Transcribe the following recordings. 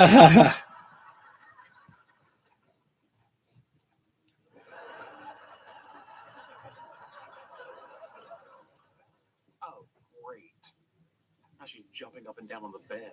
great. Now she's jumping up and down on the bed.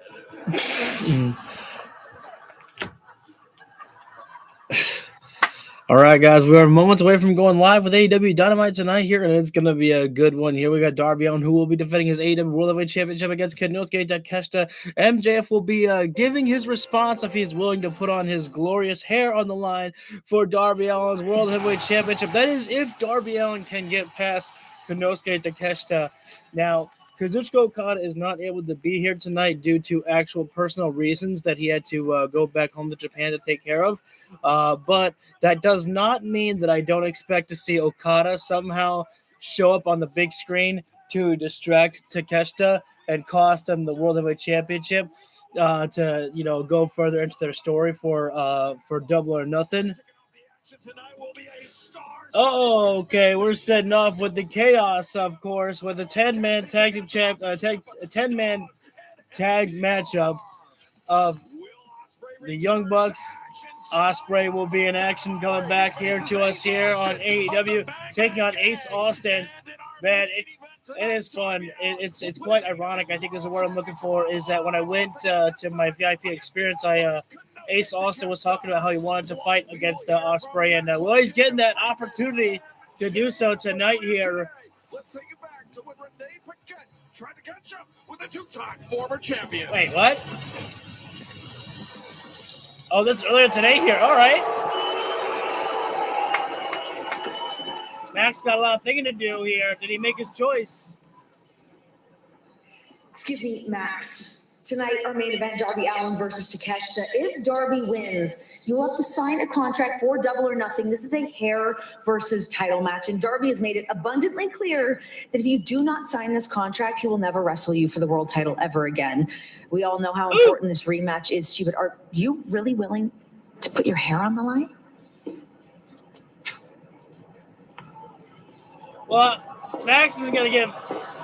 All right, guys, we are moments away from going live with AEW Dynamite tonight here, and it's going to be a good one here. We got Darby Allin, who will be defending his AEW World Heavyweight Championship against Konosuke Takeshita. MJF will be giving his response if he's willing to put on his glorious hair on the line for Darby Allin's World Heavyweight Championship. That is if Darby Allin can get past Konosuke Takeshita. Now, Kazuchika Okada is not able to be here tonight due to actual personal reasons that he had to go back home to Japan to take care of. But that does not mean that I don't expect to see Okada somehow show up on the big screen to distract Takeshita and cost him the World Heavyweight Championship to go further into their story for Double or Nothing. Oh, okay. We're setting off with the chaos, of course, with a 10-man tag matchup of the Young Bucks. Ospreay will be in action, coming back here to us here on AEW, taking on Ace Austin. Man, it is fun. It's quite ironic. I think is the word I'm looking for. Is that when I went to my VIP experience, Ace Austin was talking about how he wanted to fight against Ospreay, and he's getting that opportunity to do so tonight here. Let's take it back to when Renee Paquette tried to catch up with a two-time former champion. Wait, what? Oh, this is earlier today here. All right. Max got a lot of thinking to do here. Did he make his choice? Excuse me, Max. Tonight, our main event, Darby Allin versus Takeshita. If Darby wins, you'll have to sign a contract for Double or Nothing. This is a hair versus title match, and Darby has made it abundantly clear that if you do not sign this contract, he will never wrestle you for the world title ever again. We all know how important this rematch is to you, but are you really willing to put your hair on the line? Well, Max is going to give...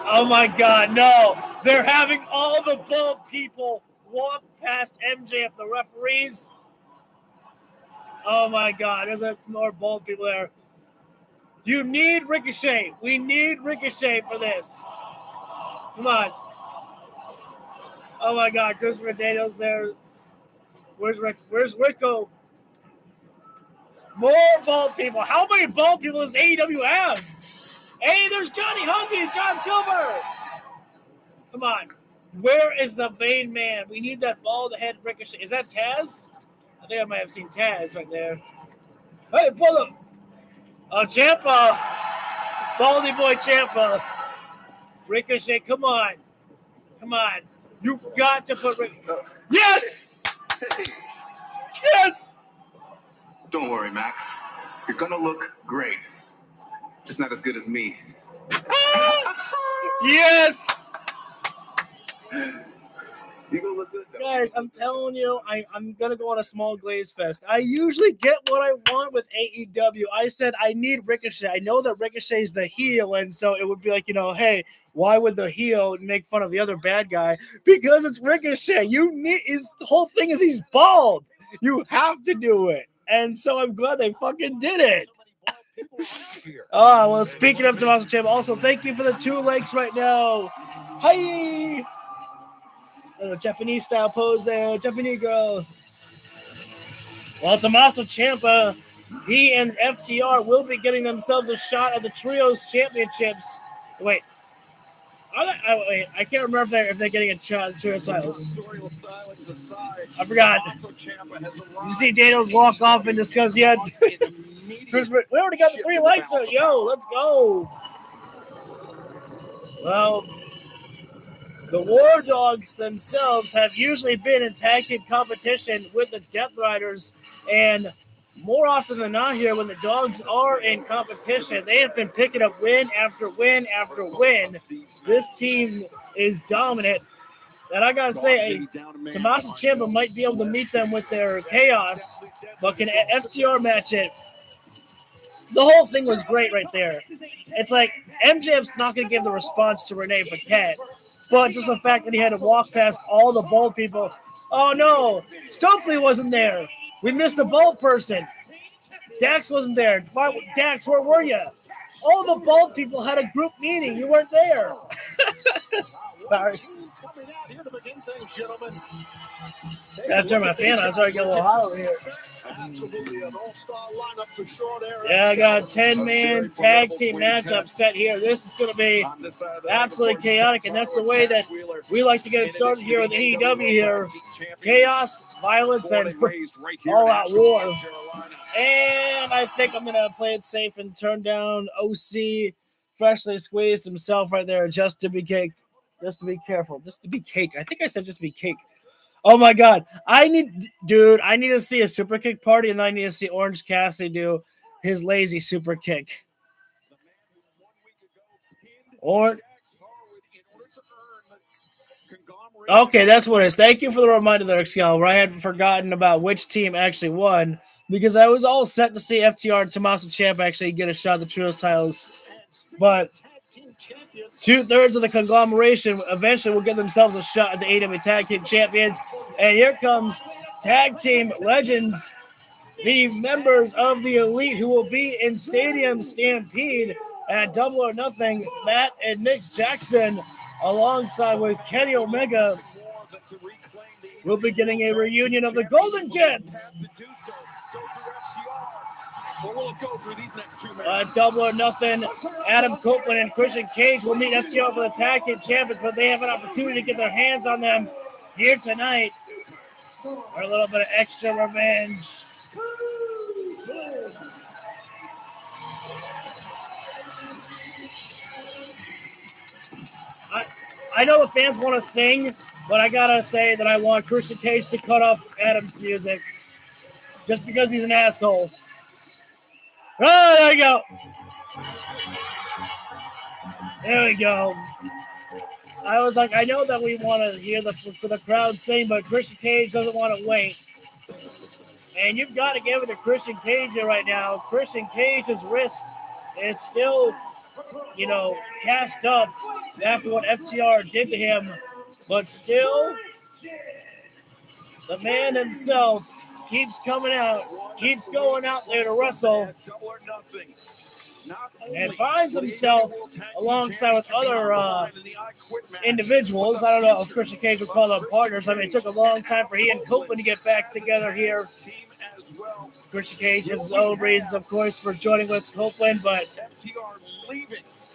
Oh, my God, no. They're having all the bald people walk past MJF, the referees. Oh, my God. There's more bald people there. You need Ricochet. We need Ricochet for this. Come on. Oh, my God. Christopher Daniels there. Where's Rico? More bald people. How many bald people does AEW have? Hey, there's Johnny Hungee and John Silver. Come on. Where is the main man? We need that bald head Ricochet. Is that Taz? I think I might have seen Taz right there. Hey, pull him. Oh, Ciampa. Baldy boy Ciampa. Ricochet, come on. Come on. You got to put Ricochet. Yes! Hey. Yes! Don't worry, Max. You're going to look great. Just not as good as me. Yes! You gonna look good, though. Guys, I'm telling you, I'm going to go on a small glaze fest. I usually get what I want with AEW. I said I need Ricochet. I know that Ricochet's the heel, and so it would be like, hey, why would the heel make fun of the other bad guy? Because it's Ricochet. The whole thing is he's bald. You have to do it. And so I'm glad they fucking did it. Oh, well, speaking of Tommaso Ciampa, also thank you for the 2 likes right now. Hi! A Japanese style pose there, Japanese girl. Well, Tommaso Ciampa, he and FTR will be getting themselves a shot at the Trios Championships. Wait. I can't remember if they're getting a shot at the Trios titles. I forgot. You see Daniels walk off and discuss yet. We already got the 3 likes, so let's go. Well, the War Dogs themselves have usually been in tag team competition with the Death Riders, and more often than not here, when the Dogs are in competition, they have been picking up win after win after win. This team is dominant. And I got to say, Tommaso Ciampa might be able to meet them with their chaos, but can FTR match it? The whole thing was great right there. It's like MJF's not going to give the response to Renee Paquette, but just the fact that he had to walk past all the bald people. Oh no, Stokely wasn't there. We missed a bald person. Dax wasn't there. Dax, where were you? All the bald people had a group meeting. You weren't there. Sorry. Gotta turn my fan on. Sorry, I get a little hot over here. Yeah, I got a 10-man tag team matchup set here. This is going to be absolutely chaotic, and that's the way that we like to get it started here with AEW here. Chaos, violence, and all-out war. And I think I'm going to play it safe and turn down OC. Freshly squeezed himself right there just to be cake. Just to be careful. Just to be cake. I think I said just to be cake. Oh my God. I need to see a super kick party, and then I need to see Orange Cassidy do his lazy super kick. Okay, that's what it is. Thank you for the reminder there, Excalibur. I had forgotten about which team actually won because I was all set to see FTR and Tommaso Ciampa actually get a shot at the Trios titles. But 2/3 of the conglomeration eventually will get themselves a shot at the AEW Tag Team Champions. And here comes Tag Team Legends, the members of the Elite who will be in Stadium Stampede at Double or Nothing. Matt and Nick Jackson, alongside with Kenny Omega, will be getting a reunion of the Golden Jets. Double or Nothing, Adam Copeland and Christian Cage will meet FTR for the Tag Team Champions, but they have an opportunity to get their hands on them here tonight for a little bit of extra revenge. I know the fans want to sing, but I gotta say that I want Christian Cage to cut off Adam's music just because he's an asshole. Oh, there we go. There we go. I was like, I know that we want to hear the crowd sing, but Christian Cage doesn't want to wait. And you've got to give it to Christian Cage here right now. Christian Cage's wrist is still, cast up after what FTR did to him. But still, the man himself keeps coming out, keeps going out there to wrestle, and finds himself alongside with other individuals. I don't know if Christian Cage would call them partners. I mean, it took a long time for he and Copeland to get back together here. Christian Cage has his own reasons, of course, for joining with Copeland, but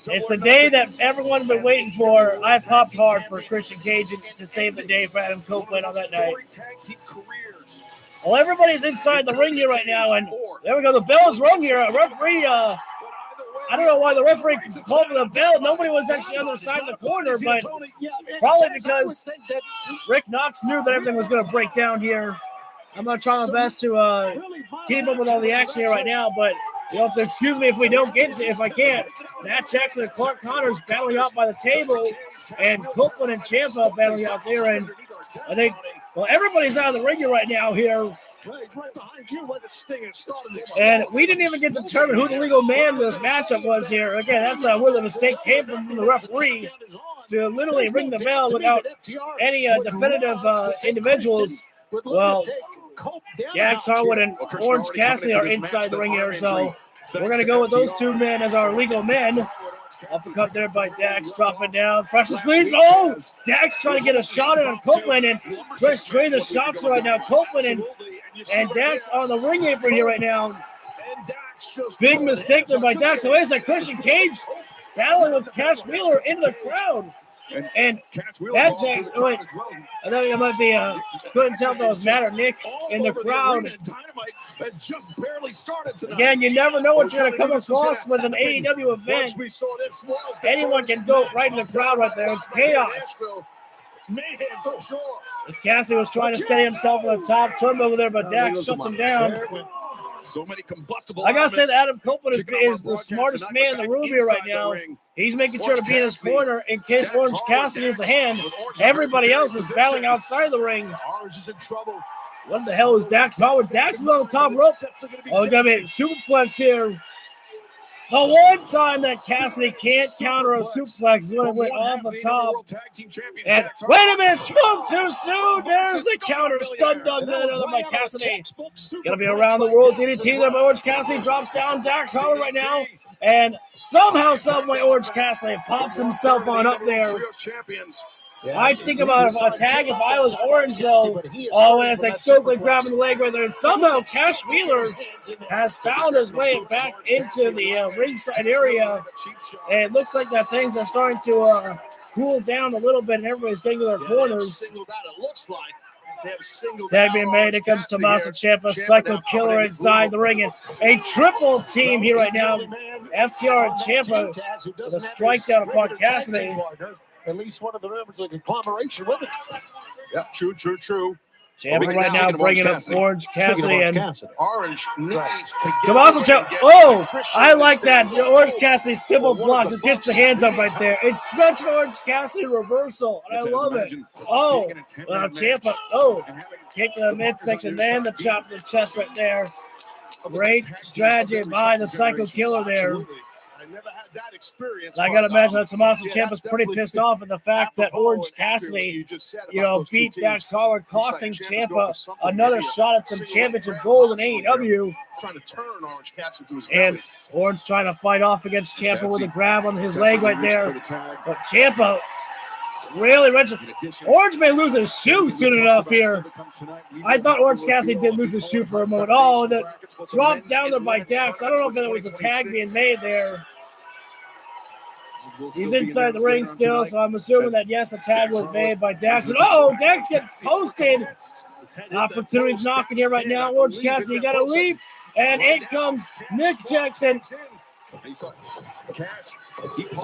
it's the day that everyone's been waiting for. I popped hard for Christian Cage to save the day for Adam Copeland on that night. Well, everybody's inside the ring here right now, and there we go. The bell's rung here. A referee, I don't know why the referee called for the bell. Nobody was actually on the other side of the corner, but probably because Rick Knox knew that everything was going to break down here. I'm going to try my best to keep up with all the action here right now, but you'll have to excuse me if we don't get to if I can't. Matt Jackson and Clark Connors battling out by the table, and Copeland and Ciampa battling out there, and I think, well, everybody's out of the ring here right now here. And we didn't even get to determine who the legal man of this matchup was here. Again, that's where the mistake came from the referee to literally ring the bell without any definitive individuals. Well, Dax Harwood and Orange Cassidy are inside the ring here, so we're going to go with those two men as our legal men. Uppercut there by Dax, dropping down. Fresh squeeze. Oh! Dax trying to get a shot in on Copeland, and Chris trading the shots right now. Copeland and Dax on the ring apron here right now. Big mistake there by Dax. So where's that Christian Cage battling with Cash Wheeler into the crowd? And that James, wait, I thought it might be, couldn't tell if that was Matt or Nick in the crowd. Again, you never know what you're going to come across with an AEW event. Anyone can go right in the crowd right there. It's chaos. As Cassidy was trying to steady himself on the top turnbuckle there, but Dax shuts him down. So many combustible. I gotta say that Adam Copeland is the smartest man in the room here right now. He's making sure to be in his corner in case Orange Cassidy needs a hand. Everybody else is battling outside the ring. What the hell is Dax Howard? Dax is on the top rope. Oh, we got a superplex here. The one time that Cassidy can't counter a suplex is when it went off the top. And wait a minute, spoke too soon. There's the counter. Stun done by Cassidy. Gonna be around the world DDT there, but Orange Cassidy drops down Dax Harwood right now. And somehow, someway, Orange Cassidy pops himself on up there. I think about a tag if I was Orange, though. Oh, and it's like Stokely grabbing the leg right there. And somehow Cash Wheeler has found his way back into the ringside area. And it looks like that things are starting to cool down a little bit, and everybody's getting to their corners. Tag being made. Here comes Tommaso Ciampa, Psycho Killer inside the ring. And a triple team here right now. FTR and Ciampa with a strike down upon Cassidy. At least one of the members of the conglomeration with it. Yeah, true. Ciampa right now bringing up Orange Cassidy and Orange needs to Tommaso Ciampa. Oh, I like that. The Orange Cassidy simple block just gets the hands up right there. It's such an Orange Cassidy reversal, and I love it. Oh, Ciampa. Oh, kick to the midsection, then the chop to the chest right there. Great strategy by the Psycho Killer there. Never had that experience. I got to imagine that Tommaso Ciampa's pretty pissed off at the fact that Orange Cassidy, beat Dax Harwood, costing Ciampa another shot at some championship gold in AEW. Trying to turn Orange Cassidy to his and Orange trying to fight off against Ciampa with a grab on his leg right there. But Ciampa really wrenches. Orange may lose his shoe soon enough here. I thought Orange Cassidy did lose his shoe for a moment. Oh, that dropped down there by Dax. I don't know if there was a tag being made there. He's inside the ring still, so I'm assuming that, yes, the tag was made by Dax. And, Dax gets posted. Opportunities knocking here right now. Orange Cassidy got a leap, and in comes Nick Jackson.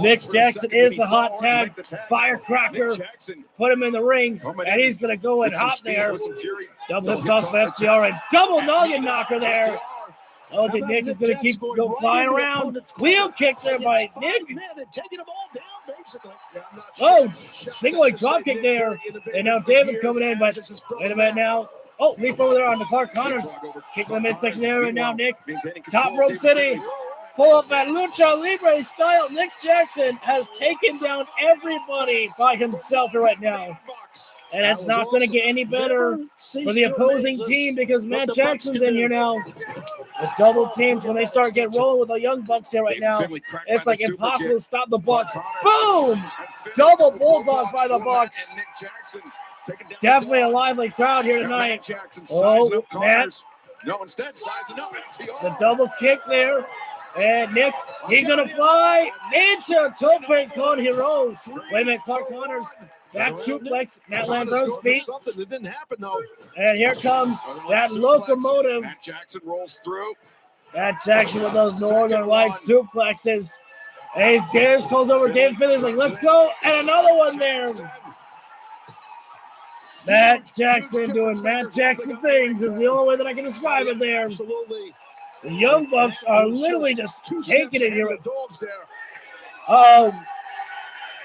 Nick Jackson is the hot tag firecracker. Put him in the ring, and he's going to go in hot there. Double hip toss by FTR and double noggin knocker there. Oh, Nick is going to keep flying around. Wheel kick there by Nick. Oh, single leg drop kick there. And now David coming in, but wait a minute now. Oh, leap over there on the Clark Connors. Kick in the midsection there right now, Nick. Top rope city. Pull up that Lucha Libre style. Nick Jackson has taken down everybody by himself right now. And it's not going to get any better for the opposing team because Matt Jackson's in here now. The double teams, when they start getting rolling with the Young Bucks here right now, it's like impossible to stop the Bucks. Boom! Double bulldog by the Bucks. Definitely a lively crowd here tonight. Oh, Matt. The double kick there. And Nick, he's going to fly into a tope con hero. Wait a minute, Clark Connors. Back suplex. Matt lands on his feet. Something that didn't happen, though. And here comes that locomotive. Matt Jackson rolls through. Matt Jackson with those Northern Lights suplexes. And he dares, calls over David Finley's like, let's go. And another one there. Matt Jackson doing Matt Jackson things is the only way that I can describe it there. Absolutely. The Young Bucks are literally just taking it here.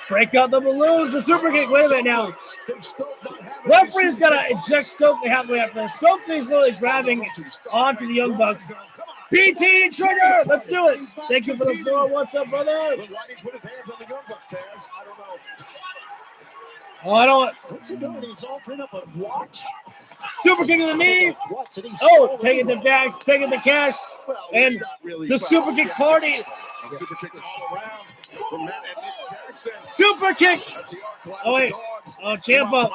Break out the balloons, the super kick. Wait a minute now. Referee's got to eject Stokely halfway after this. Stokely's literally grabbing onto the Young Bucks. BT trigger. Let's do it. Thank you for the floor. What's up, brother? Why did he put his hands on the Young Bucks, Taz? I don't know. Oh, I don't. What's he doing? He's offering up a watch. Super kick of the knee. Oh, take it to Dax, take it to Cash, and the super kick party. Super kicks all around from Matt and Nick Jackson. Super kick. Oh wait. Oh, Ciampa.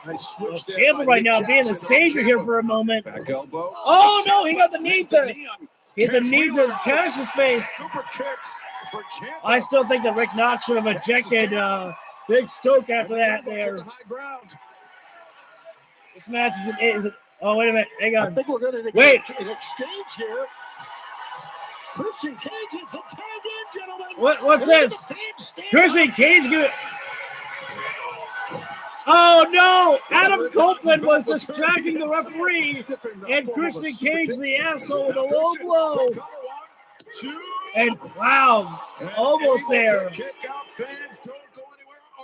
Ciampa right now being the savior here for a moment. Back elbow. Oh no, he got the knee to hit the knee to Cash's face. Super kicks for Ciampa. I still think that Rick Knox should have ejected Big Stoke after that there. This match is oh, wait a minute. Hang on. I think we're going to wait. An exchange here. Christian Cage is a tag in, gentlemen. What's this? Christian Cage good. Oh no! Adam Copeland was distracting the referee, and Christian Cage, the asshole, with a low blow. And wow, almost there.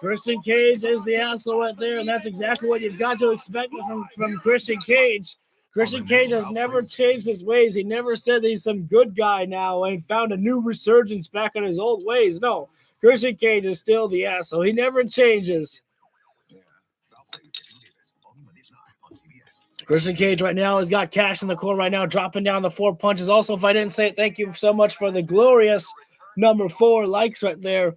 Christian Cage is the asshole right there, and that's exactly what you've got to expect from Christian Cage. Christian Cage has never changed his ways. He never said that he's some good guy now and found a new resurgence back on his old ways. No, Christian Cage is still the asshole. He never changes. Christian Cage right now has got Cash in the corner right now, dropping down the 4 punches. Also, if I didn't say it, thank you so much for the glorious number 4 likes right there.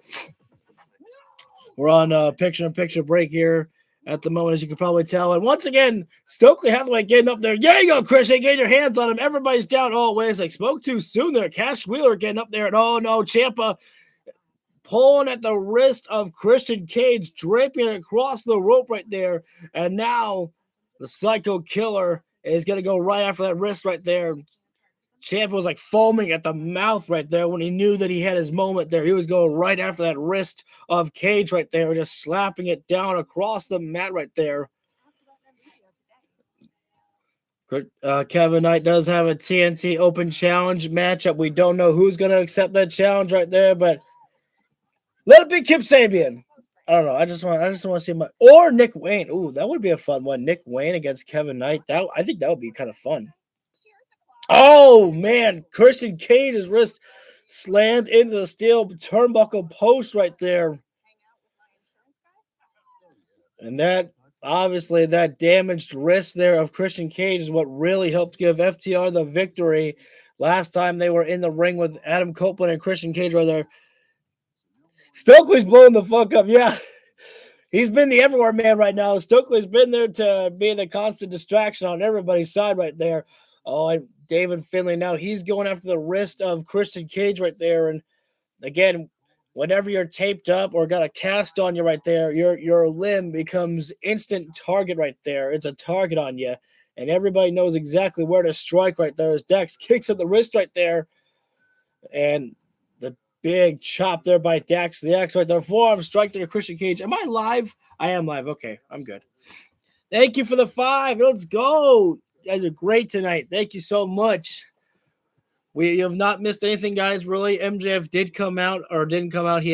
We're on a picture-in-picture break here at the moment, as you can probably tell. And once again, Stokely Hathaway getting up there. There you go, Christian. Get your hands on him. Everybody's down. Oh, wait a sec. Spoke too soon there. Cash Wheeler getting up there. And oh, no, Ciampa pulling at the wrist of Christian Cage, draping it across the rope right there. And now the Psycho Killer is going to go right after that wrist right there. Ciampa was like foaming at the mouth right there when he knew that he had his moment there. He was going right after that wrist of Cage right there, just slapping it down across the mat right there. Kevin Knight does have a TNT Open Challenge matchup. We don't know who's going to accept that challenge right there, but let it be Kip Sabian. I don't know. I just want to see my or Nick Wayne. Ooh, that would be a fun one. Nick Wayne against Kevin Knight. I think that would be kind of fun. Oh man, Christian Cage's wrist slammed into the steel turnbuckle post right there. And that obviously that damaged wrist there of Christian Cage is what really helped give FTR the victory last time they were in the ring with Adam Copeland and Christian Cage right there. Stokely's blowing the fuck up. Yeah. He's been the everywhere man right now. Stokely's been there to be the constant distraction on everybody's side right there. Oh, and David Finlay now he's going after the wrist of Christian Cage right there. And again, whenever you're taped up or got a cast on you right there, your limb becomes instant target right there. It's a target on you. And everybody knows exactly where to strike right there as Dax kicks at the wrist right there. And the big chop there by Dax the X right there. Forearm strike to Christian Cage. Am I live? I am live. Okay, I'm good. Thank you for the 5. Let's go. You guys are great tonight. Thank you so much. We have not missed anything, guys. Really, MJF did come out or didn't come out. He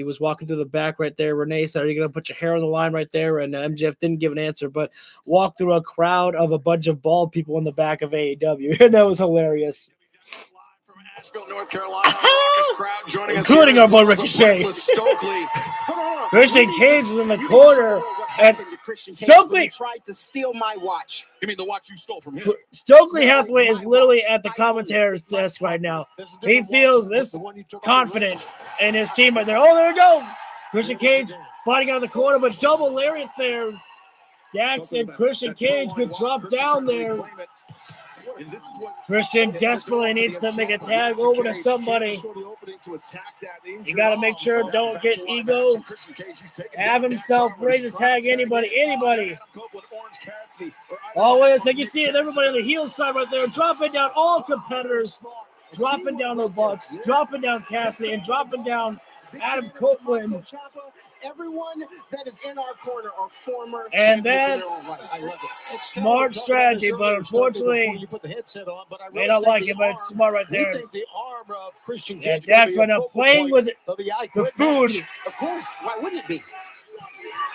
was walking through the back right there. Renee said, "Are you gonna put your hair on the line right there?" And MJF didn't give an answer, but walked through a crowd of a bunch of bald people in the back of AEW, and that was hilarious. North Carolina, crowd joining us, including our boy Ricochet. Christian Cage is in the corner, and Stokely tried to steal my watch. You mean the watch you stole from him? Stokely Hathaway is literally at the commentator's desk right now. He feels this confident in his team right there. Oh, there we go. Christian Cage fighting out of the corner, but double lariat there. Dax and Christian Cage could drop down there. Christian desperately needs to make a tag over to somebody. You got to make sure don't get ego. Have himself ready to tag anybody. Always, like you see it, everybody on the heel side right there, dropping down all competitors, dropping down the Bucks, dropping down Cassidy, and dropping down Adam Copeland. Everyone that is in our corner are former and that I love it. Smart strategy, but unfortunately may not like it, but it's smart right there. Yeah, Dax right now playing with the food. Of course, why wouldn't it be?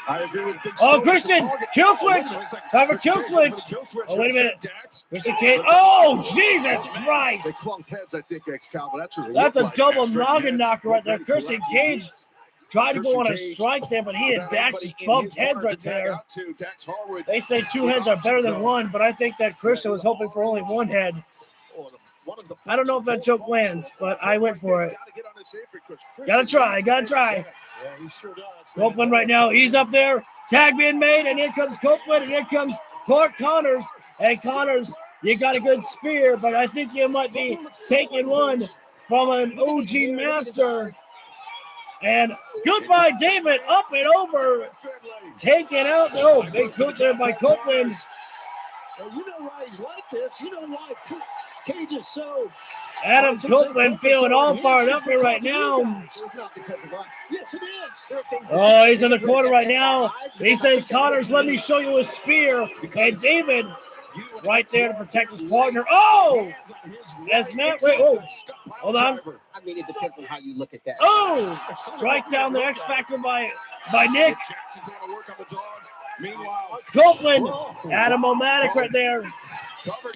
I agree with Big Oh, Christian, kill switch. Cover kill switch. Oh, wait a minute. Christian Cage. Oh, Jesus Christ. They clunked heads, I think, Excalibur. That's a double noggin knocker right there. Christian Cage tried to go on a strike there, but he and Dax bumped heads right there. They say 2 heads are better than 1, but I think that Christian was hoping for only 1 head. I don't know if that choke lands, but I went for it. Gotta try. Copeland right now, he's up there. Tag being made, and here comes Copeland, and here comes Clark Connors. Hey, Connors, you got a good spear, but I think you might be taking one from an OG master. And goodbye, David, up and over, taken out. Oh, big boot there by Copeland. Well, you know why he's like this. You know why Cage is so. Adam Copeland feeling all fired up here right now. It's not because of us. Yes, it is. Oh, he's in the corner right now. He says, Connors, let me show you a spear. And David right there to protect his partner. Oh! As Matt, wait, oh, hold on. I mean, it depends on how you look at that. Oh! Strike down the X Factor by Nick. Jackson's going to work on the dogs. Meanwhile, Copeland, Adam O'Matic right there.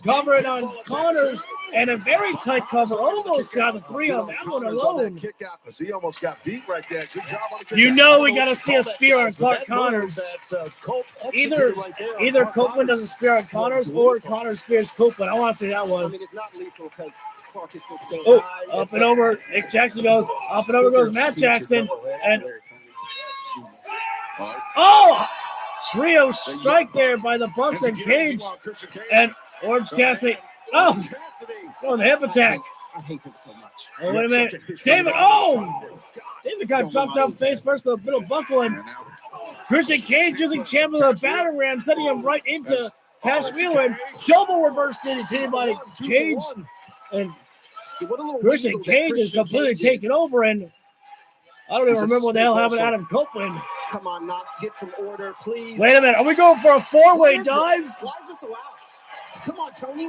Covering on Connors, and a very tight cover. Almost got a 3 on that one alone. Kick out, because he almost got beat right there. Good job on the kick You out. know we got to see a spear on Clark That move Connors. that, Cope Either executed right there on either Clark Copeland does a spear on Connors or Connors spears Copeland. I want to see that I one. mean, it's not lethal because Clark is still staying Oh, high. up and over. Nick Jackson goes. Up and over goes Matt Jackson. And oh, trio strike there by the Bucks and Cage. And Orange Cassidy. Oh, the hip attack. I hate him so much. Oh, wait a minute. David, David got dropped up face first, the middle buckle, and Christian Cage using champ of the battering ram, sending him right into Cash Wheeler, and double reverse DDT by Cage. And Christian Cage is completely taken over, and I don't even remember what the hell happened to Adam Copeland. Come on, Knox, get some order, please. Wait a minute. Are we going for a four-way dive? Why is this allowed? Come on, Tony.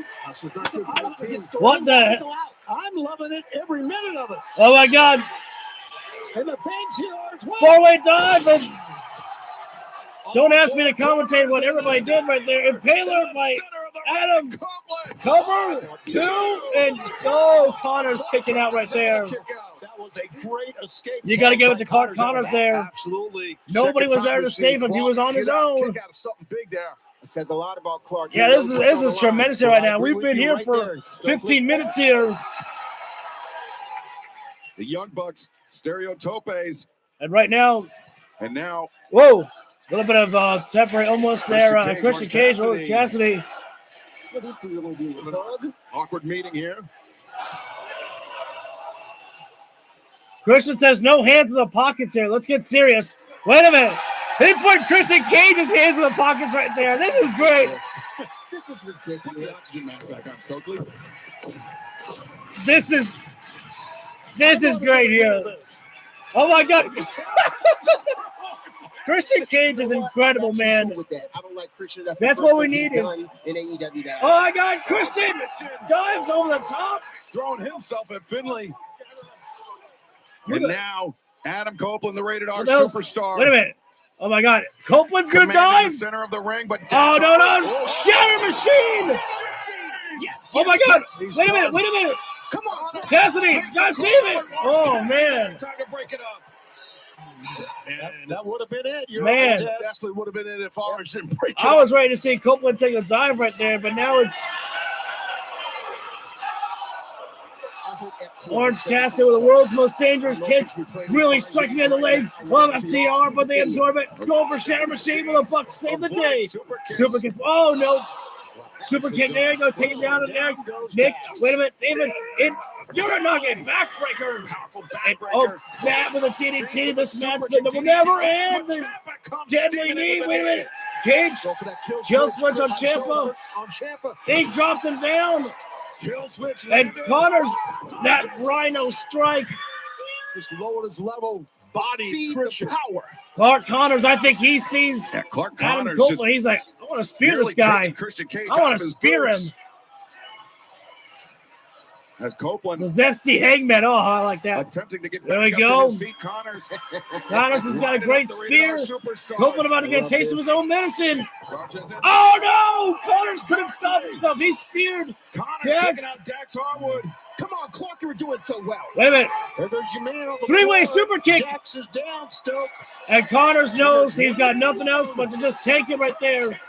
What the? I'm loving it every minute of it. Oh, my God. And the fans here are as well. Four-way dive. And don't ask me to commentate what everybody did right there. Impaler by Adam. Cover 2. And Connors kicking out right there. That was a great escape. You got to give it to Clark Connors there. Absolutely. Nobody was there to save him. He was on his own. Kick out of something big there. It says a lot about Clark. Yeah, this is tremendous here right now. We've been here for 15 minutes here. The Young Bucks, Stereotopes, And right now, and now whoa, a little bit of separate almost there. Christian Cage, Orange Cassidy. What these two really do? A hug? awkward meeting here. Christian says no hands in the pockets here. Let's get serious. Wait a minute. He put Christian Cage's hands in the pockets right there. This is great. This is Put the ridiculous. oxygen mask back on, Stokely. This is great here. Oh my God. Christian Cage is incredible, man. With that. I don't like Christian. That's the what first we thing he's needed. done in AEW. That Oh my God, Christian dives over the top. Throwing himself at Finley. And now, Adam Copeland, the rated R What else? superstar. Wait a minute. Oh my God, Copeland's gonna Commanding dive. the center of the ring, but Oh no, Shatter Machine. yes. Oh my yes, God. yes. Wait a minute. Come on. Cassidy, gotta save it. Oh man. Time to break it up. That would have been it. You're Man. up, Tess. Definitely would have been it if Orange didn't break it I up. was ready to see Copeland take a dive right there, but now it's I hope FTR Orange does Cassidy something. with the world's most dangerous kicks. Really striking at the legs. Love FTR, but they absorb it. Go for Shatter Machine with a buck. Save the day. Super kick. Oh no. Super kick. There you go. Take it down to next. Nick. Wait a minute. David. You're not getting backbreaker. And, Matt with a DDT. This match that will never end. The deadly knee. Wait a minute. Cage. Go for that Kill switch on Ciampa. On Ciampa. He dropped him down. Kill switch. And Connors, that Rhino strike. Just lowered his level. Body. Speed, Christian. power. Clark Connors, I think he sees Yeah, Clark Adam Connors Copeland. He's like, I want to spear nearly this guy. taking Christian Cage I out want of to his spear him. boots. As Copeland The zesty hangman. Oh, I like that. attempting to get There back we up go. to his feet, Connors. Connors has got a great spear. Copeland about to get a taste of his own medicine. Connors Oh no! Connors couldn't stop himself. He speared. taking Dax. out Dax Harwood. Come on, Clark, you were doing so well. Wait a minute. There goes your man on the Three-way floor. super kick. Dax is down, Stoke. And Connors knows he's got nothing else but to just take it right there. Party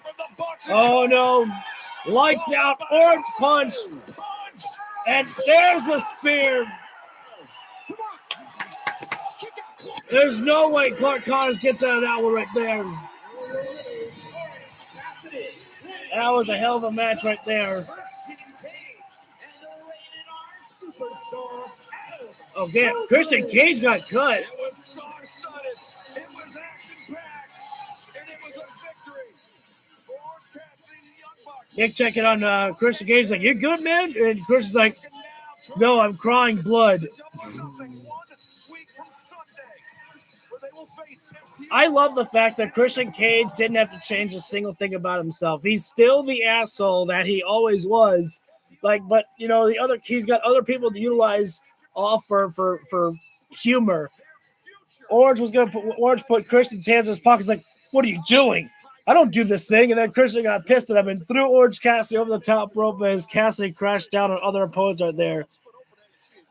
from the Bucks. Oh no. Lights out. Orange punch. Punch. And there's the spear. There's no way Clark Connors gets out of that one right there. That was a hell of a match right there. Oh, damn. Christian Cage got cut. It was star-studded. It was action-packed. And it was a victory for Orange Cassidy and the Young Bucks. Nick checking on Christian Cage. Like, you good, man? And Christian's like, no, I'm crying blood. I love the fact that Christian Cage didn't have to change a single thing about himself. He's still the asshole that he always was. Like, but you know, he's got other people to utilize off for humor. Orange put Christian's hands in his pockets. Like, what are you doing? I don't do this thing. And then Christian got pissed at him and threw Orange Cassidy over the top rope as Cassidy crashed down on other opponents right there.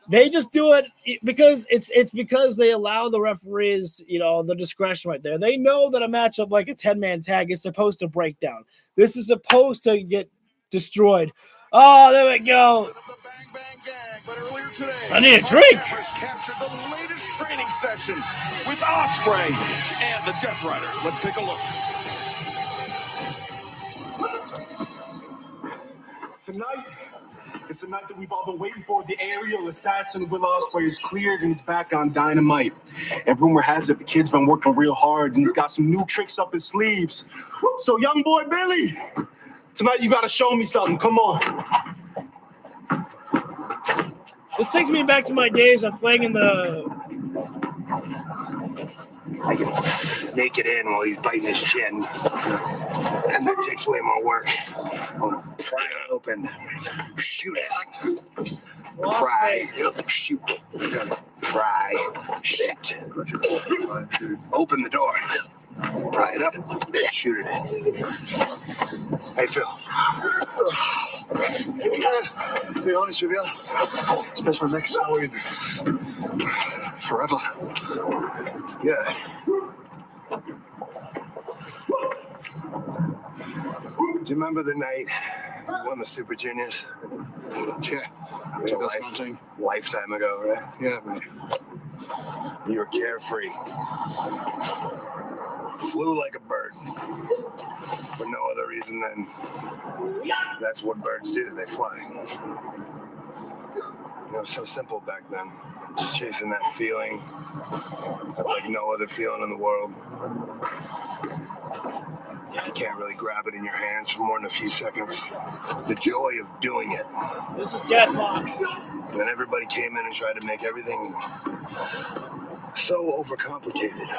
They just do it because it's because they allow the referees, the discretion right there. They know that a matchup like a 10-man tag is supposed to break down. This is supposed to get destroyed. Oh, there we go. I need a drink. Captured the latest training session with Ospreay and the Death Riders. Let's take a look. Tonight, it's the night that we've all been waiting for. The aerial assassin Will Ospreay is cleared and he's back on Dynamite. And rumor has it the kid's been working real hard and he's got some new tricks up his sleeves. So young boy Billy, tonight you gotta show me something. Come on. This takes me back to my days of playing in the... I can snake it in while he's biting his chin. And that takes way more work. I'll pry it open. Shoot it. Pry. Shoot. Pry. Shit. Open the door. Pry it up. Shoot it in. Hey, Phil. To be honest with you, it's best my neck is worried. Forever. Yeah. Do you remember the night we won the Super Juniors? Yeah. Lifetime ago, right? Yeah, man. You were carefree. Flew like a bird. For no other reason than that's what birds do. They fly. It was so simple back then. Just chasing that feeling. That's like no other feeling in the world. You can't really grab it in your hands for more than a few seconds. The joy of doing it. This is Dead Box. And then everybody came in and tried to make everything so overcomplicated.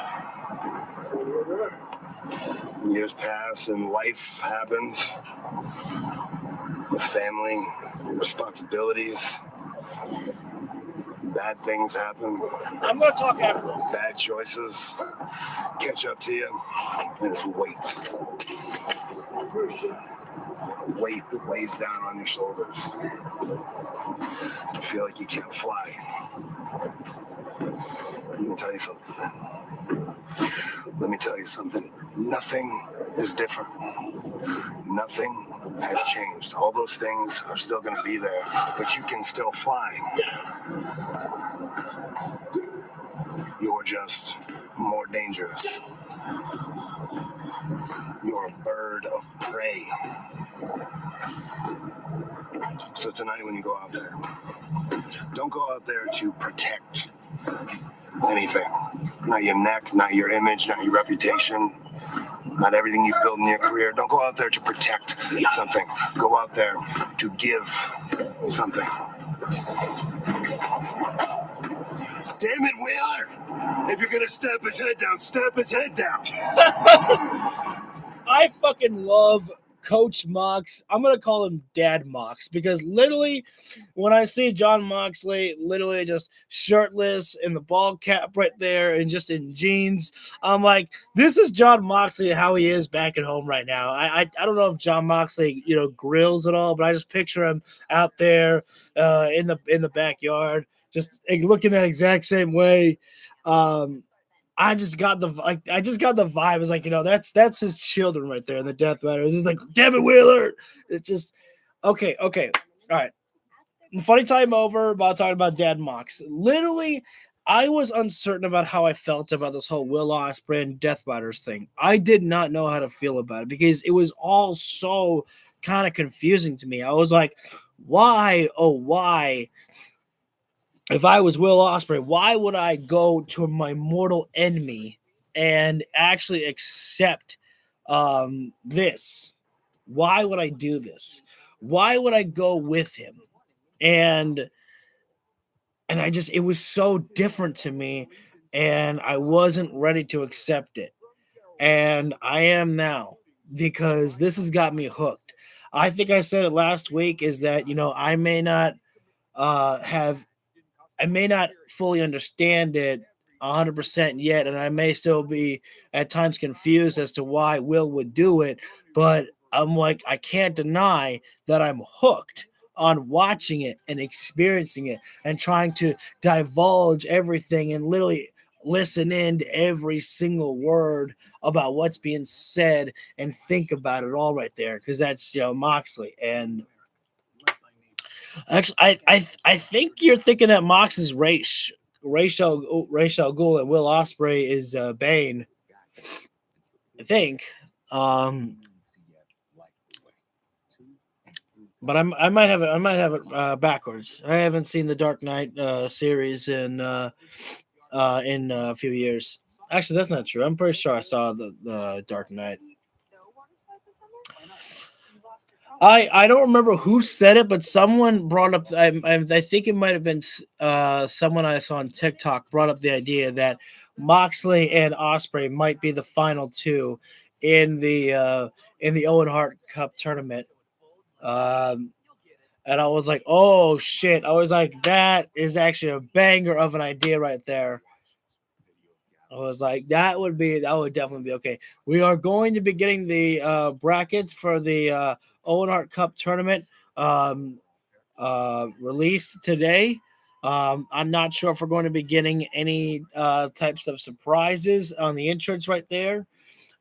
Years pass and life happens. With family, responsibilities. Bad things happen. I'm going to talk after this. Bad choices catch up to you, and it's weight. Weight that weighs down on your shoulders. You feel like you can't fly. Let me tell you something, man. Let me tell you something. Nothing is different. Nothing has changed. All those things are still going to be there, but you can still fly. You're just more dangerous. You're a bird of prey. So tonight when you go out there, don't go out there to protect anything. Not your neck, not your image, not your reputation, not everything you've built in your career. Don't go out there to protect something. Go out there to give something. Damn it, Wheeler! If you're gonna stamp his head down, stamp his head down. I fucking love Coach Mox. I'm going to call him Dad Mox because literally when I see John Moxley literally just shirtless in the ball cap right there and just in jeans, I'm like, this is John Moxley how he is back at home right now. I don't know if John Moxley, grills at all, but I just picture him out there in the backyard just looking the exact same way. I just got the vibe. It's like, that's his children right there in the Death Riders. It's like, damn it, Wheeler. It's just okay. All right. Funny time over about talking about Dad Mox. Literally, I was uncertain about how I felt about this whole Will Ospreay and Death Riders thing. I did not know how to feel about it because it was all so kind of confusing to me. I was like, why? Oh, why? If I was Will Ospreay, why would I go to my mortal enemy and actually accept this? Why would I do this? Why would I go with him? And it was so different to me, and I wasn't ready to accept it. And I am now because this has got me hooked. I think I said it last week is that, I may not fully understand it 100% yet, and I may still be at times confused as to why Will would do it, but I'm like, I can't deny that I'm hooked on watching it and experiencing it and trying to divulge everything and literally listen in to every single word about what's being said and think about it all right there, because that's, Moxley. And actually, I think you're thinking that Mox is Rachel Ghoul and Will Ospreay is Bane. I think, but I might have it backwards. I haven't seen the Dark Knight series in a few years. Actually, that's not true. I'm pretty sure I saw the Dark Knight. I don't remember who said it, but someone brought up. I think it might have been someone I saw on TikTok brought up the idea that Moxley and Ospreay might be the final two in the Owen Hart Cup tournament. And I was like, oh shit! I was like, that is actually a banger of an idea right there. I was like, that would definitely be okay. We are going to be getting the brackets for the Owen Hart Cup tournament released today. I'm not sure if we're going to be getting any types of surprises on the entrance right there.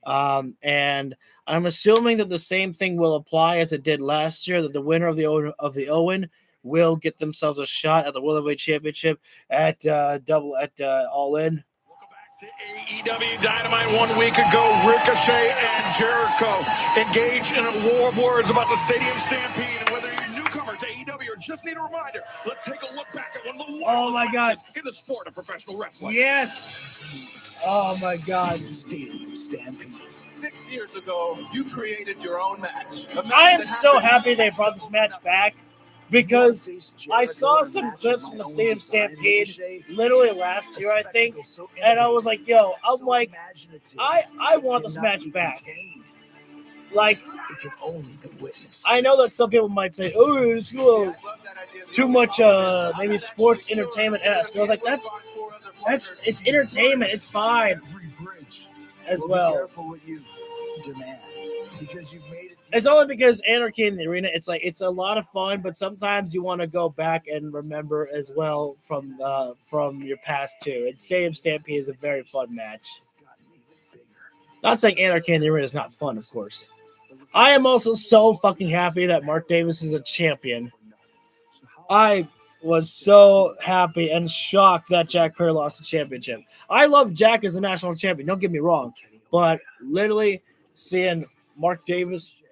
And I'm assuming that the same thing will apply as it did last year, that the winner of the Owen will get themselves a shot at the World Heavyweight Championship at Allin. To AEW Dynamite 1 week ago, Ricochet and Jericho engaged in a war of words about the Stadium Stampede, and whether you're a newcomer to AEW or just need a reminder, let's take a look back at one of the wildest matches in the sport of professional wrestling. Yes! Oh my God. Stadium Stampede. 6 years ago, you created your own match. I am so happy they brought this match back, because I saw some clips from the Stadium Stampede literally last year, I think, and I was like, yo, I want this match back. Like, I know that some people might say, oh, it's a little too much maybe sports entertainment-esque. I was like, it's entertainment, it's fine as well. Because you've made it. It's only because Anarchy in the Arena, it's a lot of fun, but sometimes you want to go back and remember as well from your past too. And Stadium Stampede is a very fun match. Not saying Anarchy in the Arena is not fun, of course. I am also so fucking happy that Mark Davis is a champion. I was so happy and shocked that Jack Perry lost the championship. I love Jack as the national champion, don't get me wrong, but literally seeing Mark Davis.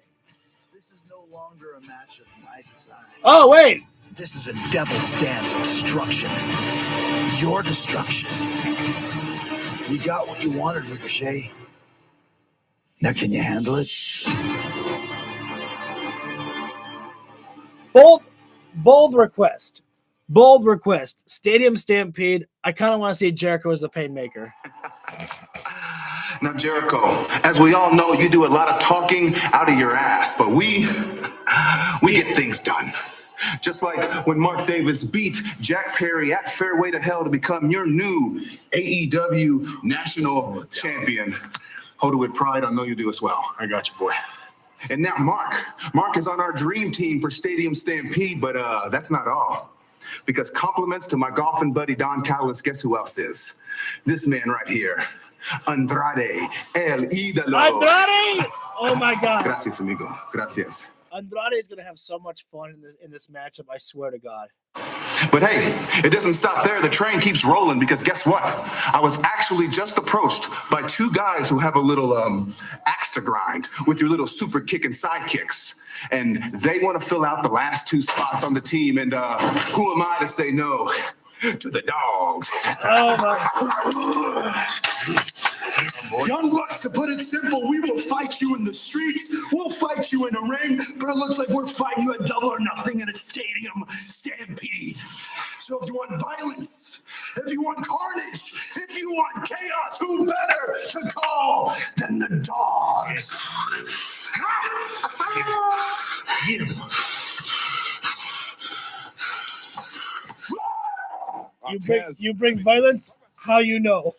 This is no longer a match of my design. Oh, wait. This is a devil's dance of destruction. Your destruction. You got what you wanted, Ricochet. Now can you handle it? Bold request. Stadium Stampede. I kind of want to see Jericho as the Painmaker. Now, Jericho, as we all know, you do a lot of talking out of your ass, but we get things done. Just like when Mark Davis beat Jack Perry at Fairway to Hell to become your new AEW National Champion. Hold it with pride. I know you do as well. I got you, boy. And now Mark is on our dream team for Stadium Stampede, but that's not all. Because compliments to my golfing buddy Don Callis, guess who else is? This man right here. Andrade, El Idolo. Andrade! Oh my God. Gracias, amigo. Gracias. Andrade is going to have so much fun in this matchup, I swear to God. But hey, it doesn't stop there. The train keeps rolling because guess what? I was actually just approached by two guys who have a little axe to grind with your little super kick and sidekicks. And they want to fill out the last two spots on the team. And who am I to say no to the dogs? Oh my. Young Bucks, to put it simple, we will fight you in the streets. We'll fight you in a ring, but it looks like we're fighting you at Double or Nothing in a Stadium Stampede. So if you want violence, if you want carnage, if you want chaos, who better to call than the dogs? You bring violence? how you know.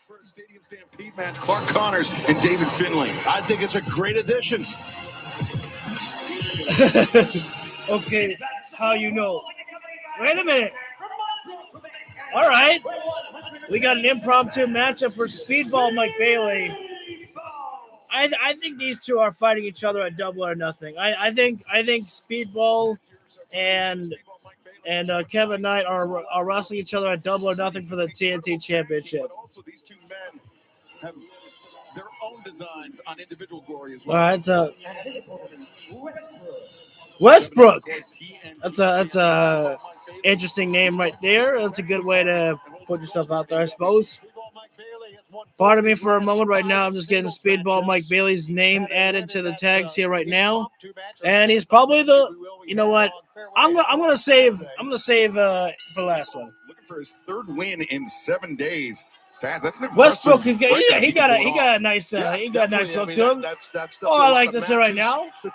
For a Stadium Stampede match, Clark Connors and David Finlay. I think it's a great addition. Okay, how you know. Wait a minute. All right. We got an impromptu matchup for Speedball Mike Bailey. I think these two are fighting each other at Double or Nothing. I think Speedball and Kevin Knight are wrestling each other at Double or Nothing for the TNT Championship. Also, these two men have their own designs on individual glory as All well. right, so Westbrook. That's a interesting name right there. That's a good way to put yourself out there, I suppose. Pardon me for a moment right now. I'm just getting Speedball Mike Bailey's name added to the tags here right now, and he's probably the. You know what? I'm gonna save for the last one. Looking for his third win in 7 days. Taz, that's an Westbrook, impressive he got a nice Definitely. look to him. That's Oh, I like this right now. A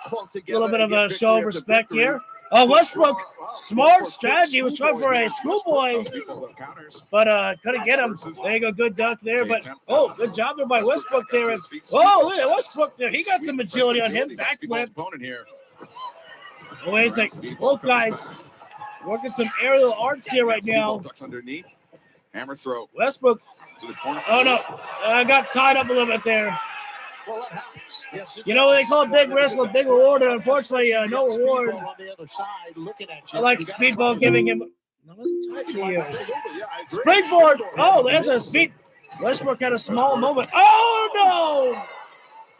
little bit of a show of respect here. Oh, Westbrook, smart strategy. He was trying for a schoolboy, but couldn't get him. There you go, good dunk there. But, good job there by Westbrook there. And, look at Westbrook there. He got some agility on him. Backflip. Wait a second. Both guys working some aerial arts here right now. Underneath. Hammer throw. Westbrook. To the corner. Oh, no. I got tied up a little bit there. Well, that happens. Yes, You know what they call big risk with big reward, and unfortunately, no reward. On the other side, looking at you. I like Speedball giving him. No, it's tied to you. Absolutely, yeah, I agree. Springboard. Oh, that's a speed. Westbrook had a small moment. Oh,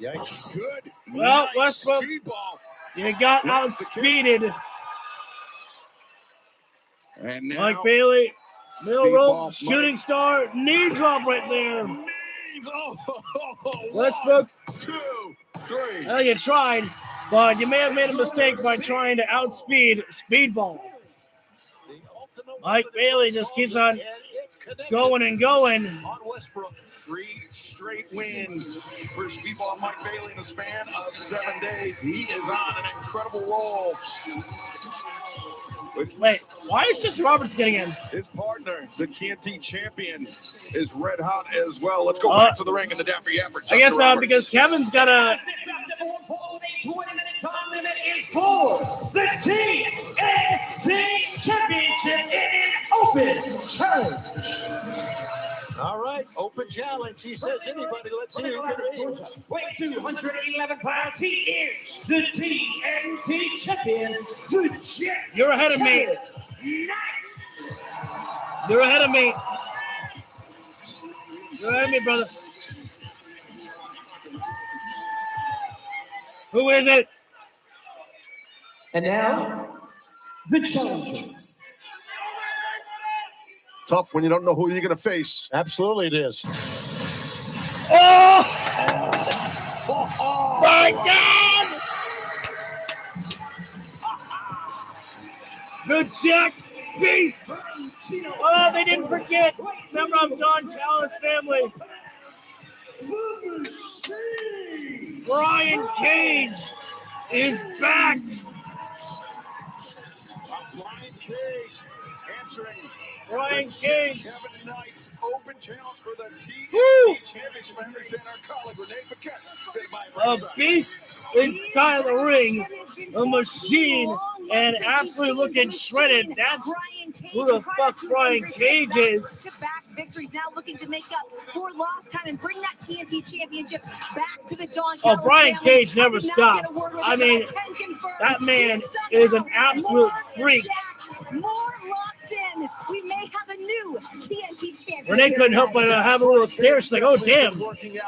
no. Yikes. Good. Well, Nice Westbrook, speedball. you got outspeeded. And now Mike Bailey, middle Speedball rope, Mike. shooting star, knee drop right there. knees. Oh, Westbrook, 1, 2, 3. well, you tried, but you may have made a mistake by trying to outspeed Speedball. Mike Bailey just keeps on going and going. On Westbrook. 3 straight wins for Speedball Mike Bailey in the span of 7 days. He is on an incredible roll. Wait, why is just Roberts getting in? His partner, the TNT champion, is red hot as well. Let's go back to the ring in the Dapper Yapper. I guess because Kevin's got a. 20-minute time limit is for the TNT Championship in open challenge. All right, open challenge. He says anybody, let's see who can is. Weight 211 pounds. He is the TNT champion. You're ahead of me. You're ahead of me. You're ahead of me, brother. Who is it? And now, the challenger. Tough when you don't know who you're going to face. Absolutely it is. Oh! My God! The Jack Beast! Oh, they didn't forget. Remember, I'm Don Callis' family. Brian Cage is back. Brian Cage answering Brian Cage. Kevin Knight's open challenge for the Woo! TNT championship. I understand our colleague Renee Paquette. Stay by A ringside. beast inside of the ring, a machine, and absolutely looking shredded. That's who the fuck Brian Cage is. Back victories now looking to make up for lost time and bring that TNT championship back to the Don Oh, Callis Brian family. Cage never I did not get a stops. word with I him, mean, but I can confirm that man he is an somehow absolute more freak. jacked, more locked in. We may have a new TNT champion. Renee couldn't help but have a little stare. She's like, oh, damn,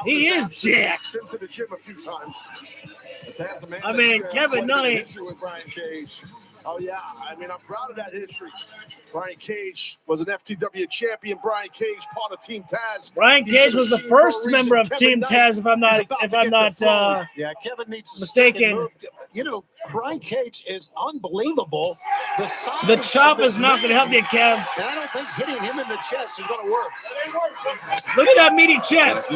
he is jacked. Been to the gym a few times. I mean, Kevin Knight. History with Brian Cage. Oh, yeah. I mean, I'm proud of that history. Brian Cage was an FTW champion. Brian Cage, part of Team Taz. Brian Cage was the first member of Team Taz, if I'm not Yeah, Kevin needs to mistaken. stick and move. You know, Brian Cage is unbelievable. The chop is not going to help you, Kev. And I don't think hitting him in the chest is going to work. Look at that meaty chest.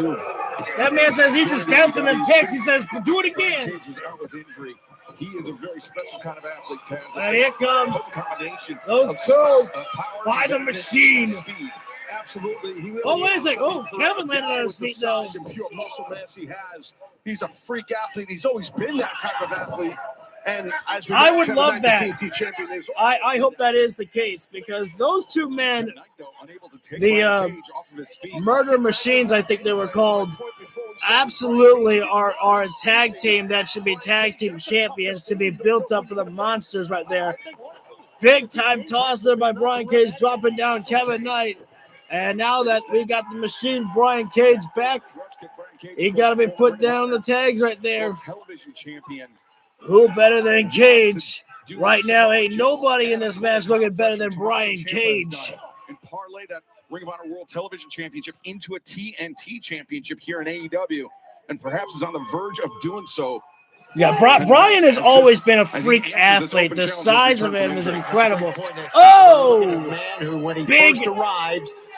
That man says he's just bouncing them picks. He says, do it again. Cage is out with injury. He is a very special kind of athlete, Taz. And here comes Combination those of curls power, by the evenness, machine. and speed. Absolutely. He really Oh, wait a is. second. Oh, For Kevin a landed guy on with his the feet, though. size and pure muscle mass he has. He's a freak athlete. He's always been that type of athlete. And as we I know, would Kevin love Knight, that. the TNT champion, is I hope that is the case because those two men, the Murder Machines, I think they were called, absolutely are a tag team that should be tag team champions to be built up for the monsters right there. Big time toss there by Brian Cage, dropping down Kevin Knight. And now that we got the machine Brian Cage back, he got to be put down the tags right there. Television champion. Who better than Cage? Right now, ain't nobody in this match looking better than Brian Cage. And parlay that Ring of Honor World Television Championship into a TNT Championship here in AEW, and perhaps is on the verge of doing so. Yeah, Brian has always been a freak athlete. The size of him is incredible. Oh, big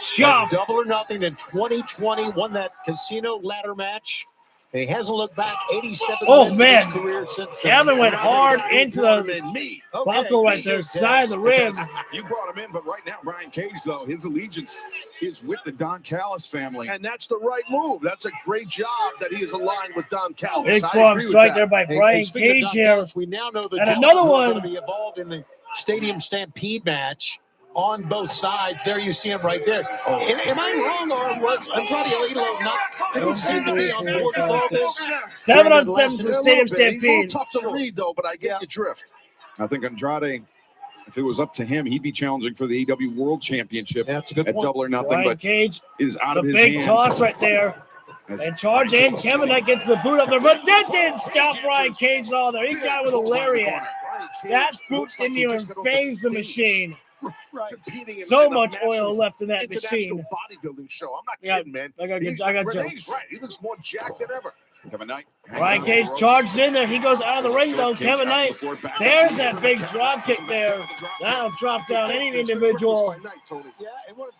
chop. Double or Nothing in 2020, won that casino ladder match. And he hasn't looked back. 87 Oh, wins in man. his career since then. Kevin went hard into the buckle right there, side of the rib. You brought him in, but right now, Brian Cage, though, his allegiance is with the Don Callis family. And that's the right move. That's a great job that he is aligned with Don Callis. Big I form agree with strike that. there by And Brian speaking of Cage Don here. Callis, we now know the And gentlemen another who are one. going to be involved in the Stadium Stampede match on both sides. There you see him right there. Am I wrong, or was Andrade Alito not? Didn't seem to be on board with all this. 7-on-7 for the Stadium He's a little Stampede. tough to read, though, but I get your drift. I think Andrade, if it was up to him, he'd be challenging for the AEW World Championship Yeah, that's a good at point. Double or Nothing, Brian but Cage, is out the of his big hands. toss right there. As And charge in. Kevin Knight gets the boot up there, but that didn't stop Brian Cage at all there. He got with a lariat. That boot didn't even phase the machine. Competing in So a much massive oil left in that international machine. bodybuilding show. I'm not Yeah, kidding, man. I got Renee's jokes. right. He looks more jacked than ever. Kevin Knight. Brian Cage charged in there. He goes out of the ring, though. Kevin Knight, there's that big drop kick there. That'll drop down any individual.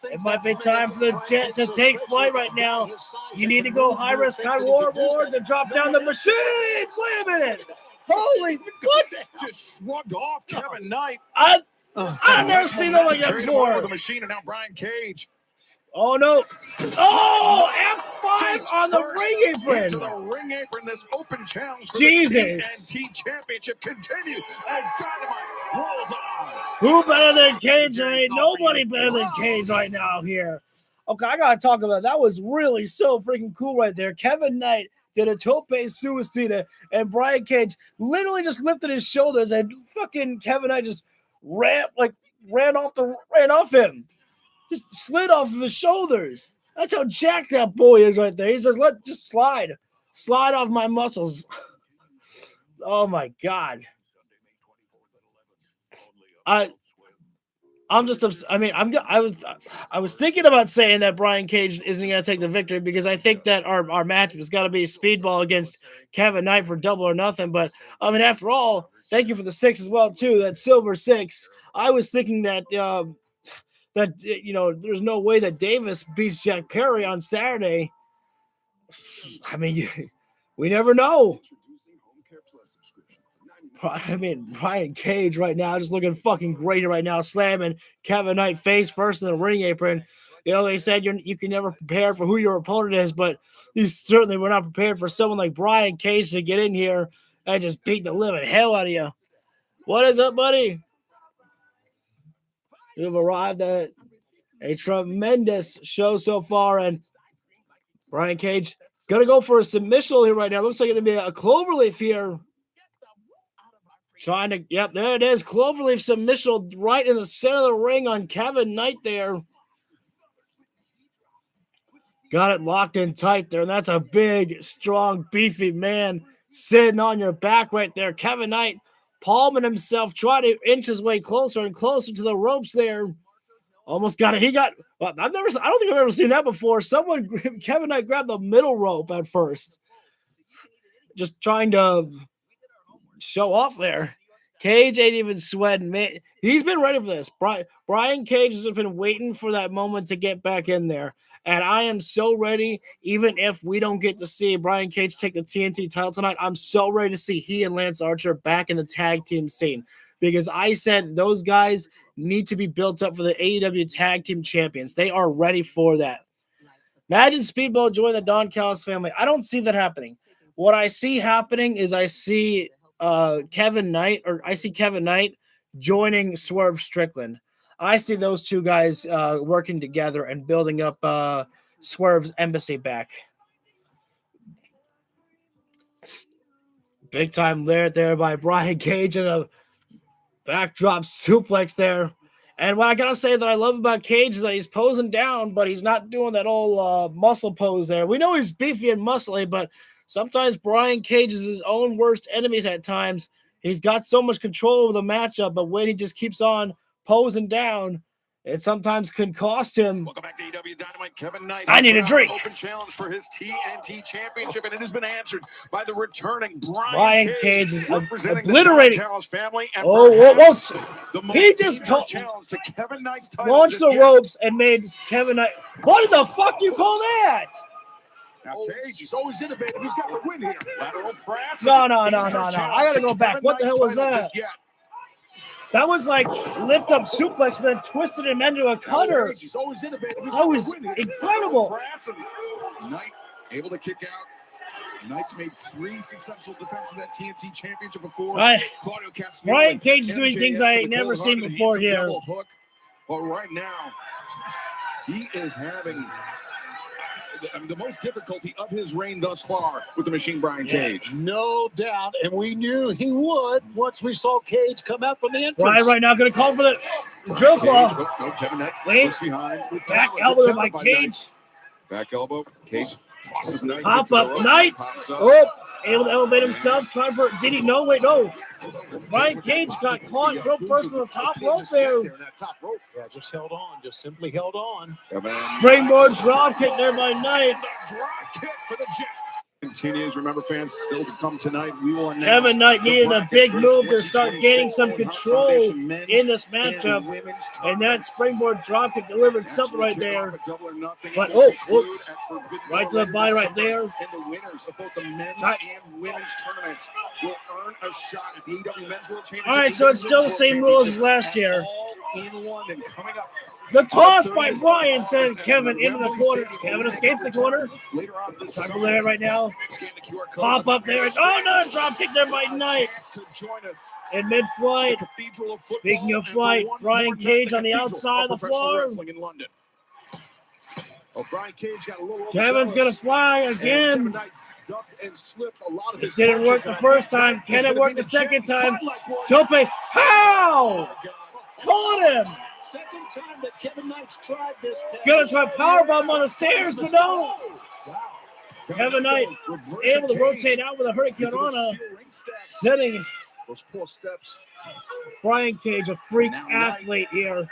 It might be time for the Jet to take flight right now. You need to go high risk, high reward to drop down the machine. Wait a minute. Holy, what? Just shrugged off Kevin Knight. I've never seen that like that Carried him over before. the machine, and now Brian Cage. Oh, no. Oh, F5 on the ring apron. Into the ring apron. This open challenge for Jesus. the TNT Championship continues as Dynamite rolls on. Who better than Cage? There ain't nobody better than Cage right now here. Okay, I gotta talk about that. That was really so freaking cool right there. Kevin Knight did a tope suicida, and Brian Cage literally just lifted his shoulders, and fucking Kevin Knight just ran off him. Just slid off of his shoulders. That's how jacked that boy is right there. He says, just slide off my muscles. Oh my God. I'm just upset. I mean, I was thinking about saying that Brian Cage isn't going to take the victory because I think that our match was got to be a speedball against Kevin Knight for Double or Nothing. But I mean, after all, thank you for the 6 as well too. That silver 6. I was thinking that there's no way that Davis beats Jack Perry on Saturday. I mean, we never know. I mean, Brian Cage right now just looking fucking great right now, slamming Kevin Knight face first in the ring apron. You know, they said you can never prepare for who your opponent is, but you certainly were not prepared for someone like Brian Cage to get in here and just beat the living hell out of you. What is up, buddy? We've arrived at a tremendous show so far, and Brian Cage gonna go for a submission here right now. Looks like it'll be a cloverleaf here. Trying to, yep, there it is. Cloverleaf submission right in the center of the ring on Kevin Knight there. Got it locked in tight there, and that's a big, strong, beefy man sitting on your back right there. Kevin Knight palming himself, trying to inch his way closer and closer to the ropes there. Almost got it. I don't think I've ever seen that before. Kevin Knight grabbed the middle rope at first. Just trying to show off there. Cage ain't even sweating. Man, he's been ready for this. Brian Cage has been waiting for that moment to get back in there. And I am so ready, even if we don't get to see Brian Cage take the TNT title tonight, I'm so ready to see he and Lance Archer back in the tag team scene. because I said those guys need to be built up for the AEW Tag Team Champions. They are ready for that. Imagine Speedball join the Don Callis family. I don't see that happening. What I see happening is I see Kevin Knight joining Swerve Strickland. I see those two guys working together and building up Swerve's embassy back. Big time there by Brian Cage and a backdrop suplex there. And what I gotta say that I love about Cage is that he's posing down, but he's not doing that old muscle pose there. We know he's beefy and muscly, but sometimes Brian Cage is his own worst enemies at times. He's got so much control over the matchup, but when he just keeps on posing down, it sometimes can cost him. Welcome back to AEW Dynamite. Kevin Knight. I need a drink. Open challenge for his TNT Championship, and it has been answered by the returning Brian Cage is representing obliterating. the Callis family. And Whoa. He just challenge to Kevin Knight's title. Launched the ropes and made Kevin Knight. What the fuck do you call that? Now Cage is always innovative. He's got the win here. Lateral press. No. I gotta go back. What the hell was that? That was like lift up suplex, but then twisted him into a cutter. He's always innovative. That was incredible. Knight able to kick out. Knight's made 3 successful defenses of that TNT Championship before. Right. Claudio Castagnoli, Brian Cage is doing MJF things I ain't for the never cold seen heart, before and he hits a here. double hook. But right now, he is having the most difficulty of his reign thus far with the Machine Brian Cage. No doubt, and we knew he would once we saw Cage come out from the entrance. Brian right now going to call for the drill claw. No, Kevin Knight Wait. slips behind. Back elbow by Cage. Back elbow. Cage tosses Knight. Pop up Knight. Able to elevate himself. Trying for. Did he? No, wait, no. Brian Cage got caught. Broke first on the top rope there. Yeah, just held on. Just simply held on. Springboard drop kick there by Knight. Drop kick for the Jet. Continues. Remember, fans, still to come tonight. We will announce Kevin Knight needed a big move to start gaining some control in this matchup, and that springboard drop kick delivered something right there. But right to the body right there. And the winners of both the men's and women's tournaments will earn a shot at the AEW Men's World Championship. All right, so it's still the same rules as last year. All in London coming up. The toss by Brian sends Kevin into the corner. Kevin escapes the corner. Trying to play it right now. Pop up there. Oh, no, drop kick there by Knight. In mid-flight. Speaking of flight, Brian Cage on the outside of the floor. Kevin's going to fly again. It didn't work the first time. Can it work the second time? Tope. How? Caught him. Second time that Kevin Knight's tried this. Gonna try powerbomb on the stairs, but no. Kevin Knight able to rotate out with a Hurricane Rana, setting those 4 steps. Brian Cage, a freak athlete here.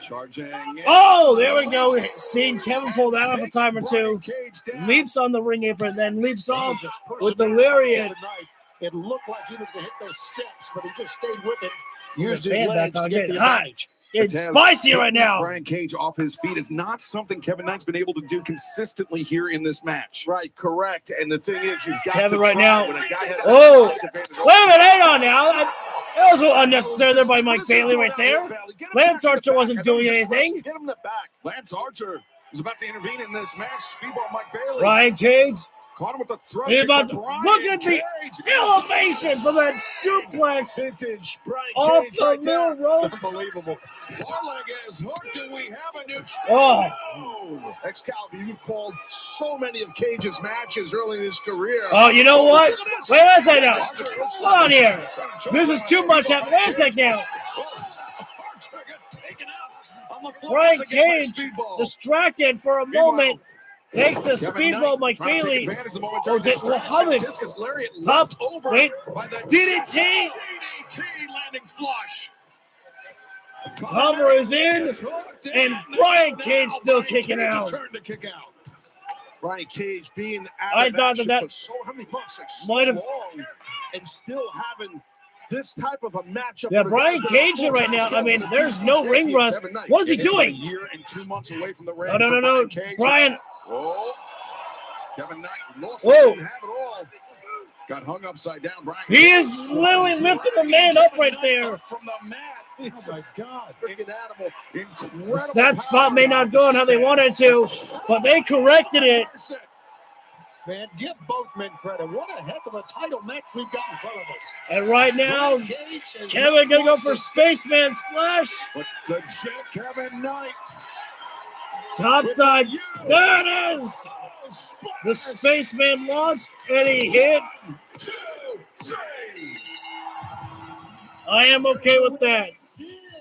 Charging. Oh, there we go. Seeing Kevin pull that off a time or two. Leaps on the ring apron, then leaps off with the lariat. It looked like he was going to hit those steps, but he just stayed with it. Used his Fan legs back to get the hot. advantage. It's spicy right now. Brian Cage off his feet is not something Kevin Knight's been able to do consistently here in this match. Right, correct. And the thing is, you've got Kevin to right try now. when a guy has Oh, that size advantage. wait a minute, hang on now. That was a little unnecessary there by Mike Bailey right there. Lance Archer wasn't doing anything. Get him in the back. Lance Archer is about to intervene in this match. Speedball Mike Bailey. Brian Cage. Caught him with the thrust. Look at the elevation from that suplex Vintage Brian off Cage the right middle there. rope. Unbelievable. Barleg is hooked. Do we have a new Oh. Excalibur, you've called so many of Cage's matches early in his career. Oh, you know what? Wait a second now. Hold on here. This is too much. Wait a second now. Brian Cage distracted for a moment. Thanks to Speedball Mike Bailey. Oh, Muhammad. Up. Wait. DDT. Landing flush. Cover is in. And Brian Cage still kicking out. Brian Cage being I out of thought action that for so many months, might have. long, and still having this type of a matchup. Yeah, Brian Cage right now. I mean, there's no ring rust. What is he doing? A year and 2 months away from the ring. No. Brian. Oh, Kevin Knight lost Whoa. it, didn't have it all. Got hung upside down. Brian He is literally lifting the man up right there. From the mat. Oh my God. Freaking animal. Incredible. That spot may not go on how they wanted to, but they corrected it. Man, give both men credit. What a heck of a title match we've got in front of us. And right now, Kevin gonna go for Spaceman Splash. But the Jet Kevin Knight. Topside. There it is. The Spaceman launched and he hit. 2, 3. I am okay with that.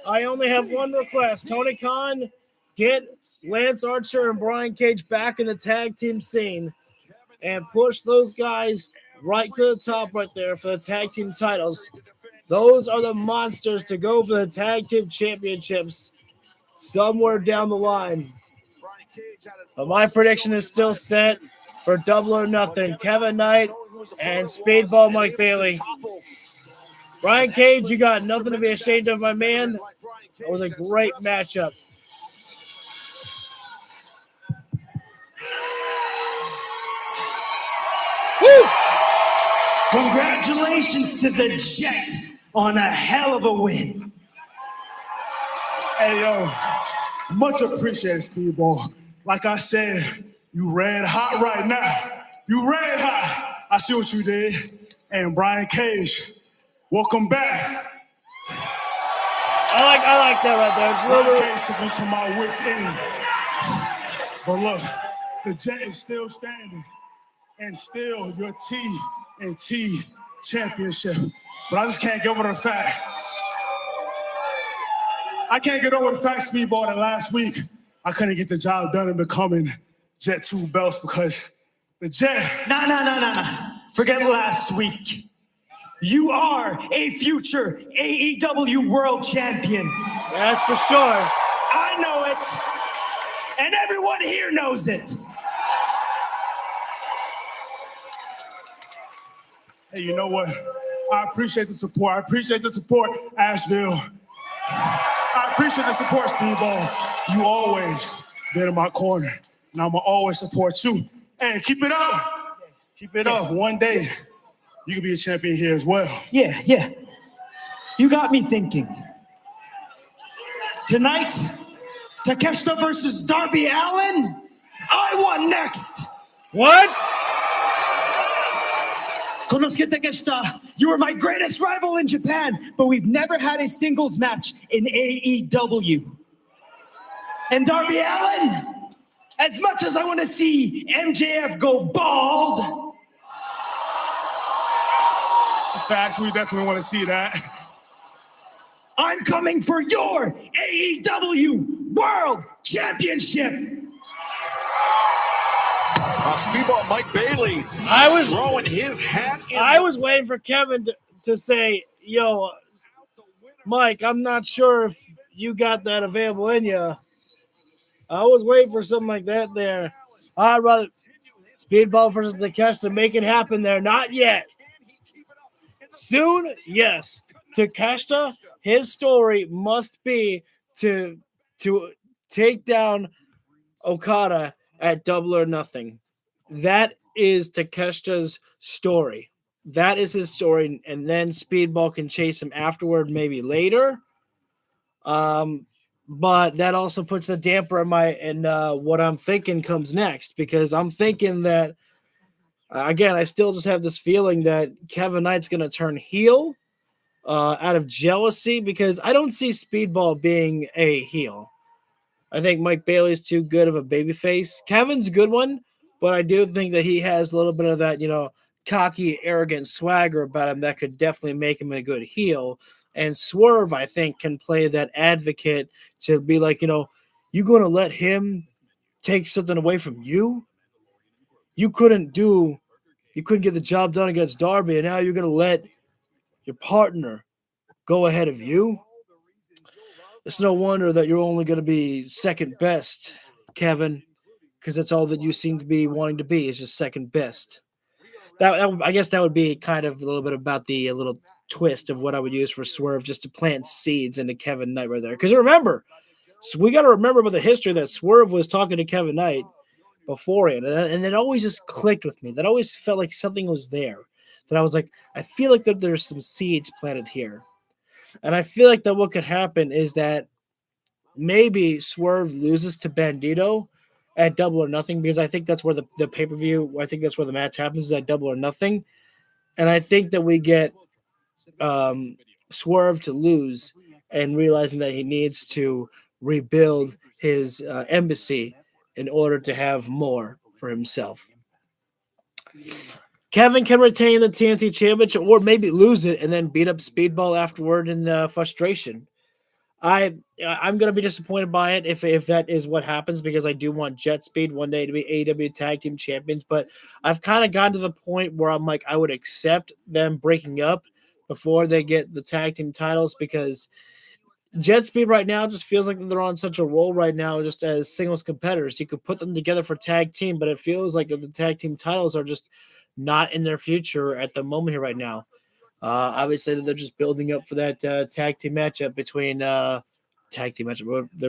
I only have one request. Tony Khan, get Lance Archer and Brian Cage back in the tag team scene and push those guys right to the top right there for the tag team titles. Those are the monsters to go for the tag team championships somewhere down the line. But my prediction is still set for Double or Nothing. Kevin Knight and Speedball Mike Bailey. Brian Cage, you got nothing to be ashamed of, my man. That was a great matchup. Woo! Congratulations to the Jet on a hell of a win. Hey, yo, much appreciated, Speedball. Like I said, you red hot right now. You red hot. I see what you did. And Brian Cage, welcome back. I like that right there. It's Brian Cage took me to my wit's end. But look, the Jet is still standing. And still your T&T championship. But I just can't get over the fact. I can't get over the fact, Speedball, that last week I couldn't get the job done in becoming Jet 2 belts because the Jet. No. Forget last week. You are a future AEW World Champion. That's for sure. I know it. And everyone here knows it. Hey, you know what? I appreciate the support. I appreciate the support, Asheville. I appreciate the support, Speedball. You always been in my corner, and I'm going to always support you. And keep it up. Keep it up. One day, you can be a champion here as well. Yeah. You got me thinking. Tonight, Takeshita versus Darby Allin. I want next. What? Konosuke Takeshita, you are my greatest rival in Japan, but we've never had a singles match in AEW. And Darby Allin, as much as I want to see MJF go bald. Facts, we definitely want to see that. I'm coming for your AEW World Championship. Speedball Mike Bailey throwing his hat in. I was waiting for Kevin to say, yo, Mike, I'm not sure if you got that available in you. I was waiting for something like that there. I'd rather Speedball versus Takeshita, make it happen there. Not yet. Soon, yes. Takeshita, his story must be to take down Okada at Double or Nothing. That is Takeshita's story. That is his story, and then Speedball can chase him afterward, maybe later. But that also puts a damper in what I'm thinking comes next, because I'm thinking that again, I still just have this feeling that Kevin Knight's going to turn heel out of jealousy, because I don't see Speedball being a heel. I think Mike Bailey's too good of a babyface. Kevin's a good one, but I do think that he has a little bit of that, cocky, arrogant swagger about him that could definitely make him a good heel. And Swerve, I think, can play that advocate to be like, you going to let him take something away from you? You couldn't get the job done against Darby, and now you're going to let your partner go ahead of you? It's no wonder that you're only going to be second best, Kevin, because that's all that you seem to be wanting to be, is just second best. I guess that would be kind of a little bit about the little twist of what I would use for Swerve, just to plant seeds into Kevin Knight right there. Because remember, so we got to remember about the history that Swerve was talking to Kevin Knight beforehand, and it always just clicked with me. That always felt like something was there. that I was like, I feel like that there's some seeds planted here. And I feel like that what could happen is that maybe Swerve loses to Bandito at Double or Nothing, because I think that's where the pay-per-view, I think that's where the match happens, is at Double or Nothing. And I think that we get Swerve to lose and realizing that he needs to rebuild his embassy in order to have more for himself. Kevin can retain the TNT Championship or maybe lose it and then beat up Speedball afterward in frustration. I'm going to be disappointed by it if that is what happens, because I do want Jet Speed one day to be AEW Tag Team Champions, but I've kind of gotten to the point where I'm like, I would accept them breaking up before they get the tag team titles, because Jet Speed right now just feels like they're on such a roll right now just as singles competitors. You could put them together for tag team, but it feels like the tag team titles are just not in their future at the moment here right now. Obviously, they're just building up for that tag team matchup between they're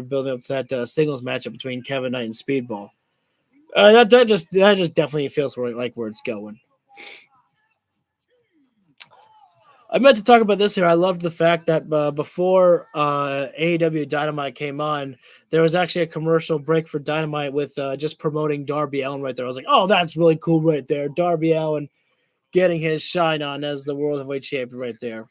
building up to that singles matchup between Kevin Knight and Speedball. That just definitely feels like where it's going. I meant to talk about this here. I loved the fact that before AEW Dynamite came on, there was actually a commercial break for Dynamite with just promoting Darby Allin right there. I was like, oh, that's really cool right there. Darby Allin getting his shine on as the World Heavyweight Champion right there.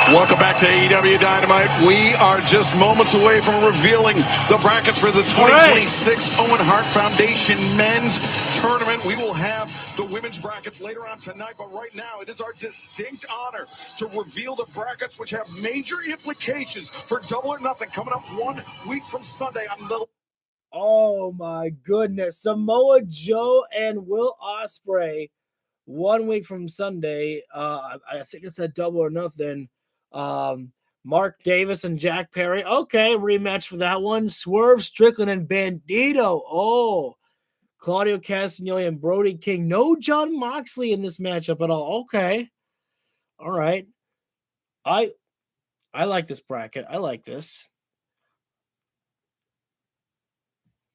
Welcome back to AEW Dynamite. We are just moments away from revealing the brackets for the 2026 Owen Hart Foundation Men's Tournament. We will have the women's brackets later on tonight, but right now it is our distinct honor to reveal the brackets, which have major implications for Double or Nothing coming up 1 week from Sunday on the... Oh my goodness. Samoa Joe and Will Ospreay 1 week from Sunday. I think it's a Double or Nothing. Mark Davis and Jack Perry. Okay, rematch for that one. Swerve Strickland and Bandito. Oh, Claudio Castagnoli and Brody King. No Jon Moxley in this matchup at all. Okay. All right. I like this bracket. I like this.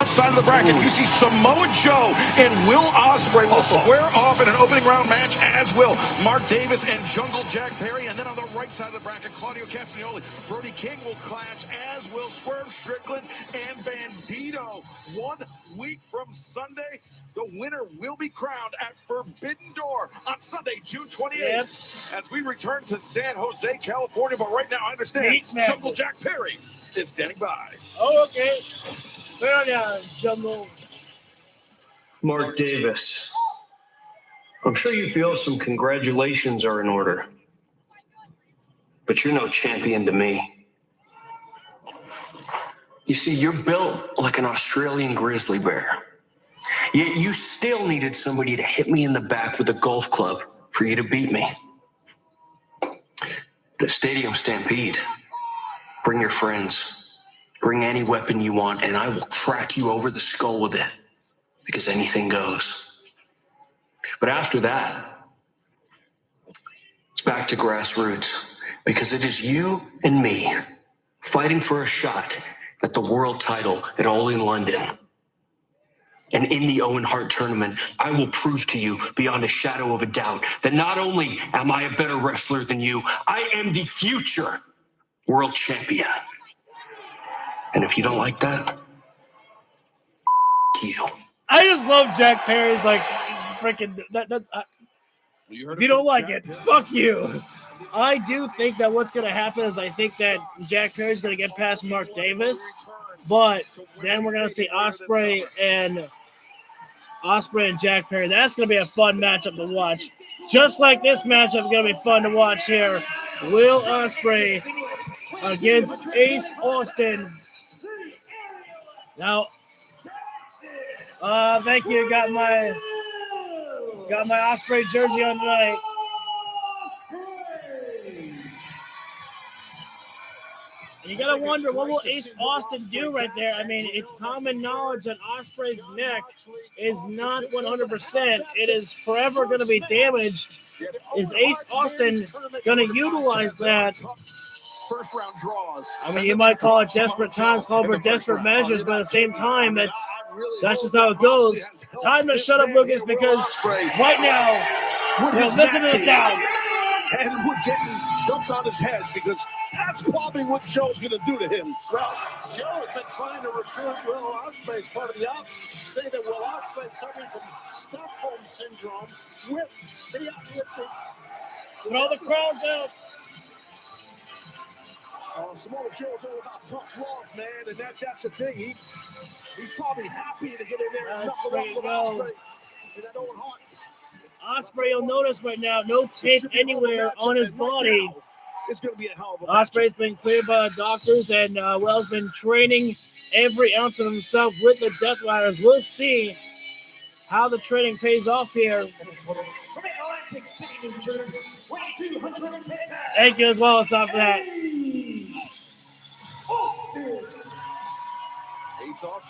Side of the bracket, you see Samoa Joe and Will Ospreay will square off in an opening round match, as will Mark Davis and Jungle Jack Perry. And then on the right side of the bracket, Claudio Castagnoli, Brody King will clash, as will Swerve Strickland and Bandito. 1 week from Sunday, the winner will be crowned at Forbidden Door on Sunday, June 28th, as we return to San Jose, California. But right now, I understand Jungle Jack Perry is standing by. Oh, okay. Mark Davis, I'm sure you feel some congratulations are in order, but you're no champion to me. You see, you're built like an Australian grizzly bear, yet you still needed somebody to hit me in the back with a golf club for you to beat me. The Stadium Stampede, bring your friends. Bring any weapon you want, and I will crack you over the skull with it, because anything goes. But after that, it's back to grassroots, because it is you and me fighting for a shot at the world title at All in London. And in the Owen Hart tournament, I will prove to you beyond a shadow of a doubt that not only am I a better wrestler than you, I am the future world champion. And if you don't like that, you. I just love Jack Perry's like freaking if you don't like it, fuck you. I do think that what's gonna happen is I think that Jack Perry's gonna get past Mark Davis, but then we're gonna see Ospreay and Jack Perry. That's gonna be a fun matchup to watch. Just like this matchup is gonna be fun to watch here. Will Ospreay against Ace Austin. Now, thank you. Got my Ospreay jersey on tonight. And you gotta wonder, what will Ace Austin do right there? I mean, it's common knowledge that Ospreay's neck is not 100%. It is forever going to be damaged. Is Ace Austin going to utilize that? First round draws. I mean, you might call it desperate times, call for desperate measures, but at the same time, that's That's just how it goes. Time to shut up, Lucas, because right now, we're listening to the sound. And we're getting dumped on his head because that's probably what Joe's going to do to him. Well, Joe has been trying to recruit Will Ospreay as part of the ops, say that Will Ospreay is suffering from Stockholm syndrome with all the crowds out. Samoa Joe's all about tough love, man, and that's the thing. He's probably happy to get in there and knuckle up with Ospreay in that old heart. Ospreay, you'll notice right now, no tape anywhere on his body. It's going to be a hell of a Ospreay's been cleared by the doctors, and Will's been training every ounce of himself with the Death Riders. We'll see how the training pays off here. Thank you as well. Stop that.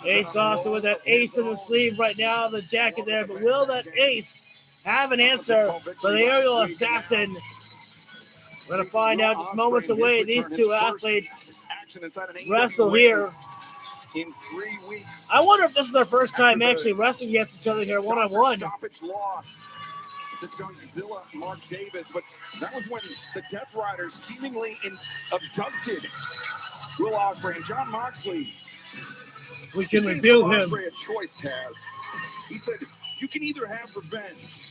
Ace Austin with that ace in the sleeve right now, the jacket there. But will that ace have an answer for the aerial assassin? We're going to find out just moments away. These two athletes wrestle here. In 3 weeks. I wonder if this is their first time actually wrestling against each other here one-on-one. Stoppage loss to Junkzilla, Mark Davis, but that was when the Death Riders seemingly abducted Will Ospreay and Jon Moxley. We can reveal him. Ospreay a choice, Taz. He said, "You can either have revenge.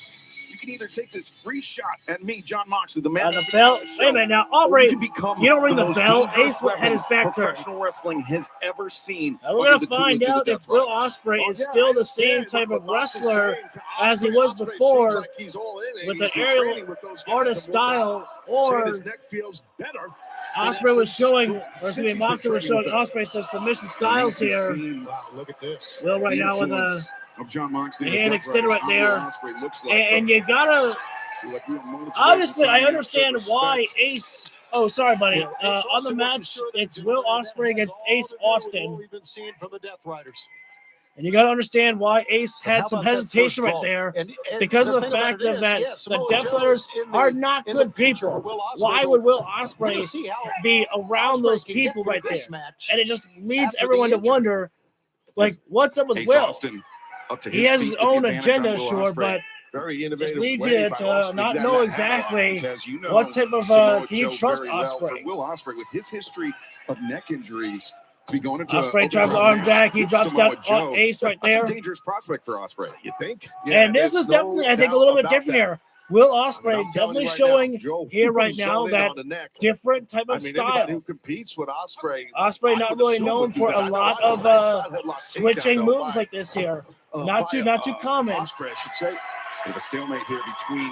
You can either take this free shot at me, Jon Moxley, the man." The bell. Wait a minute now, Aubrey. You don't ring the most bell. dangerous Ace had his back turned. professional wrestling has ever seen. Now we're going to find out if Will Ospreay is still the same type of wrestler as he was before, with the aerial artist style, or his neck feels better. Ospreay was showing, or excuse me, Moxley was showing Ospreay some submission styles here. Wow, look at this. Will right now with a of Jon Moxley, hand extended right there. And you gotta, obviously, I understand why Ace. Oh, sorry, buddy. On the match, it's Will Ospreay against Ace Austin. We've been seeing from the Death Riders. And you got to understand why Ace had some hesitation right there, because of the fact that the Death Riders are not good people. Why would Will Ospreay be around those people right there? And it just leads everyone to wonder, like, what's up with Will? He has his own agenda, sure, but just leads you to not know exactly what type of can you trust Ospreay. Will Ospreay, with his history of neck injuries, be going into Ospreay tries the arm jack. He drops down on Ace right there. That's a dangerous prospect for Ospreay, you think? And this is definitely, I think, a little bit different here. Will Ospreay definitely showing here right now that different type of style. Who competes with Ospreay? Ospreay not really known for a lot of switching moves like this here. Not too common. Ospreay, I should say. We have a stalemate here between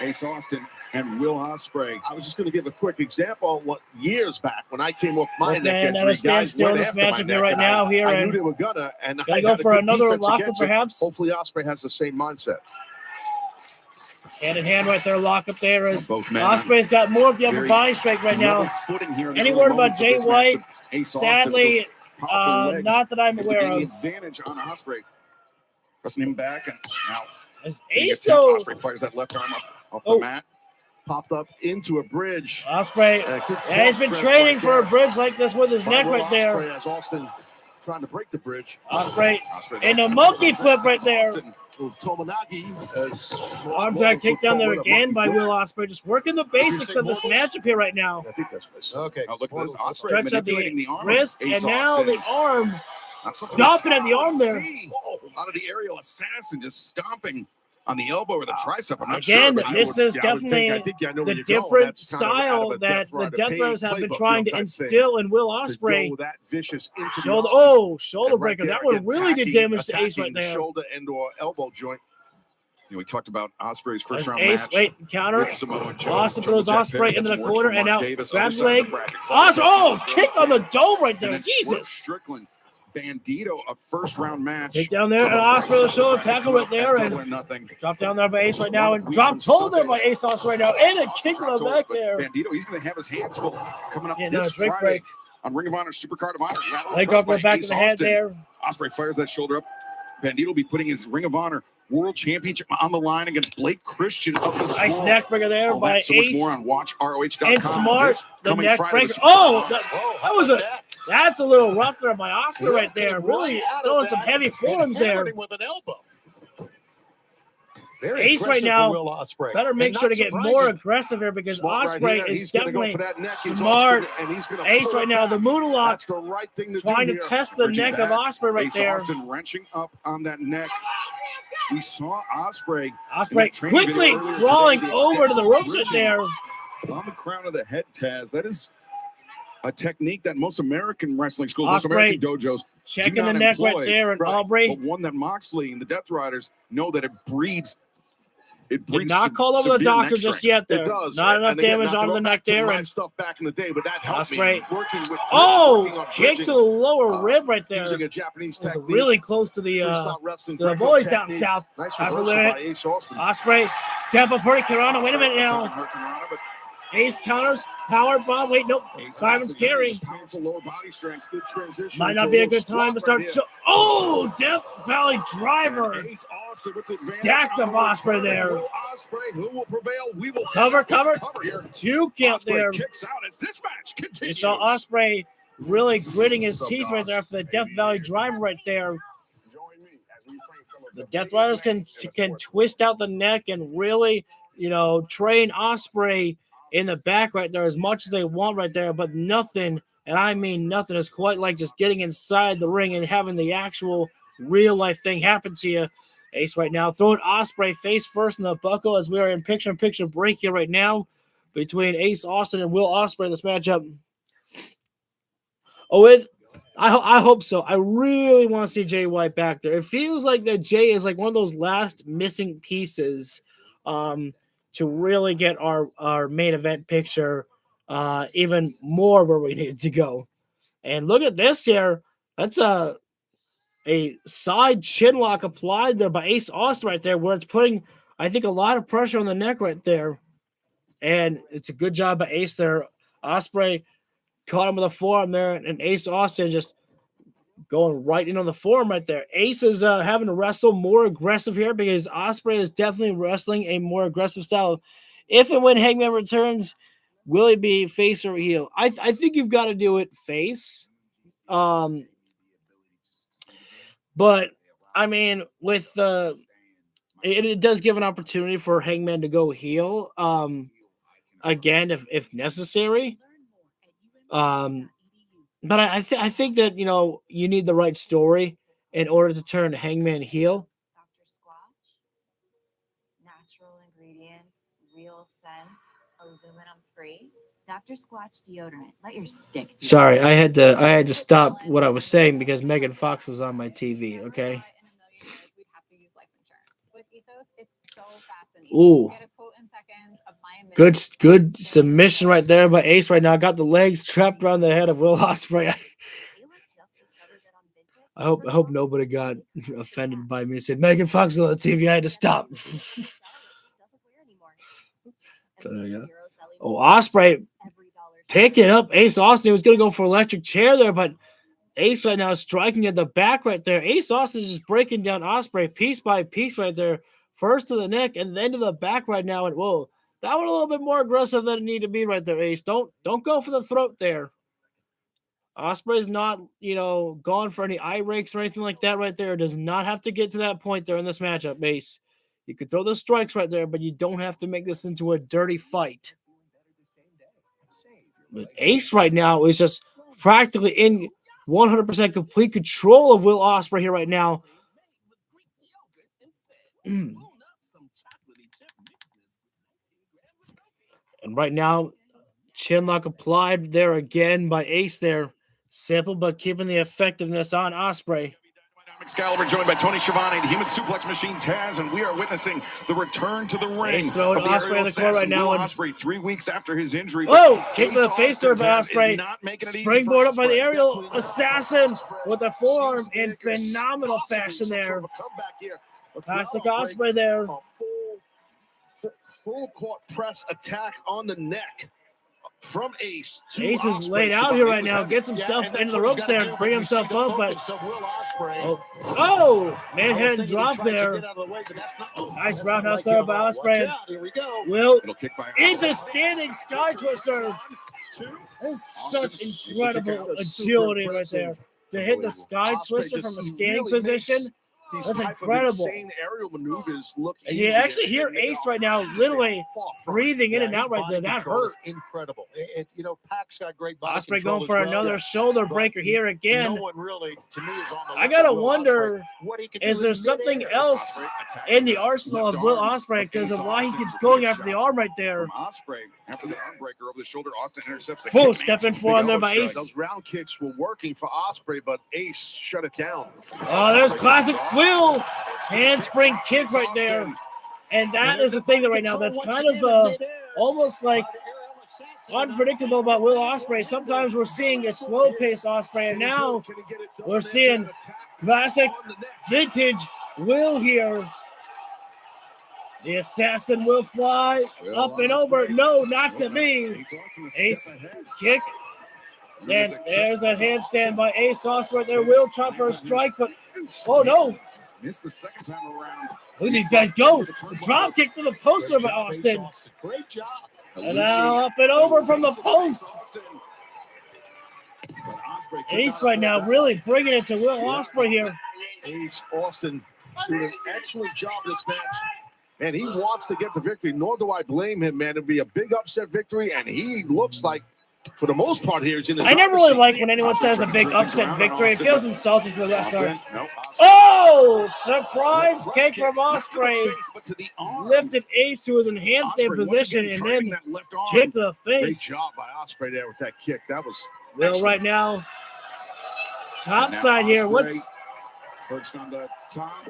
Ace Austin and Will Ospreay. I was just going to give a quick example. What years back when I came off my neck injury, guys stand still in this matchup here right now. Here, I knew they were gonna, and I go for another lockup, perhaps. Hopefully, Ospreay has the same mindset. Hand in hand right there, lock up there as Ospreay's got more of the upper body strength right now. Any word about Jay White? Sadly, not that I'm aware of. Advantage on Ospreay. Pressing him back, and now as Ace though, Ospreay fires that left arm up off the mat. Popped up into a bridge. Ospreay, he's been training for a bridge like this with his neck right there. Ospreay as Austin trying to break the bridge. Ospreay and a monkey flip right there. Tomonagi arm drag takedown there again by Will Ospreay, just working the basics of this matchup here right now. I think that's what I okay. Now look at this. Ospreay stretch out the arm wrist, and now the arm. Stomping at the arm there. Out of the aerial assassin, just stomping on the elbow or the tricep. I'm not Again, sure. This is definitely the different style that the Death Riders have been trying to instill in Will Ospreay. Shoulder breaker. That one really did damage to Ace right there. Shoulder and or elbow joint. We talked about Ospreay's first round Ace, match. Counter. Austin throws Ospreay into the corner and now grabs the leg. Kick on the dome right there. Jesus. Strickland. Bandito, a first-round match. Take down there, and Ospreay with a shoulder tackle right there, and drop down there by Ace right now, and drop toe there by Ace also right now, and a kick to the back there. Bandito, he's going to have his hands full coming up this Friday on Ring of Honor Supercard of Honor. Leg up the back of the head there. Ospreay fires that shoulder up. Bandito will be putting his Ring of Honor World Championship on the line against Blake Christian of the Nice neck breaker there by so Ace. Much more on WatchROH.com. And Smart, the neck breaker. That was a That's a little rough there by Oscar right there. Really throwing some heavy forms there. With an elbow. Ace right now better make sure to get more aggressive here because Ospreay is definitely smart. Ace right now, the Moonlock, trying to test the neck of Ospreay right there. Austin wrenching up on that neck. We saw Ospreay quickly crawling over to the ropes right there. On the crown of the head, Taz. That is a technique that most American wrestling schools, most American dojos, checking the neck right there, and Aubrey. But one that Moxley and the Death Riders know that it breeds. It did not call over the doctor just yet there. It does. Not enough damage on the neck there. And stuff back in the day, but that helped me working with kick to the lower rib right there. Using a Japanese technique. Really close to the boys down south. Nice Ospreay step up Hurricanrana. Wait a minute now. Ace counters, power bomb. Wait, nope. Simon's carry. Lower body strength. Good transition. Might not be a good time to start. Death Valley Driver. Stacked up Ospreay there. Who will prevail? We will cover here. 2 count there. Kicks out as this match continues. You saw Ospreay really gritting his teeth right there after the Death Valley Driver right there. The Death Riders can twist out the neck and really, train Ospreay in the back right there as much as they want right there, but nothing, and I mean nothing, is quite like just getting inside the ring and having the actual real life thing happen to you. Ace right now throwing Ospreay face first in the buckle as we are in picture-in-picture break here right now between Ace Austin and Will Ospreay in this matchup. I hope so. I really want to see Jay White back there. It feels like that Jay is like one of those last missing pieces to really get our main event picture even more where we need to go. And look at this here. That's a side chin lock applied there by Ace Austin right there, where it's putting, I think, a lot of pressure on the neck right there. And it's a good job by Ace there. Ospreay caught him with a forearm there, and Ace Austin just going right in on the forearm right there. Ace is having to wrestle more aggressive here because Ospreay is definitely wrestling a more aggressive style. If and when Hangman returns, will he be face or heel? I think you've got to do it face. But I mean, with it does give an opportunity for Hangman to go heel again if necessary. But I think that, you need the right story in order to turn Hangman heel. Dr. Squatch, natural ingredients, real scent, aluminum free. Dr. Squatch deodorant. Let your stick. Sorry, I had to stop what I was saying because Megan Fox was on my TV. Okay. Ooh. Good submission right there by Ace right now. Got the legs trapped around the head of Will Ospreay. I hope nobody got offended by me. Said Megan Fox is on the TV. I had to stop. So there you go. Oh, Ospreay picking up Ace Austin. He was going to go for electric chair there, but Ace right now is striking at the back right there. Ace Austin is just breaking down Ospreay piece by piece right there. First to the neck and then to the back right now. And whoa, that one a little bit more aggressive than it needed to be right there, Ace. Don't go for the throat there. Ospreay's not, gone for any eye rakes or anything like that right there. It does not have to get to that point there in this matchup, Ace. You could throw the strikes right there, but you don't have to make this into a dirty fight. But Ace right now is just practically in 100% complete control of Will Ospreay here right now. And right now, chin lock applied there again by Ace there. Simple, but keeping the effectiveness on Ospreay. Excalibur joined by Tony Schiavone, the Human Suplex Machine Taz, and we are witnessing the return to the ring. Ace throwing Ospreay in the corner right now. Ospreay 3 weeks after his injury. Kick to the face there by Ospreay. Springboard up by the aerial assassin with a forearm in phenomenal fashion there. Classic Ospreay there. Full court press attack on the neck from Ace. Ace is laid out here right now. Gets himself into the ropes there. Bring himself up, but manhandle drop there. Nice roundhouse there by Ospreay. Will into standing sky twister. That is such incredible agility right there. To hit the sky twister from a standing position, that's incredible. Insane aerial maneuvers look And you actually hear Ace right now literally breathing in and out right there. That hurt. Incredible. You know, Pac's got great body Ospreay control going for another shoulder breaker here again. No one really, to me, is on the I gotta Will wonder, what he can is do there in something midair. else in the arsenal of Will Ospreay because of why he keeps going after the arm right there? From Ospreay after the arm breaker over the shoulder, Austin intercepts the Full kick. stepping for him there by Ace. Those round kicks were working for Ospreay, but Ace shut it down. Oh, there's classic Will. Handspring kick right there. And that is the thing that right now that's kind of almost like unpredictable about Will Ospreay. Sometimes we're seeing a slow-paced Ospreay, and now we're seeing classic vintage Will here. The assassin will fly up and over. No, not to me. Ace kick. And there's that handstand by Ace Ospreay there. Will try for a strike, but oh no. Missed the second time around. Look at these guys go. Drop kick to the poster by Austin. Great job. And now up and over from the post. Ace right now really bringing it to Will Ospreay here. Ace Austin doing an excellent job this match. Man, he wants to get the victory, nor do I blame him, man. It'd be a big upset victory, and he looks like, for the most part here, he's in his I never really like when anyone says a big upset victory. It feels insulting to the wrestler. Oh, surprise kick from Ospreay. Lifted Ace, who was in handstand position, and then kicked to the face. Great job by Ospreay there with that kick. That was Will right now. Top side here. What's perched on the top?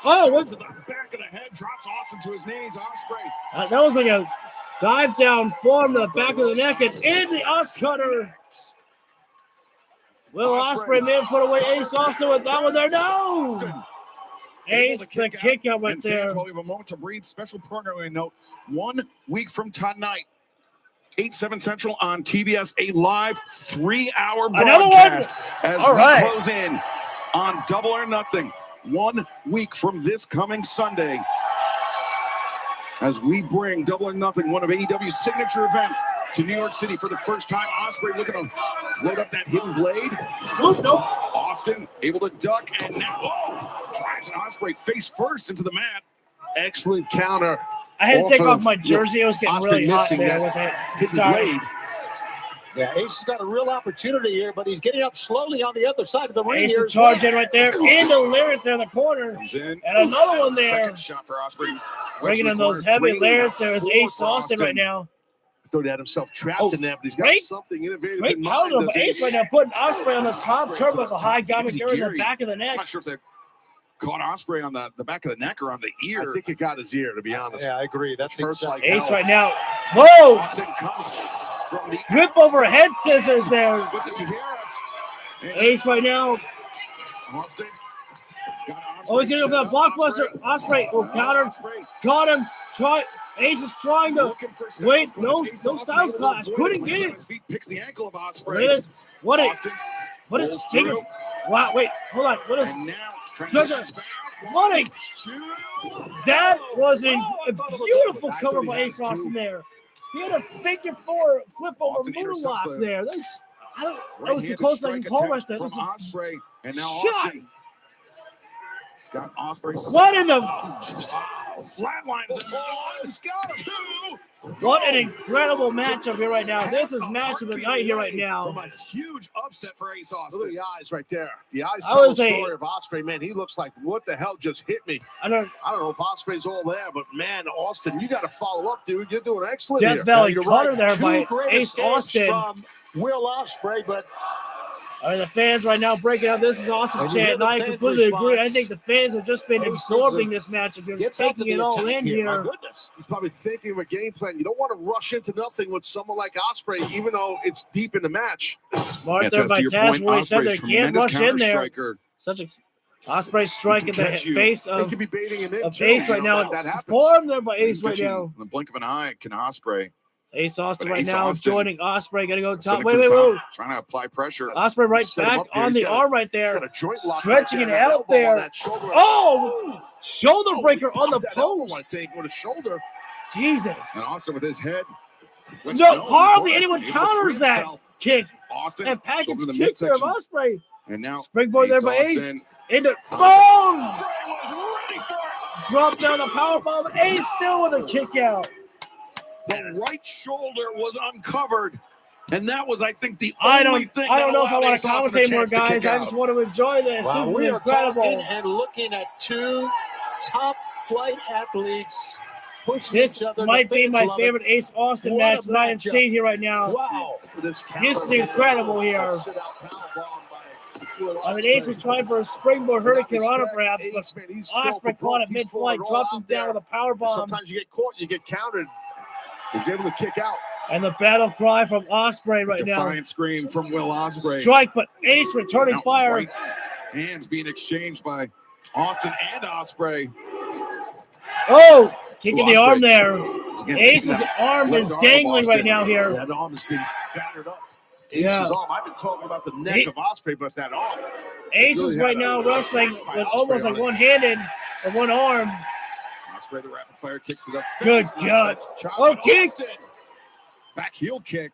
Oh, what's to the back of the head, drops Austin to his knees. Ospreay. that was like a dive down form to the back of the neck and in the Os cutter. Will Ospreay may have put away Ace Austin with that one there. No! Ace, the kick out right there. We have a moment to breathe. Special programming note. 1 week from tonight, 8/7 Central on TBS, a live 3-hour broadcast as we close in on Double or Nothing. 1 week from this coming Sunday, as we bring Double or Nothing, one of AEW's signature events, to New York City for the first time. Ospreay looking to load up that hidden blade. Nope. Austin able to duck, and now drives Ospreay face first into the mat. excellent counter. I had to take off my jersey. It was getting really hot there with it. Sorry. Yeah, Ace has got a real opportunity here, but he's getting up slowly on the other side of the ring. Ace Here to charge in right there. And the lariat there in the corner. And another one there. Second shot for Ospreay. Bringing in those heavy lariats there is Ace Austin right now. I thought he had himself trapped in that, but he's got something innovative in mind. Great Ace right now, putting Ospreay on the top turn with a high gimmick there in the back of the neck. I'm not sure if they caught Ospreay on the back of the neck or on the ear. I think it got his ear, to be honest. Yeah, I agree. That's like Ace right now. Whoa! Austin comes from the flip over head scissors there. With the Tijeras. Ace right now. Austin. Oh, he's getting over that blockbuster. Ospreay, counter. Caught him. Ace is trying to wait. No Styles Clash. Couldn't get it. Picks the ankle of Ospreay. Look at this. What is wow, wait, hold on. What is that was a beautiful cover by Ace Austin there. He had a figure 4 flip over moonwalk there. That was the closest I can call right there. Ospreay, and now Austin. He's got Ospreay. What in the flatlines? He's got him. What an incredible matchup here right now. This is match of the night here right now. From a huge upset for Ace Austin. Look at the eyes right there. The eyes tell the story of Ospreay. Man, he looks like, what the hell just hit me? I don't know if Ospreay's all there, but man, Austin, you got to follow up, dude. You're doing excellent Death here. Valley cutter there by Ace Austin. From Will Ospreay, but the fans right now breaking out. This is awesome chant, and I completely agree. I think the fans have just been absorbing this match. Just taking it all in here. My goodness. He's probably thinking of a game plan. You don't want to rush into nothing with someone like Ospreay, even though it's deep in the match. Smart there by Taz, where he said they can't rush in there. Such a Ospreay strike in the face of Ace right now. Form there by Ace right now. In the blink of an eye, can Ospreay. Ace Austin right now joining Ospreay. Gotta go top. Wait. Trying to apply pressure. Ospreay right back on the arm right there. Stretching it out there. Oh! Shoulder breaker on the post. I think with a shoulder. Jesus. And Austin with his head No, hardly anyone counters that kick. Austin And package over the kick there of midsection. Ospreay. And now Springboard there by Ace. Austin. Into boom! Was ready for it. Drop down the powerbomb. Ace still with a kick out. The right shoulder was uncovered. And that was, I think, the I only don't thing know that if I want Ace to Austin a commentate more, chance to kick guys. I out. just want to enjoy this. Wow, This is we are incredible. talking and looking at two top flight athletes pushing This each other. might The be fans my love it. favorite Ace Austin What a match that I have matchup. seen here right now. Wow. This is incredible here. I mean, Ace was trying for a springboard hurricane on him, perhaps, but Ospreay caught it mid-flight, dropped him down with a powerbomb. Sometimes you get caught, you get countered. He's able to kick out. And the battle cry from Ospreay right now. Defiant scream from Will Ospreay. Strike, but Ace returning Now, fire. right hands being exchanged by Austin and Ospreay. Oh, kicking the Ospreay. arm there. Again, Ace's that arm left is arm of dangling right Austin. now here. That arm has been battered up. Ace's Yeah. arm. I've been talking about the neck of Ospreay, but that arm. Ace is right now wrestling with almost like one-handed or one arm. Ospreay, the rapid fire kicks to the Good face. God. Chop Oh, and kick. Austin. Back heel kick.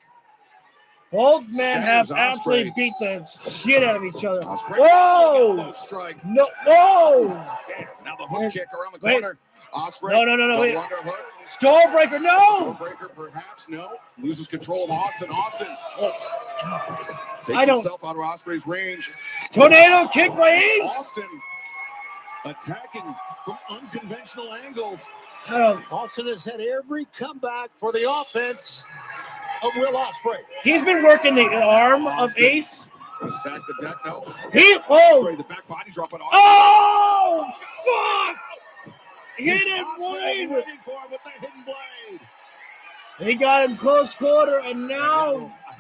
Both men have Staggers absolutely Ospreay. beat the shit out of each other. Ospreay. Whoa! Elbow strike. No, whoa! Damn. Now the hook kick around the Wait. corner. Ospreay. No, double wait. underhook. Stallbreaker, no! Breaker, perhaps no. Loses control of Austin. Austin I takes don't- himself out of Ospreay's range. Tornado kick by Ace! Austin attacking from unconventional angles. I don't- Austin has had every comeback for the offense of Will Ospreay. He's been working the arm of Ace. Gonna stack the deck. No. Oh! The back body drop on Austin. Oh! Fuck! Hidden Ospreay blade! waiting for him with the hidden blade. He got him close quarter, and I now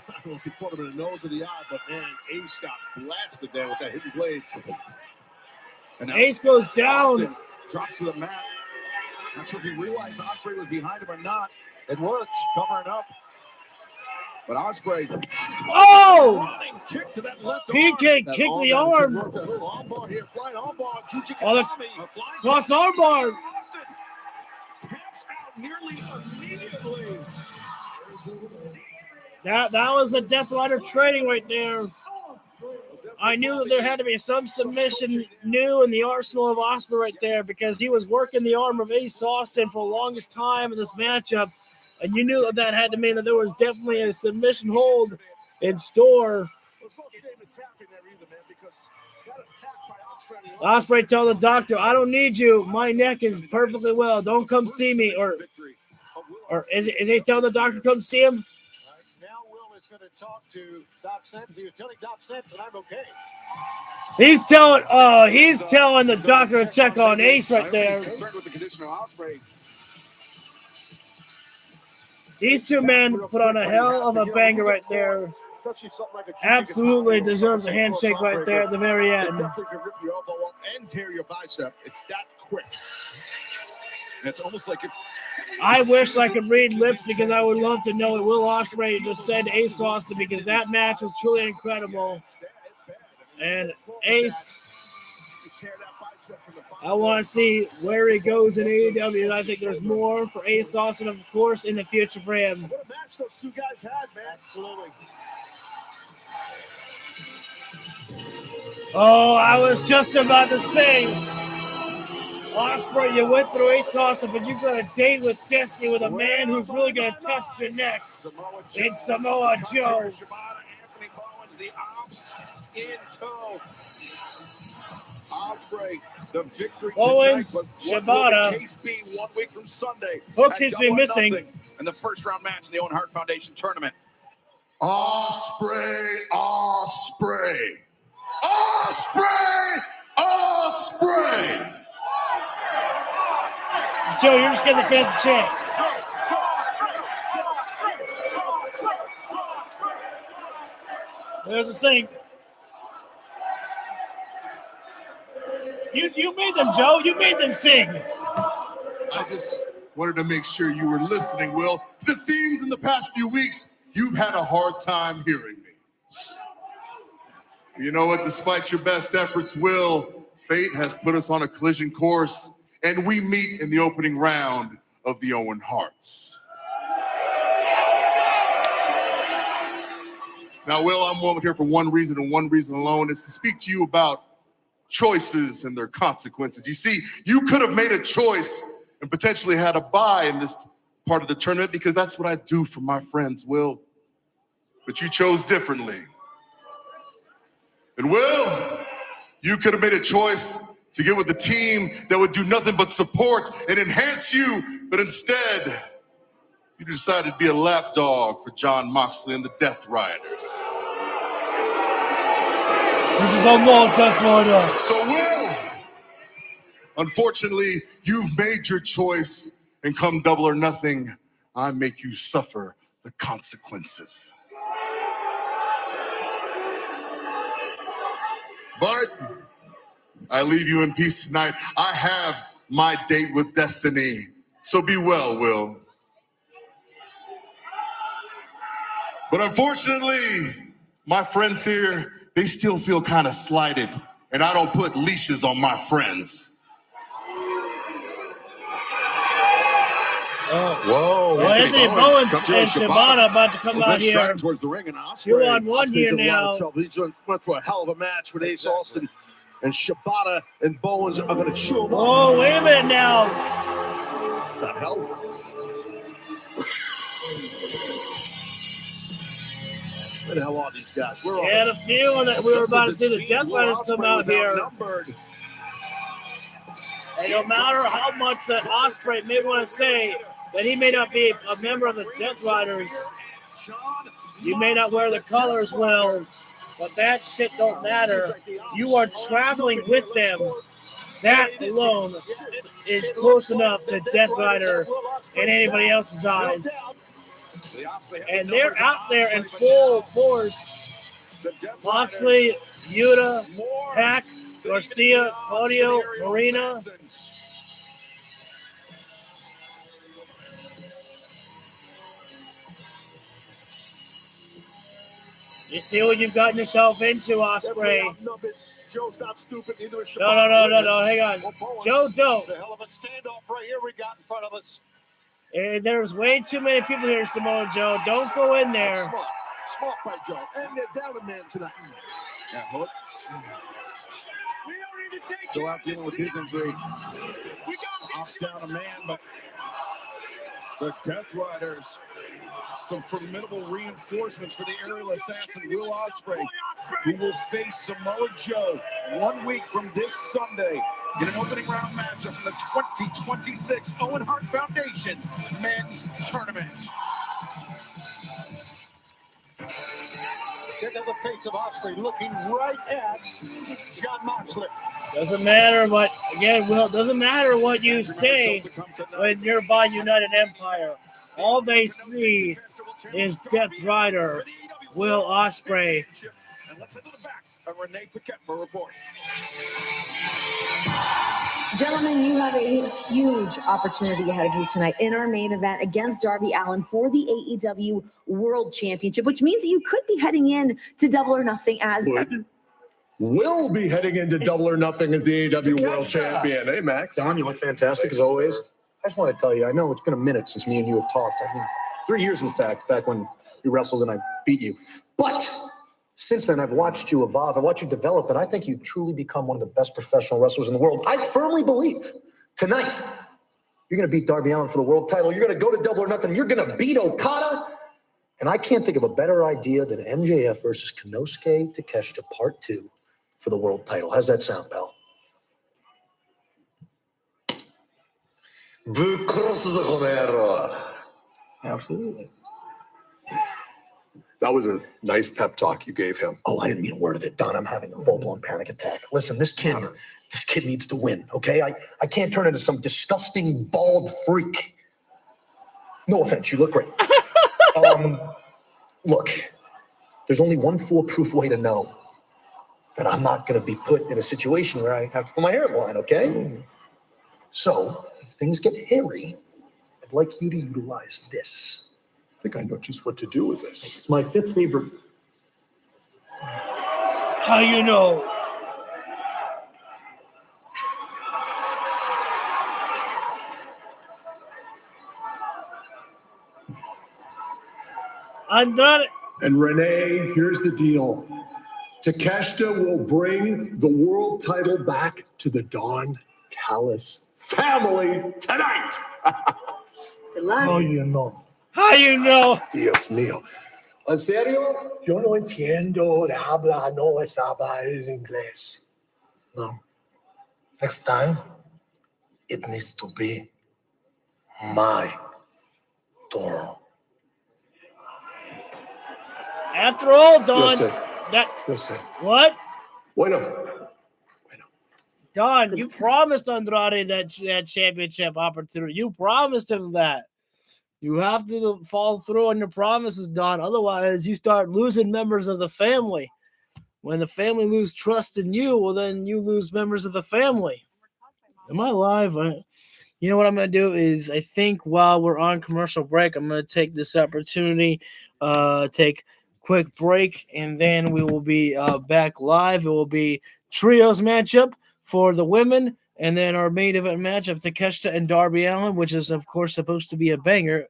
don't know if he caught him in the nose or the eye, but man, Ace got blasted there with that hidden blade. And now Ace goes down. Austin drops to the mat. Not sure if he realized Ospreay was behind him or not. It worked. Covering up. But Ospreay. Oh! Running kick to that left PK arm. kicked the arm. Worked that little armbar here, flying armbar, Juji Oh, the Katami. A flying cross kick. armbar. Austin taps out nearly immediately. That was the Death Rider training right there. I knew that there had to be some submission new in the arsenal of Ospreay right there because he was working the arm of Ace Austin for the longest time in this matchup. And you knew that had to mean that there was definitely a submission hold in store. Ospreay told the doctor, I don't need you. My neck is perfectly well. Don't come see me. Or is he telling the doctor to come see him? Now Will is going to talk to Doc Sentence. He was telling Doc Sentence that I'm okay. He's telling the doctor to check on Ace right there. Concerned with the condition of Ospreay. These two men put on a hell of a banger right there. Absolutely deserves a handshake right there at the very It end. definitely can rip your elbow off and tear your bicep. It's that quick. And it's almost like it's I wish I could read lips because I would love to know what Will Ospreay just said to Ace Austin because that match was truly incredible. And Ace, I want to see where he goes in AEW. And I think there's more for Ace Austin, of course, in the future for him. What a match those two guys had, man. Absolutely. Oh, I was just about to say, Ospreay, you went through Ace Austin, but you got a date with Destiny with a man who's really going to test your neck. It's Samoa Joe. Anthony Bowens, the ops in tow. Ospreay, the victory Owens, tonight, but what will Shibata. the case be 1 week from Sunday? Hook at seems to be Double or missing. Nothing in the first round match in the Owen Hart Foundation tournament. Ospreay, Ospreay. Ospreay, Ospreay. Joe, you're just getting the fans to chant. There's a sing. You made them, Joe. You made them sing. I just wanted to make sure you were listening, Will. It seems in the past few weeks, you've had a hard time hearing me. You know what? Despite your best efforts, Will, fate has put us on a collision course, and we meet in the opening round of the Owen Hearts. Now, Will, I'm here for one reason and one reason alone. It's to speak to you about choices and their consequences. You see, you could have made a choice and potentially had a bye in this part of the tournament because that's what I do for my friends, Will. But you chose differently. And Will, you could have made a choice to get with a team that would do nothing but support and enhance you, but instead, you decided to be a lapdog for Jon Moxley and the Death Riders. This is a long Death Rider. So, Will, unfortunately, you've made your choice, and come Double or Nothing, I make you suffer the consequences. But I leave you in peace tonight. I have my date with destiny. So be well, Will. But unfortunately, my friends here, they still feel kind of slighted, and I don't put leashes on my friends. Whoa. Anthony Bowens and Shibata about to come out here. Striding towards the ring, and Ospreay. 2-on-1 here now. He's went for a hell of a match with Ace Austin, and Shibata and Bowens are going to chew him up. Oh, wait a minute now. What the hell? Where the hell are these guys? I had a feeling that we were about to see the Death Riders come out here. And no matter how much that Ospreay may want to say that he may not be a member of the Death Riders, you may not wear the colors well, but that shit don't matter. You are traveling with them. That alone is close enough to Death Rider in anybody else's eyes. And they're out there in full force. Moxley, Yuta, Pac, Garcia, Claudio, Marina. You see what you've gotten yourself into, Ospreay. Joe's not stupid, neither is No, hang on. Joe, don't. A hell of a standoff right here we got in front of us. There's way too many people here, Samoa Joe. Don't go in there. Smart by Joe. And they're down a man tonight. That hook. Still out dealing with his injury. Ops down a man, but the Death Riders, some formidable reinforcements for the aerial assassin, Will Ospreay, who will face Samoa Joe 1 week from this Sunday in an opening round matchup in the 2026 Owen Hart Foundation Men's Tournament. Check out the face of Ospreay looking right at Jon Moxley. Doesn't matter what, again, Will, doesn't matter what you say when you're by United Empire. All they see is Death Rider, Will Ospreay. And let's head to the back of Renee Paquette for a report. Gentlemen, you have a huge opportunity ahead of you tonight in our main event against Darby Allin for the AEW World Championship, which means that you could be heading in to Double or Nothing as... Will be heading into Double or Nothing as the AEW World Champion. Hey, Max. Don, you look fantastic as always. I just want to tell you, I know it's been a minute since me and you have talked. I mean, 3 years, in fact, back when we wrestled and I beat you. But since then, I've watched you evolve. I watched you develop, and I think you've truly become one of the best professional wrestlers in the world. I firmly believe tonight you're going to beat Darby Allin for the world title. You're going to go to Double or Nothing. You're going to beat Okada. And I can't think of a better idea than MJF versus Konosuke Takeshita Part 2 for the world title. How's that sound, pal? Absolutely. That was a nice pep talk you gave him. Oh, I didn't mean a word of it, Don. I'm having a full-blown panic attack. Listen, this kid needs to win, okay? I can't turn into some disgusting bald freak. No offense, you look great. Look, there's only one foolproof way to know that I'm not going to be put in a situation where I have to put my hair in line, okay? So, if things get hairy, I'd like you to utilize this. I think I know just what to do with this. It's my 5th favorite. How you know? And Renee, here's the deal. Takeshita will bring the world title back to the Don Callis family tonight. How you know? How you know? Dios mío. ¿En serio? Yo no entiendo de habla, no es hablar inglés. No. Next time, it needs to be my turn. After all, Don, Yo sé. that Yo sé. what? Bueno. Don, you promised Andrade that championship opportunity. You promised him that. You have to follow through on your promises, Don. Otherwise, you start losing members of the family. When the family lose trust in you, well, then you lose members of the family. Am I live? You know what I'm going to do is I think while we're on commercial break, I'm going to take this opportunity, take quick break, and then we will be back live. It will be trios matchup for the women, and then our main event match of Takeshita and Darby Allin, which is, of course, supposed to be a banger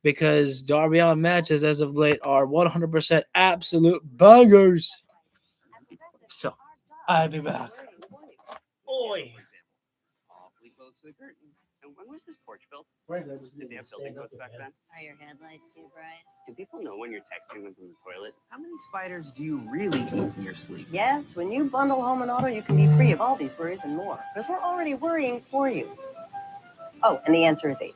because Darby Allin matches as of late are 100% absolute bangers. So, I'll be back. Oi. We closed the curtains. And when was this porch built? Did they have building codes back then? Are your headlights too bright? Do people know when you're texting them from the toilet? How many spiders do you really eat in your sleep? Yes, when you bundle home and auto, you can be free of all these worries and more. Because we're already worrying for you. Oh, and the answer is 8.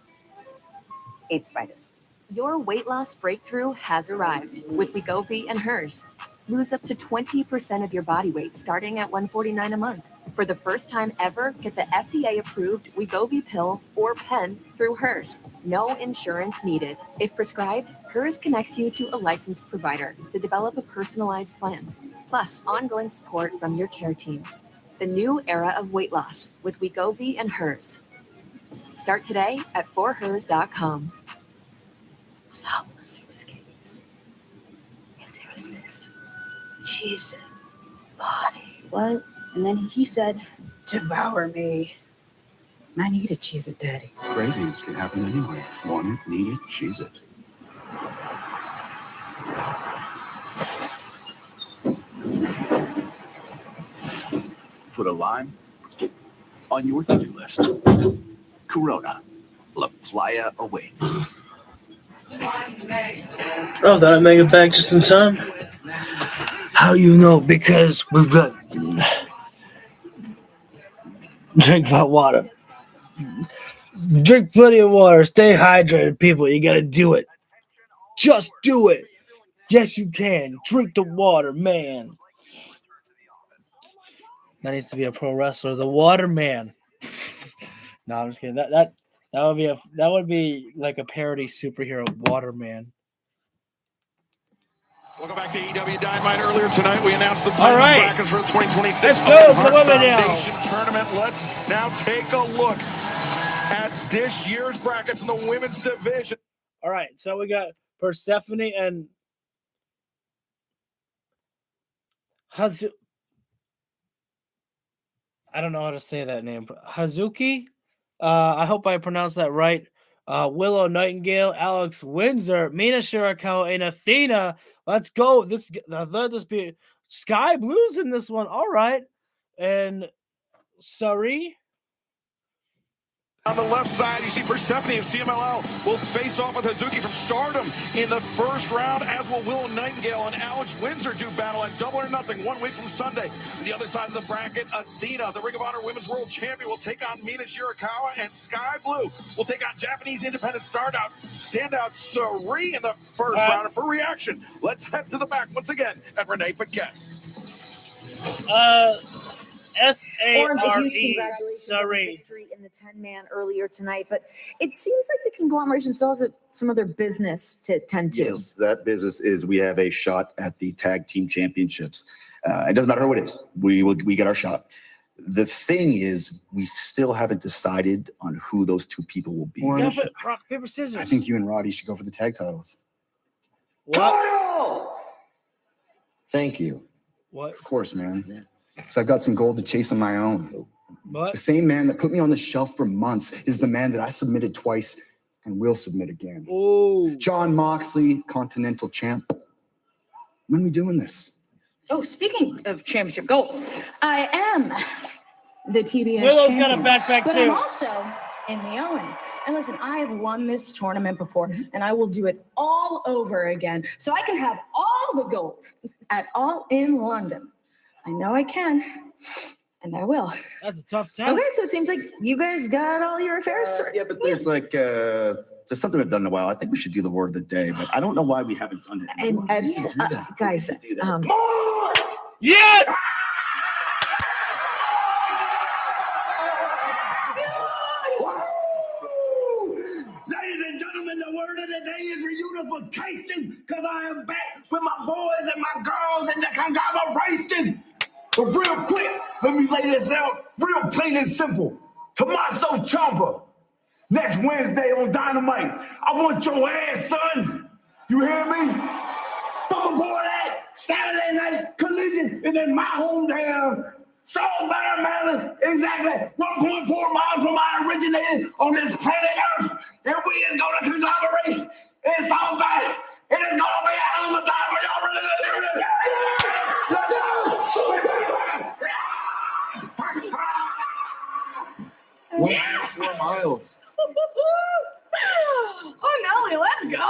8 spiders. Your weight loss breakthrough has arrived with Wegovy and hers. Lose up to 20% of your body weight starting at $149 a month. For the first time ever, get the FDA-approved Wegovy pill or pen through hers. No insurance needed. If prescribed, hers connects you to a licensed provider to develop a personalized plan. Plus, ongoing support from your care team. The new era of weight loss with Wegovy and hers. Start today at forhers.com. Was helpless through his case. Is there a system? She's body. What? And then he said, devour me. I need it, she's a daddy. Cravings can happen anywhere. Want it, need it, she's it. Put a lime on your to-do list. Corona. La Playa awaits. Oh, that I make it back just in time? How you know? Because we've got... Drink that water. Drink plenty of water. Stay hydrated, people. You gotta do it. Just do it. Yes, you can. Drink the water, man. That needs to be a pro wrestler. The Water Man. No, I'm just kidding. That would be like a parody superhero, Waterman. Welcome back to AEW Dynamite. Earlier tonight, we announced the All right. brackets for the 2026 Let's go for the women now. Foundation Tournament. Let's now take a look at this year's brackets in the women's division. All right, so we got Persephone and I don't know how to say that name. Hazuki. I hope I pronounced that right. Willow Nightingale, Alex Windsor, Mina Shirakawa, and Athena. Let's go. Let this be Sky Blues in this one. All right. And Sari. On the left side, you see Persephone of CMLL will face off with Hazuki from Stardom in the first round, as will Willow Nightingale and Alex Windsor do battle at Double or Nothing 1 week from Sunday. On the other side of the bracket, Athena, the Ring of Honor Women's World Champion, will take on Mina Shirakawa, and Sky Blue will take on Japanese independent standout Sari in the first round. For reaction, let's head to the back once again at Renee Paquette. Orange, a huge S-A-R-E, congratulations on the sorry. victory in the 10-man earlier tonight, but it seems like the conglomeration still has some other business to tend to. Yes, that business is we have a shot at the tag team championships. It doesn't matter who it is. We get our shot. The thing is, we still haven't decided on who those two people will be. Yeah, but rock, paper, scissors. I think you and Roddy should go for the tag titles. What? Thank you. What? Of course, man. Because I've got some gold to chase on my own. What? The same man that put me on the shelf for months is the man that I submitted twice and will submit again. Ooh. John Moxley, Continental Champ. When are we doing this? Oh, speaking of championship gold, I am the TBS Willow's champion, got a backpack but too. I'm also in the Owen. And listen, I have won this tournament before, and I will do it all over again, so I can have all the gold at All in London. I know I can, and I will. That's a tough test. Okay, so it seems like you guys got all your affairs sorted. Yeah, but there's there's something we've done in a while. I think we should do the word of the day, but I don't know why we haven't done it. And guys, yes! Ladies and gentlemen, the word of the day is reunification, because I am back with my boys and my girls in the conglomeration. But real quick, let me lay this out real plain and simple. Tommaso Ciampa, next Wednesday on Dynamite. I want your ass, son. You hear me? But before that, Saturday Night Collision is in my hometown. Salisbury, Maryland, exactly 1.4 miles from I originated on this planet Earth. And we is going to conglomerate in Salisbury. It is going to be a hell of a time. Are y'all ready to do this? Let's go! 1.4 miles. Oh, Nelly, let's go.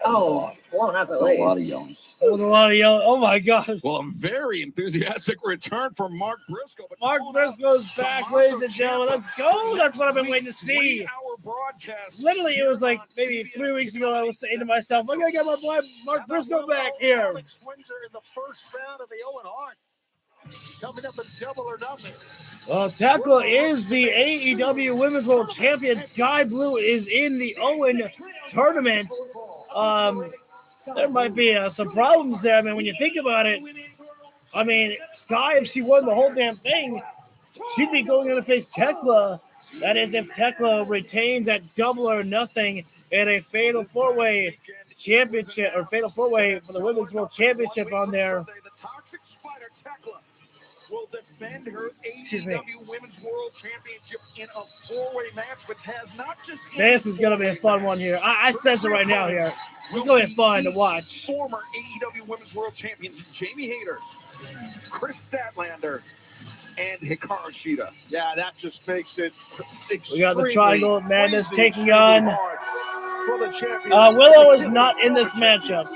Oh, blown up. That's a lot of yelling. That was a lot of yelling. Oh my gosh. Well, a very enthusiastic return from Mark Briscoe. But Mark Briscoe's back, ladies and gentlemen. Let's go. That's what I've been waiting to see. Literally, it was like maybe 3 weeks ago. I was saying to myself, "I gotta get my boy Mark Briscoe back here." Alex Windsor in the first round of the Owen Hart. Coming up in Double or Nothing. Well, Tekla is the AEW Women's World Champion. Sky Blue is in the Owen tournament. There might be some problems there. I mean, when you think about it, I mean, Sky, if she won the whole damn thing, she'd be going to face Tekla. That is, if Tekla retains at Double or Nothing in a Fatal 4-Way championship, or Fatal 4-Way for the Women's World Championship on there. Will defend her AEW Women's World Championship in a 4-way match, which has not just. This is going to be a fun one here. I sense it right now here. It's going to be fun to watch. Former AEW Women's World Champions Jamie Hayter, Chris Statlander, and Hikaru Shida. Yeah, that just makes it We got the Triangle of Madness taking on. for the champion. Willow is not in this matchup.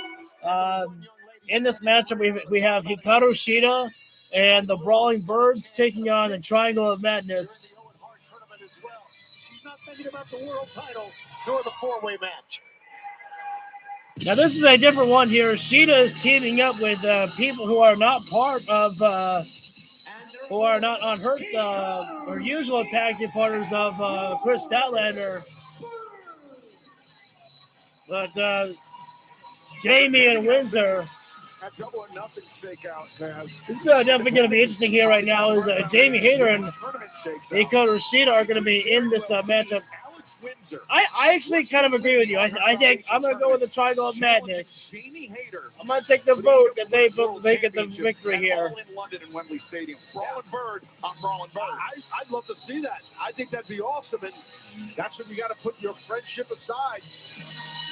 In this matchup, we have Hikaru Shida and the Brawling Birds taking on the Triangle of Madness. She's not thinking about the world title nor the 4-way match. Now, this is a different one here. Shida is teaming up with people who are not part of, who are not on her usual tag team partners of Chris Statlander. But Jamie and Windsor. That Double or Nothing shakeout, Taz. This is definitely going to be interesting here right now. Is Jamie Hayter and Hikaru Shida are going to be in this matchup. I actually kind of agree with you. I think I'm going to go with the Triangle of Madness. I'm going to take the vote that they get the victory here. All in London and Wembley Stadium. Brawling Bird on Brawling Bird. I'd love to see that. I think that'd be awesome, and that's when you got to put your friendship aside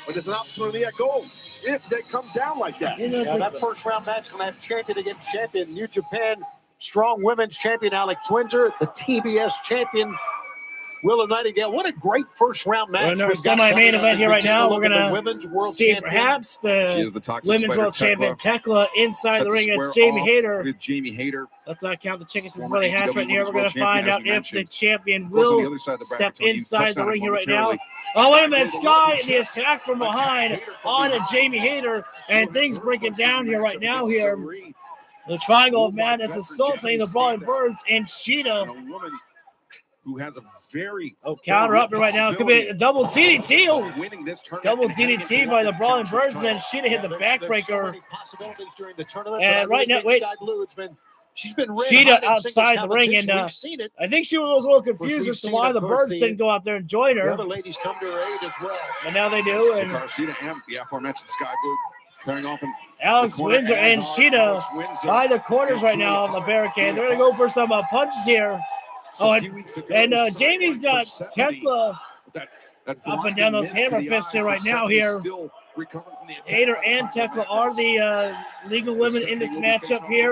when there's an opportunity at gold. If they come down like that. Yeah, that first round match going to have champion against champion. New Japan Strong Women's Champion Alex Windsor, the TBS Champion Willow Nightingale. What a great first round match. We're in our semi-main event here right now. We're going to see champion. Perhaps the Women's World Champion Tekla inside the ring against Jamie Hayter. With Jamie Hayter. Let's not count the chickens before they hatch right here. We're going to find out if the champion will step inside the ring here right now. Oh, wait a minute. Sky, the attack from behind on a Jamie Hayter, and things breaking down here right now here. The Triangle of Madness assaulting the Brawling Birds and Shida. Who has a very counter up right now. It could be a double DDT. Winning this Double DDT by the Brawling Birds. Then Shida hit the backbreaker. And right now, wait. She's been Shida outside the ring, and I think she was a little confused as to why the Birds didn't go out there and join her. The other ladies come to her aid as well. And now they do. And Shida and the aforementioned Sky Blue pairing off in Alex Windsor and Shida by the corners right now on the barricade. They're going to go for some punches here. Oh, and Jamie's got Tekla Up and down those hammer fists here right now here. Hater and Tekla are the legal women in this matchup here.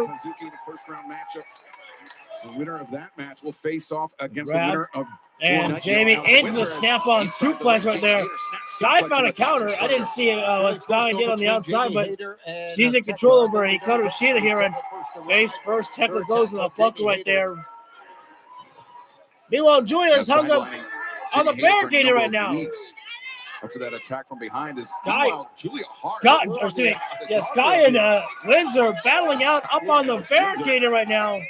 The winner of that match will face off against the Grab. winner of And Jamie into the snap-on suplex right there. Sky found a counter. I didn't see what Sky did on the outside, but she's in control over Hikaru Shida here. And face first, Tekla goes with a buckle right there. Meanwhile, Julia's hung up on the barricade here right now. After that attack from behind is Sky, Julia Hart. Sky and Windsor battling out up on the barricade here right now.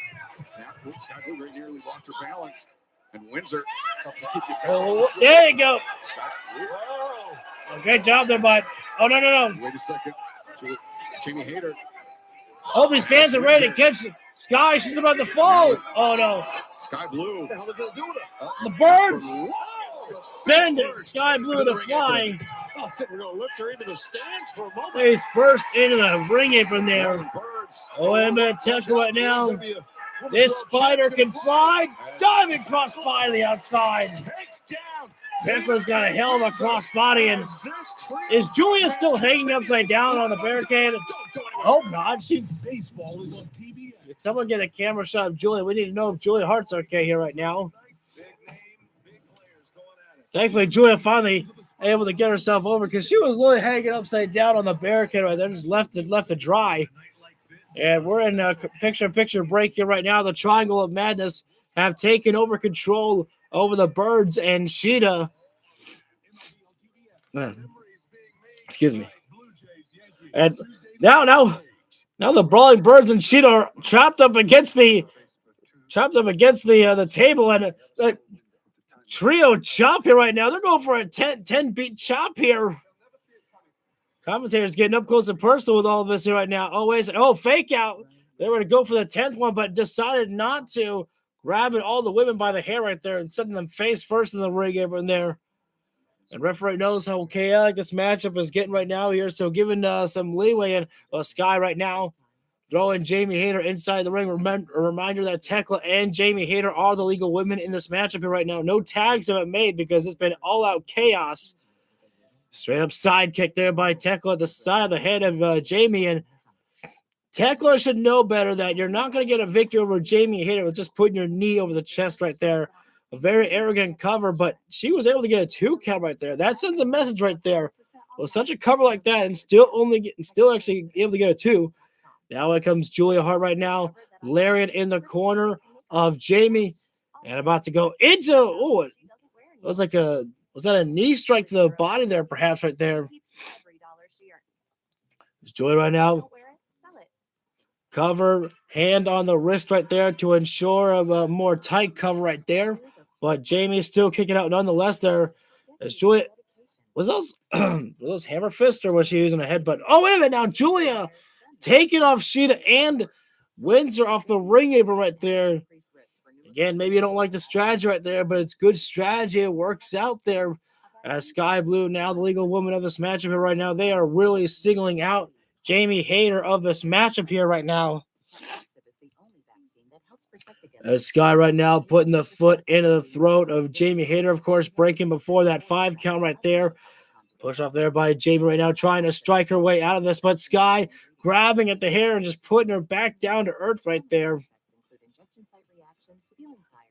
Sky Blue very nearly lost her balance. And Windsor, there you go. Great job there, bud. Oh, no. Wait a second. Jamie Hayter. All these fans are ready to catch Sky. She's about to fall. Oh, no. Sky Blue. What the hell are they going to do with her? The birds send Sky Blue to fly. I think we're going to lift her into the stands for a moment. Face first into the ring apron there. Oh, and Tekla right now. This spider can fly. Diving cross body to the outside. Tekla's got a hell of a cross body. And is Julia still hanging upside down on the barricade? I hope not. Baseball is on TV. Did someone get a camera shot of Julia? We need to know if Julia Hart's okay here right now. Thankfully, Julia finally able to get herself over because she was literally hanging upside down on the barricade right there, just left to dry. And we're in a picture-in-picture break here right now. The Triangle of Madness have taken over control over the Birds and Shida. Excuse me. And now the Brawling Birds and Shida are trapped up against the table, and a trio chop here right now. They're going for a 10 beat chop here. Commentators getting up close and personal with all of this here right now. Fake out. They were to go for the 10th one, but decided not to, grabbing all the women by the hair right there and sending them face first in the ring apron there. And referee knows how chaotic this matchup is getting right now here, so giving some leeway. And Sky right now throwing Jamie Hayter inside the ring. A reminder that Tekla and Jamie Hayter are the legal women in this matchup here right now. No tags have been made because it's been all-out chaos. Straight up side kick there by Tekla at the side of the head of Jamie. And Tekla should know better that you're not going to get a victory over Jamie Hayter with just putting your knee over the chest right there. A very arrogant cover, but she was able to get a 2 count right there. That sends a message right there. With such a cover like that and still actually able to get a 2. Now it comes Julia Hart right now. Lariat in the corner of Jamie. And about to go into, it was like was that a knee strike to the body there, perhaps, right there? It's Julia right now. Cover, hand on the wrist right there to ensure a more tight cover right there. But Jamie's still kicking out nonetheless there. As Julia, was those hammer fists or was she using a headbutt? Oh, wait a minute now. Julia taking off Shida and Windsor off the ring apron right there. Again, maybe you don't like the strategy right there, but it's good strategy. It works out there. As Sky Blue, now the legal woman of this matchup here right now, they are really singling out Jamie Hayter of this matchup here right now. As Sky right now putting the foot into the throat of Jamie Hayter, of course, breaking before that 5 count right there. Push off there by Jamie right now, trying to strike her way out of this, but Sky grabbing at the hair and just putting her back down to earth right there.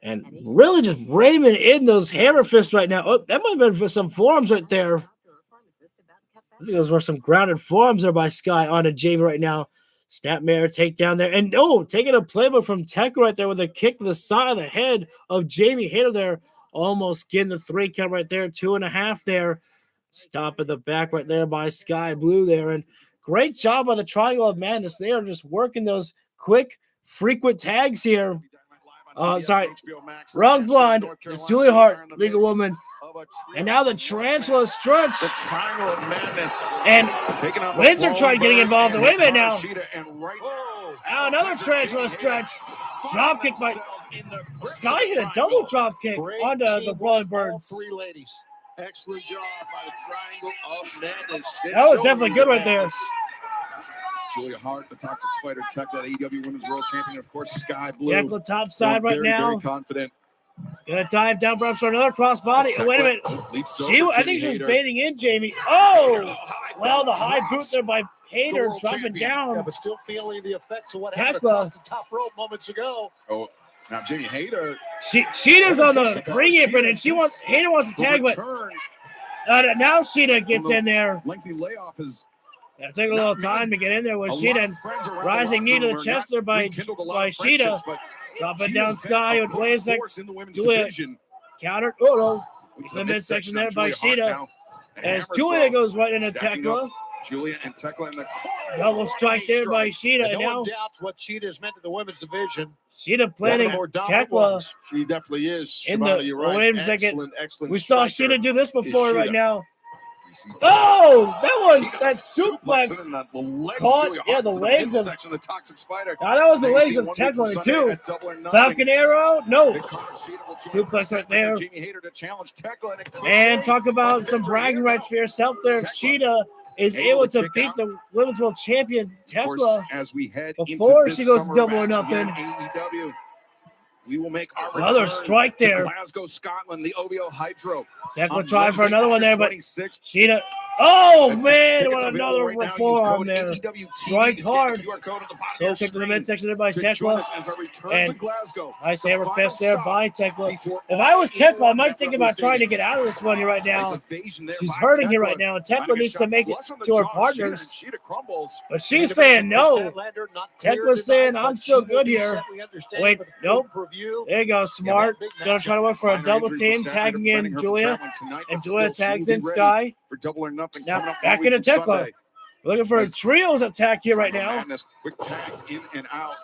And really just ramming in those hammer fists right now. Oh, that might have been for some forearms right there. I think those were some grounded forearms there by Sky onto Jamie right now. Snapmare takedown there. And taking a playbook from Tekla right there with a kick to the side of the head of Jamie Hayter there. Almost getting the 3 count right there. 2.5 there. Stop at the back right there by Sky Blue there. And great job by the Triangle of Madness. They are just working those quick, frequent tags here. Wrong blonde. It's Julia Hart, legal woman. And now the tarantula stretch. The Triangle of Madness. And Windsor tried getting involved. Wait a minute now. Now another tarantula stretch. Drop kick by Sky hit a double drop kick onto the Brawling Birds. 3 ladies. Excellent job by the Triangle of Madness. That was definitely good right there. Julia Hart, the Toxic Spider, Tekla, AEW Women's World Champion, of course, Sky Blue. Tekla top side right now. Very confident. Gonna dive down perhaps for another crossbody. Oh, wait a minute. I think she was baiting in Jamie. Oh, well, the high boot there by Hayter dropping down. Yeah, but still feeling the effects of what happened across the top rope moments ago. Oh, now Jamie Hayter. Sheeta's on the ring apron, and Hayter wants to tag, but now Sheeta gets in there. Lengthy layoff is. Yeah, take a little time to get in there with Sheeta. Rising knee to the chest there by Sheeta. Dropping down Sky with Blaze. Julia countered. Oh, no. To the midsection there by Sheeta. As Julia goes right into Tekla. Julia and Tekla in the double strike there by Sheeta. And and no now one doubts what Sheeta has meant to the women's division. Sheeta planning Tekla. She definitely is. In Shibata, the you're right. wait a second. Excellent We saw striker Sheeta do this before is right Sheeta. now. Oh, that suplex caught. Yeah, the legs of. The Toxic Spider. Now that was the legs of Tekla too. Falcon Arrow, no. Suplex right there. And talk about some bragging rights for yourself there. If Sheeta is able to beat the Women's World Champion Tekla as we head before into she this goes to summer double or match nothing. again, AEW, we will make our Another return strike to there. Glasgow, Scotland, the OVO Hydro. Tekla tried for another one there, but 26th. Sheeta. Oh man, Tickets what available another right now. Use forearm code there. AEW Strike hard. QR code at the bottom of So your kick to the screen midsection there by to join Tekla. us as our return And to Glasgow. nice The hammer final fist there stop by Tekla. before If I was Tekla, I might all think about trying to get out of this one here right Nice now. evasion there She's by hurting here Tekla. right now, and Finding Tekla a needs to shot make it flush on the to her jaw. partners. Sheeta crumbles. But she's saying no. Tekla's saying I'm still good here. Wait, nope. There you go, smart. Gonna try to work for a double team, tagging in Julia, and Julia tags in Sky. For double or nothing. Now back into Tekla. Looking for a trios attack here right now. Quick tags in and out.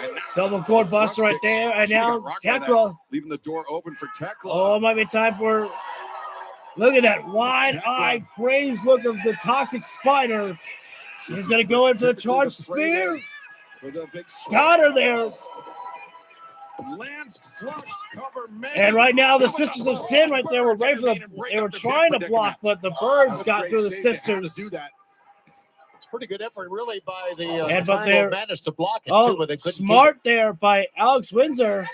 And now Double cord buster right there, and Sheeta now got rocked by that, Tekla. leaving the door open for Tekla. Oh, it might be time for. Look at that wide-eyed, crazed look of the Toxic Spider. She's going to go into the charge spear. With a big Got her there. Lands flush cover man. And right now, the Sisters of Sin right there were ready for the. They were trying to block, but the birds got through the Sisters. It's pretty good effort, really, by the And but Triangle they're of Madness to block it, too, oh but they couldn't smart there by Alex Windsor.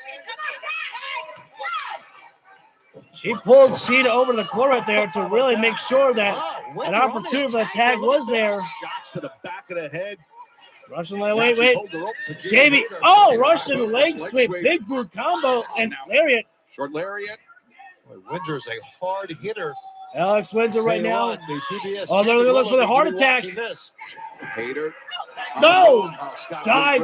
She pulled Sheeta over to the corner right there to really make sure that an opportunity for the tag was there. Shots to the back of the head. Russian leg, wait. Jamie, oh, Russian leg sweep, big boot combo, and lariat. Short lariat. Windsor is a hard hitter. Alex Windsor right now. The TBS Oh, they're going to look for the heart attack. Hater. No! Sky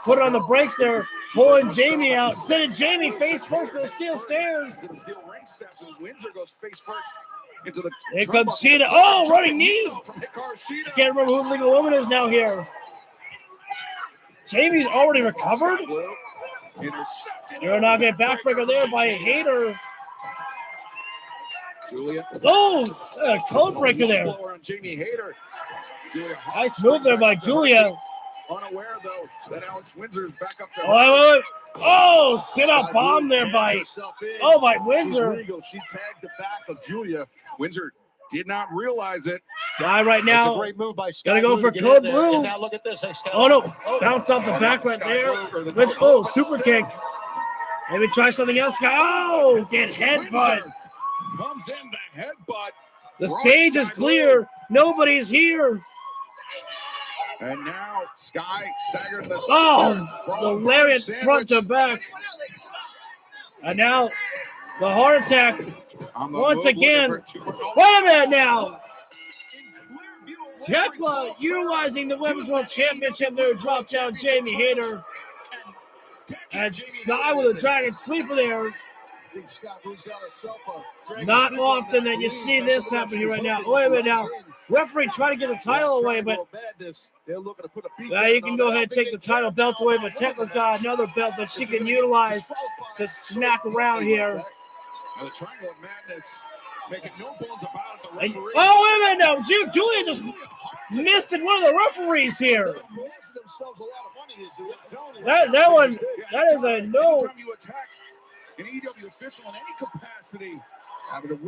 put it on the brakes there, pulling Jamie out. Sending Jamie face first to the steel stairs. Steel ring steps and Windsor goes face first into the. Here comes Sheeta. Oh, running knee. From Hikaru Sheeta. Can't remember who the legal woman is now here. Jamie's already recovered. You're not getting backbreaker there by a hater. Julia. Oh, code breaker there. On Jamie Hayter. Julia Nice move there by Julia. Unaware though that Alex Windsor is back up to. Oh, wait. Oh, sit up bomb there by. Oh, by Windsor. She tagged the back of Julia. Windsor did not realize it. Sky right now. That's a great move by Sky. Gotta go Blue for to get code in there. blue. And now look at this. Hey, Sky. Oh no! Bounced off the back right there. Oh, super kick. Maybe try something else. Sky. Oh, get headbutt. Comes in the headbutt. The stage is clear. Nobody's here. And now Sky staggered the. Oh, the lariat front to back. And now the heart attack once again. Wait a minute now. Tekla utilizing the Women's World Championship there to drop down Jamie Hayter. And Sky with a dragon sleeper there. Not often that you see this happen here right now. Wait a minute now. Referee trying to get the title away, but now you can go ahead and take the title belt away, but Tekla's got another belt that she can utilize to smack around here. The Triangle of Madness making no bones about it. The referee. Oh, wait a minute now. Julia just missed it. One of the referees here. That one, that is a no. Anytime you attack an AEW official in any capacity,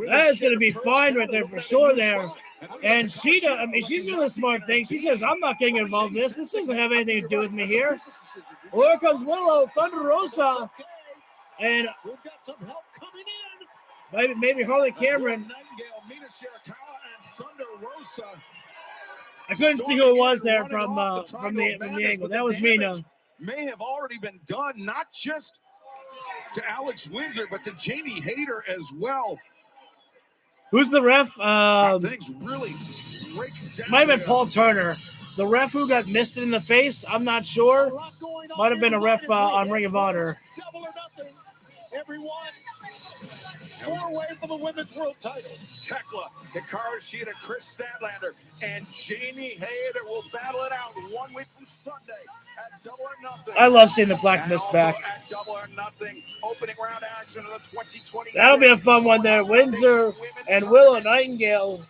that is going to be fine right there for sure there. And Sheeta, I mean, she's doing a smart thing. She says, I'm not getting involved in this. This doesn't have anything to do with me here. Well, here comes Willow, Thunder Rosa. And we've got some help coming in. Maybe Harley Cameron. Nightingale, Mina Shirakawa, and Thunder Rosa. I couldn't see who it was there from the angle. That was Mina. May have already been done, not just to Alex Windsor, but to Jamie Hayter as well. Who's the ref? Things really break down. Might have been Paul Turner. The ref who got misted in the face, I'm not sure. Might have been a ref on Ring of Honor. Double or nothing. Everyone, 4-way for the women's world title. Tekla, Hikaru Shida, Chris Statlander, and Jamie Hayter will battle it out 1 week from Sunday at Double or Nothing. I love seeing the Black Mist back. At Double or Nothing, opening round action of the 2020. That'll be a fun one there. Windsor and Willow Nightingale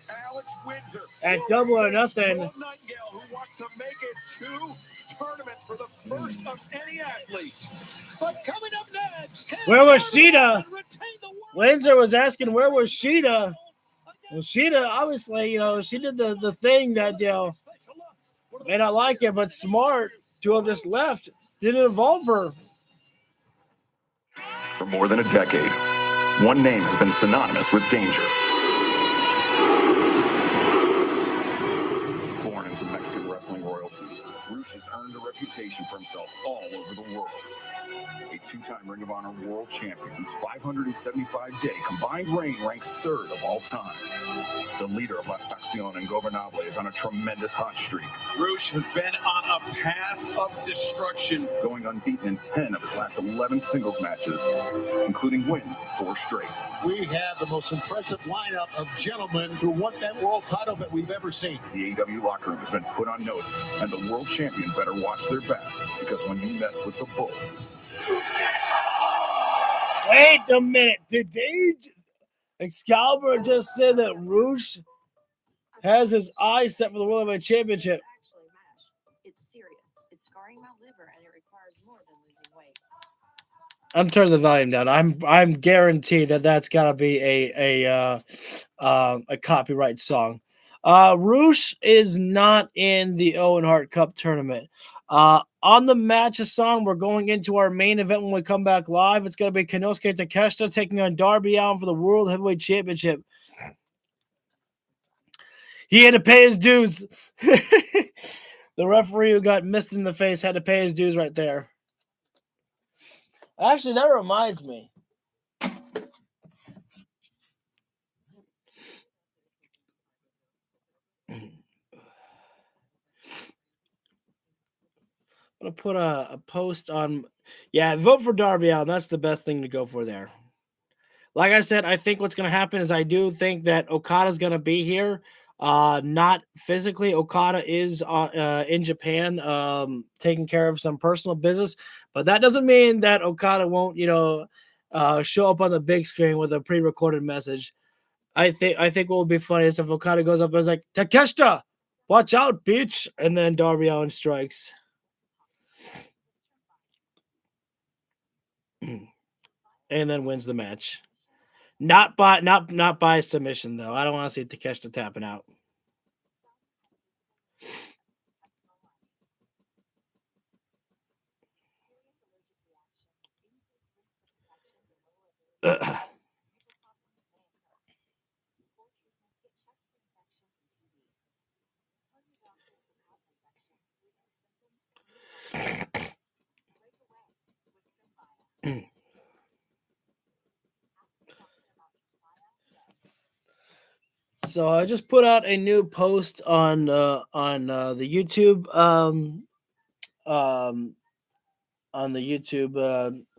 at Double or Nothing. Nightingale, who wants to make it 2 tournaments for the first of any athlete. But coming up next, where was Shida? Windsor was asking where was Shida. Well, Shida, obviously, she did the thing that, may not like it, but smart to have just left. Didn't involve her. For more than a decade, one name has been synonymous with danger. Born into Mexican wrestling royalty, Rush has earned a reputation for himself all over the world. A 2-time Ring of Honor world champion whose 575-day combined reign ranks 3rd of all time. The leader of La Facción Ingobernable is on a tremendous hot streak. Rush has been on a path of destruction. Going unbeaten in 10 of his last 11 singles matches, including wins 4 straight. We have the most impressive lineup of gentlemen who want that world title that we've ever seen. The AEW locker room has been put on notice, and the world champion better watch their back, because when you mess with the bull... Wait a minute. Did Excalibur just say that Rush has his eyes set for the World Heavyweight Championship? It's serious. It's scarring my liver, and it requires more than losing weight. I'm turning the volume down. I'm guaranteed that that's got to be a copyright song. Rush is not in the Owen Hart Cup tournament. On the matches song, we're going into our main event when we come back live. It's going to be Konosuke Takeshita taking on Darby Allin for the World Heavyweight Championship. He had to pay his dues. The referee who got missed in the face had to pay his dues right there. Actually, that reminds me. I'm going to put a post on. Yeah, vote for Darby Allin. That's the best thing to go for there. Like I said, I think what's going to happen is I do think that Okada's going to be here. Not physically. Okada is in Japan taking care of some personal business. But that doesn't mean that Okada won't, show up on the big screen with a pre-recorded message. I think what would be funny is if Okada goes up and is like, Takeshita, watch out, bitch. And then Darby Allin strikes. And then wins the match. Not by submission, though. I don't want to see Takeshita tapping out. So I just put out a new post on the YouTube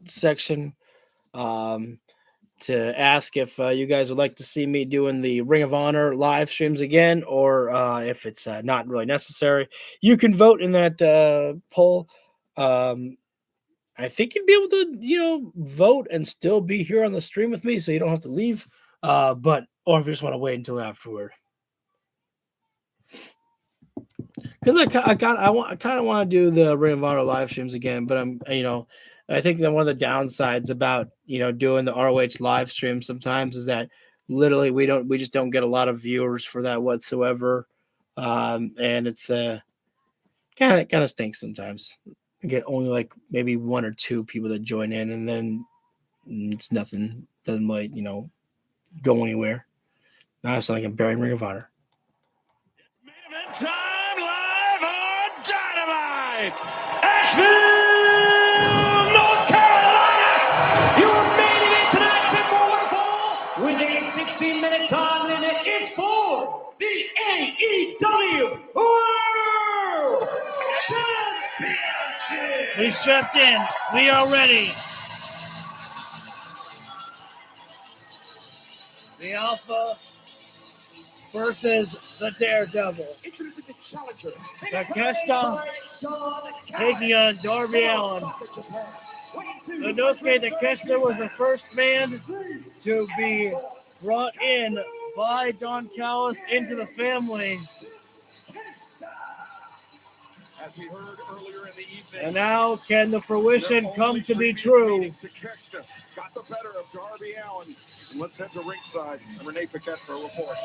section to ask if you guys would like to see me doing the Ring of Honor live streams again, or if it's not really necessary. You can vote in that poll. I think you'd be able to, vote and still be here on the stream with me, so you don't have to leave. Or if you just want to wait until afterward. Because I kind of want to do the Ring of Honor live streams again, but I think that one of the downsides about doing the ROH live stream sometimes is that literally we just don't get a lot of viewers for that whatsoever, and it's kind of stinks sometimes. I get only like maybe 1 or 2 people that join in, and then It's nothing. Doesn't like, go anywhere. Now it's like a bearing Ring of Honor. Time live on Dynamite, Asheville, North Carolina. Your main event tonight, set for one fall with a 16-minute time limit is for the AEW World Championship. We strapped in. We are ready. The Alpha versus the Daredevil. Introducing the challenger, Takeshita taking on Darby Allin. Inosuke Takeshita was the first man to be brought in by Don Callis into the family. As we heard earlier in the evening, And now can the fruition come to be true? Takeshita got the better of Darby Allin. And let's head to ringside. Renee Paquette for a report.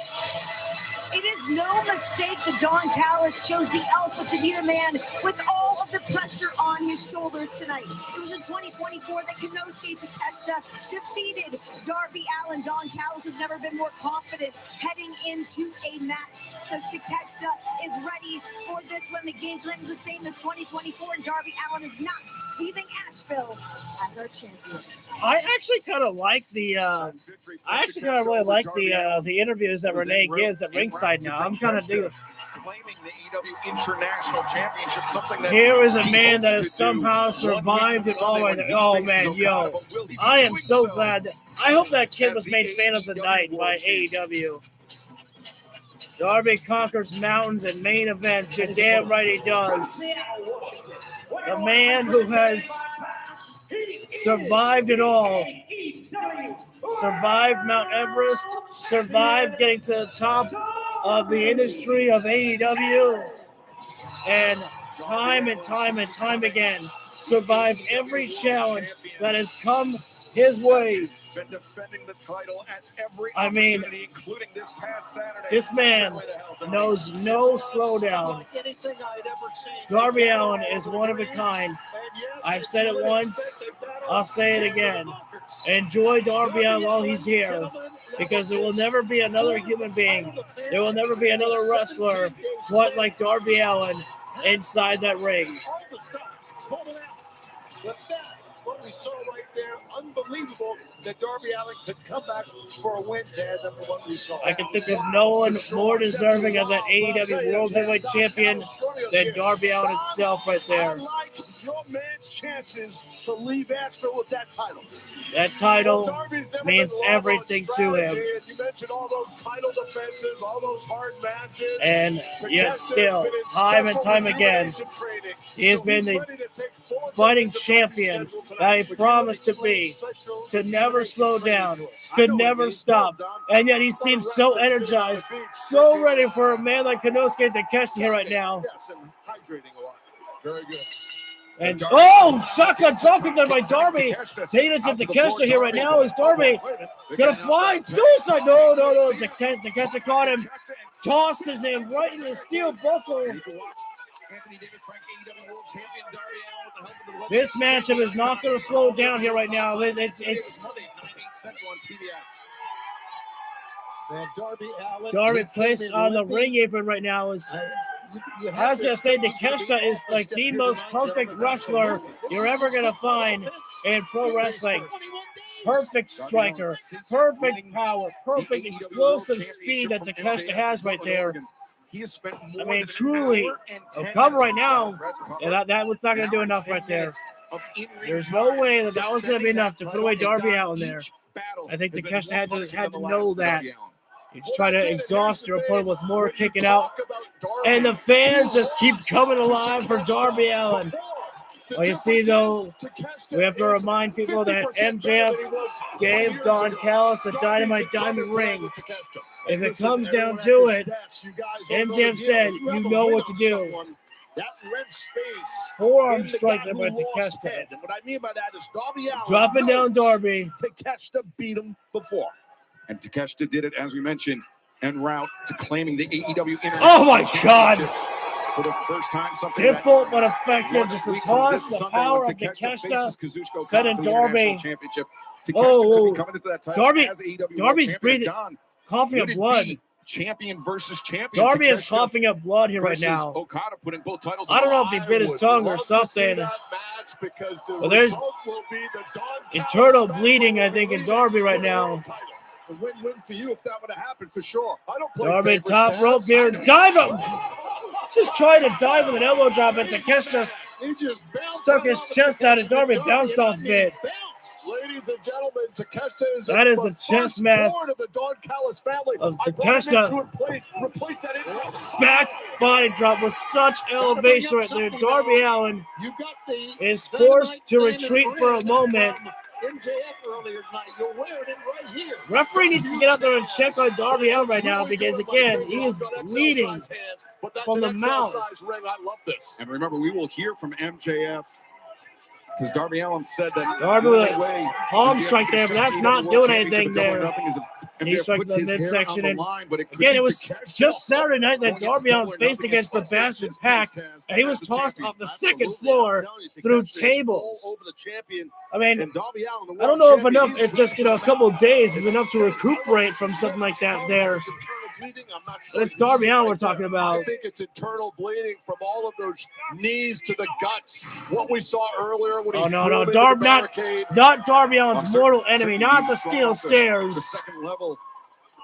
It is no mistake that Don Callis chose the Alpha to be the man with all of the pressure on his shoulders tonight. It was in 2024 that Konosuke Takeshita defeated Darby Allin. Don Callis has never been more confident heading into a match. So Takeshita is ready for this one. The game plan is the same as 2024, and Darby Allin is not leaving Asheville as our champion. I actually kind of like the. Really like the interviews that Renee gives at ringside now. I'm kind of digging. Claiming the AEW International Championship, something that Here is a man that has somehow survived it all. Oh man, yo! I am so glad. I hope that kid was made fan of the night by AEW. Darby conquers mountains and main events. You're damn right he does. The man who has survived it all. Survived Mount Everest. Survived getting to the top of the industry of AEW. And time again, survived every challenge that has come his way. Been defending the title at every opportunity, including this past Saturday. This man knows no slowdown. Darby Allin is one of a kind. I've said it once. I'll say it again. Enjoy Darby Allin while he's here, because there will never be another human being. There will never be another wrestler quite like Darby Allin inside that ring. What we saw right there, unbelievable that Darby Allin could come back for a win, Dad, than what we saw. I can think of no one more deserving of that AEW World Heavyweight Champion than Darby Allin himself right there. I like your man's chances to leave Asheville with that title. That title means everything to him. You mentioned all those title defenses, all those hard matches. And yet still, time and time again, he has been the fighting champion that he promised to be, to never slow down, to never stop. And yet he seems so energized, so ready for a man like Konosuke Takeshita here right now. Yes, and hydrating a lot. Very good. And shotgun there by Darby. Taking it to Takeshita here right now. Is Darby gonna find suicide? No. Takeshita caught him, tosses him right into the steel buckle. This matchup is not going to slow down here right now. It's Darby placed on the ring apron right now. I was going to say Takeshita is like the most perfect wrestler you're ever going to find in pro wrestling. Perfect striker, perfect power, perfect explosive speed that Takeshita has right there. I mean, truly, a cover right now, and that was not going to do enough right there. There's no way that was going to be enough to put away Darby Allin there. I think Takeshita had to know that. He's trying to exhaust your opponent with more kicking out. And the fans just keep coming alive for Darby Allin. Well, you see, though, we have to remind people that MJF gave Don Callis the Dynamite Diamond Ring. If it comes down to it, MJF said, you know what to do. That red space. Forearm strike by Takeshita. And what I mean by that is Darby Allin dropping down Darby. Takeshita beat him before. And Takeshita did it, as we mentioned, en route to claiming the AEW International Oh my God! For the first time, simple but effective. Just the toss, the power of Takeshita, sending Darby Takeshita could be coming into that title Darby, as AEW World Darby's Champion. breathing, Don, coughing up blood. Champion versus champion. Darby is Takeshita coughing up blood here right now. Okada putting both titles. I don't know if he bit his tongue or something. But there's internal bleeding, I think, in Darby right now. A win-win for you if that would have happened, for sure. I don't play Darby favorite top stats. rope here. Dive him! Just trying to dive with an elbow drop, and Takeshita stuck his chest out, and Darby bounced off of it. Ladies and gentlemen, Takeshita is that is the chest mass of the Don Callis family. of Takeshita. Replace that Back body drop with such elevation right there. Darby Allin is forced to retreat for a moment. MJF earlier tonight. You're wearing it right here. Referee needs to get out there and check on Darby Allin right now because, again, he is bleeding from the mouth. I love this. And remember, we will hear from MJF because Darby Allin said that Darby with a palm strike there, but that's not doing anything there. He struck the midsection, and again, it was just Saturday night that Darby Allin faced against the Bastard Pack, and he was tossed off the second floor through tables. I mean, I don't know if just a couple of days is enough to recuperate from something like that there. But it's Darby Allin we're talking about. I think it's internal bleeding from all of those knees to the guts. What we saw earlier when he no, Darby, not Darby Allin's mortal enemy, not the steel stairs. What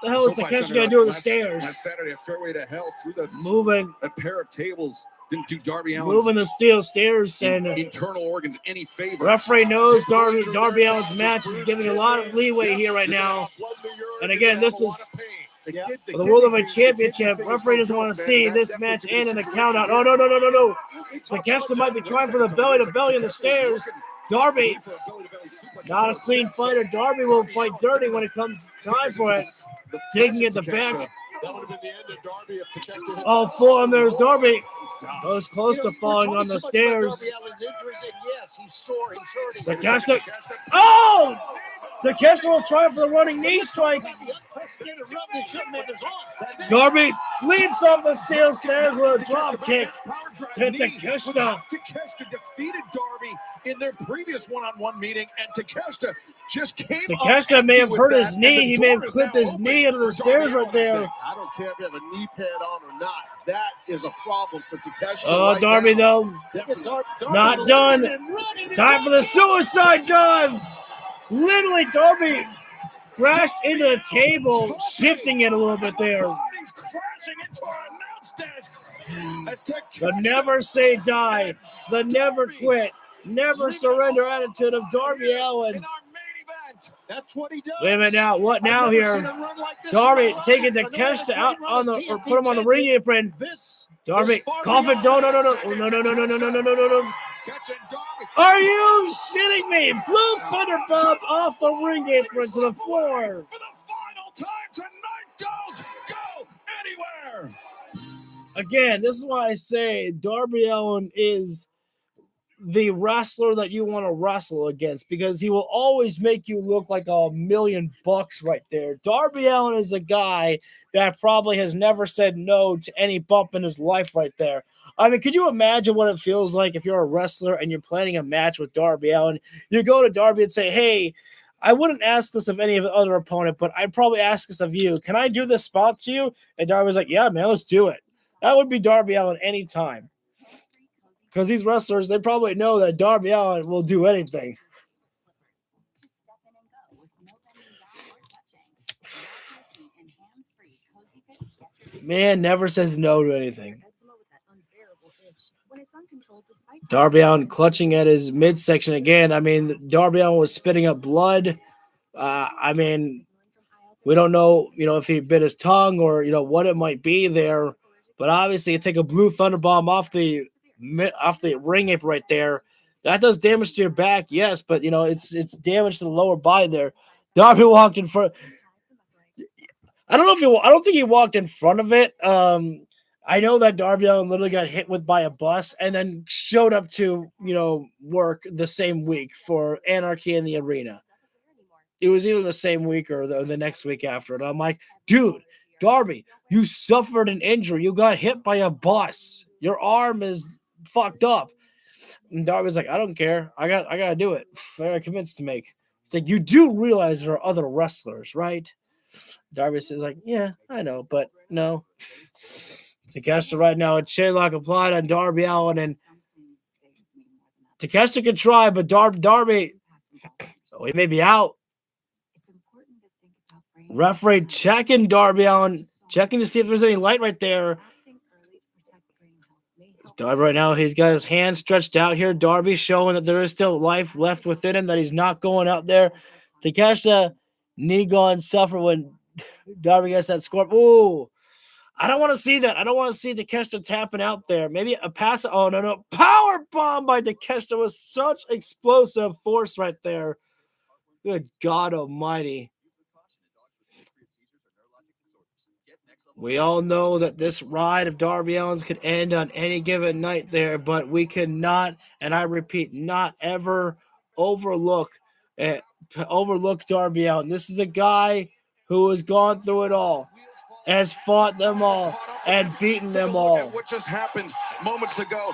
the hell is Takeshita going to do with the stairs? Last Saturday, a fairway to hell through the moving a pair of tables. Didn't do Darby Allin's moving the steel stairs and internal organs any favor. Referee knows Darby Allin's match is giving a lot of leeway here right now. And again, this is for the World Heavyweight Championship. Referee doesn't want to see this match end in a count out. Oh, no. Takeshita might be trying for the belly-to-belly in the stairs. Darby, not a clean fighter. Darby will fight dirty when it comes time for it. Taking it to back. Oh, full on there's Darby. Goes close to falling on the stairs. Takeshita. Oh! Takeshita was trying for the running knee strike. Darby leaps off the steel stairs with a drop kick to Takeshita. Takeshita defeated Darby in their previous one-on-one meeting, and Takeshita just came Takeshita may have hurt his knee. He may have clipped his knee into the stairs right there. I don't care if you have a knee pad on or not. That is a problem for Takeshita. Oh, right Darby, now. Though. Not done. Time for the suicide dive. Literally, Darby crashed into the table, shifting it a little bit there. The never say die, the never quit, never surrender attitude of Darby Allin. That's what he does. Wait a minute now. What now here? Darby taking Takeshita out on the or put him on the ring apron. Darby, Coffin. No. Are you shitting me? Blue Thunder Bomb off the ring apron to the floor. For the final time tonight, don't go anywhere. Again, this is why I say Darby Allin is the wrestler that you want to wrestle against because he will always make you look like $1,000,000 right there. Darby Allin is a guy that probably has never said no to any bump in his life right there. I mean, could you imagine what it feels like if you're a wrestler and you're planning a match with Darby Allin? You go to Darby and say, hey, I wouldn't ask this of any of the other opponent, but I'd probably ask this of you. Can I do this spot to you? And Darby's like, yeah, man, let's do it. That would be Darby Allin anytime. Because these wrestlers, they probably know that Darby Allin will do anything. Man never says no to anything. Darby Allin clutching at his midsection again. I mean, Darby Allin was spitting up blood. I mean, we don't know, if he bit his tongue or, what it might be there. But obviously, you take a blue thunder bomb off the ring apron right there. That does damage to your back, yes, but it's damage to the lower body there. Darby walked in front. I don't think he walked in front of it. I know that Darby Allin literally got hit by a bus and then showed up to work the same week for Anarchy in the Arena. It was either the same week or the next week after it. I'm like, dude, Darby, you suffered an injury. You got hit by a bus. Your arm is fucked up. And Darby's like, I don't care. I got to do it. I got commitments to make. It's like, you do realize there are other wrestlers, right? Darby says, like, yeah, I know, but no. Takeshita right now, a chain lock applied on Darby Allin, and Takeshita can try, but Darby, oh, he may be out. Referee checking Darby Allin, checking to see if there's any light right there. Darby right now, he's got his hand stretched out here. Darby showing that there is still life left within him, that he's not going out there. Takeshita, knee gone, suffer when Darby gets that scorpion. Ooh, I don't want to see that. I don't want to see Takeshita tapping out there. Maybe a pass. Oh, no. Power bomb by Takeshita with such explosive force right there. Good God almighty. We all know that this ride of Darby Allin's could end on any given night there, but we cannot, and I repeat, not ever overlook Darby Allin. This is a guy who has gone through it all, has fought them all, and beaten them all. What just happened moments ago?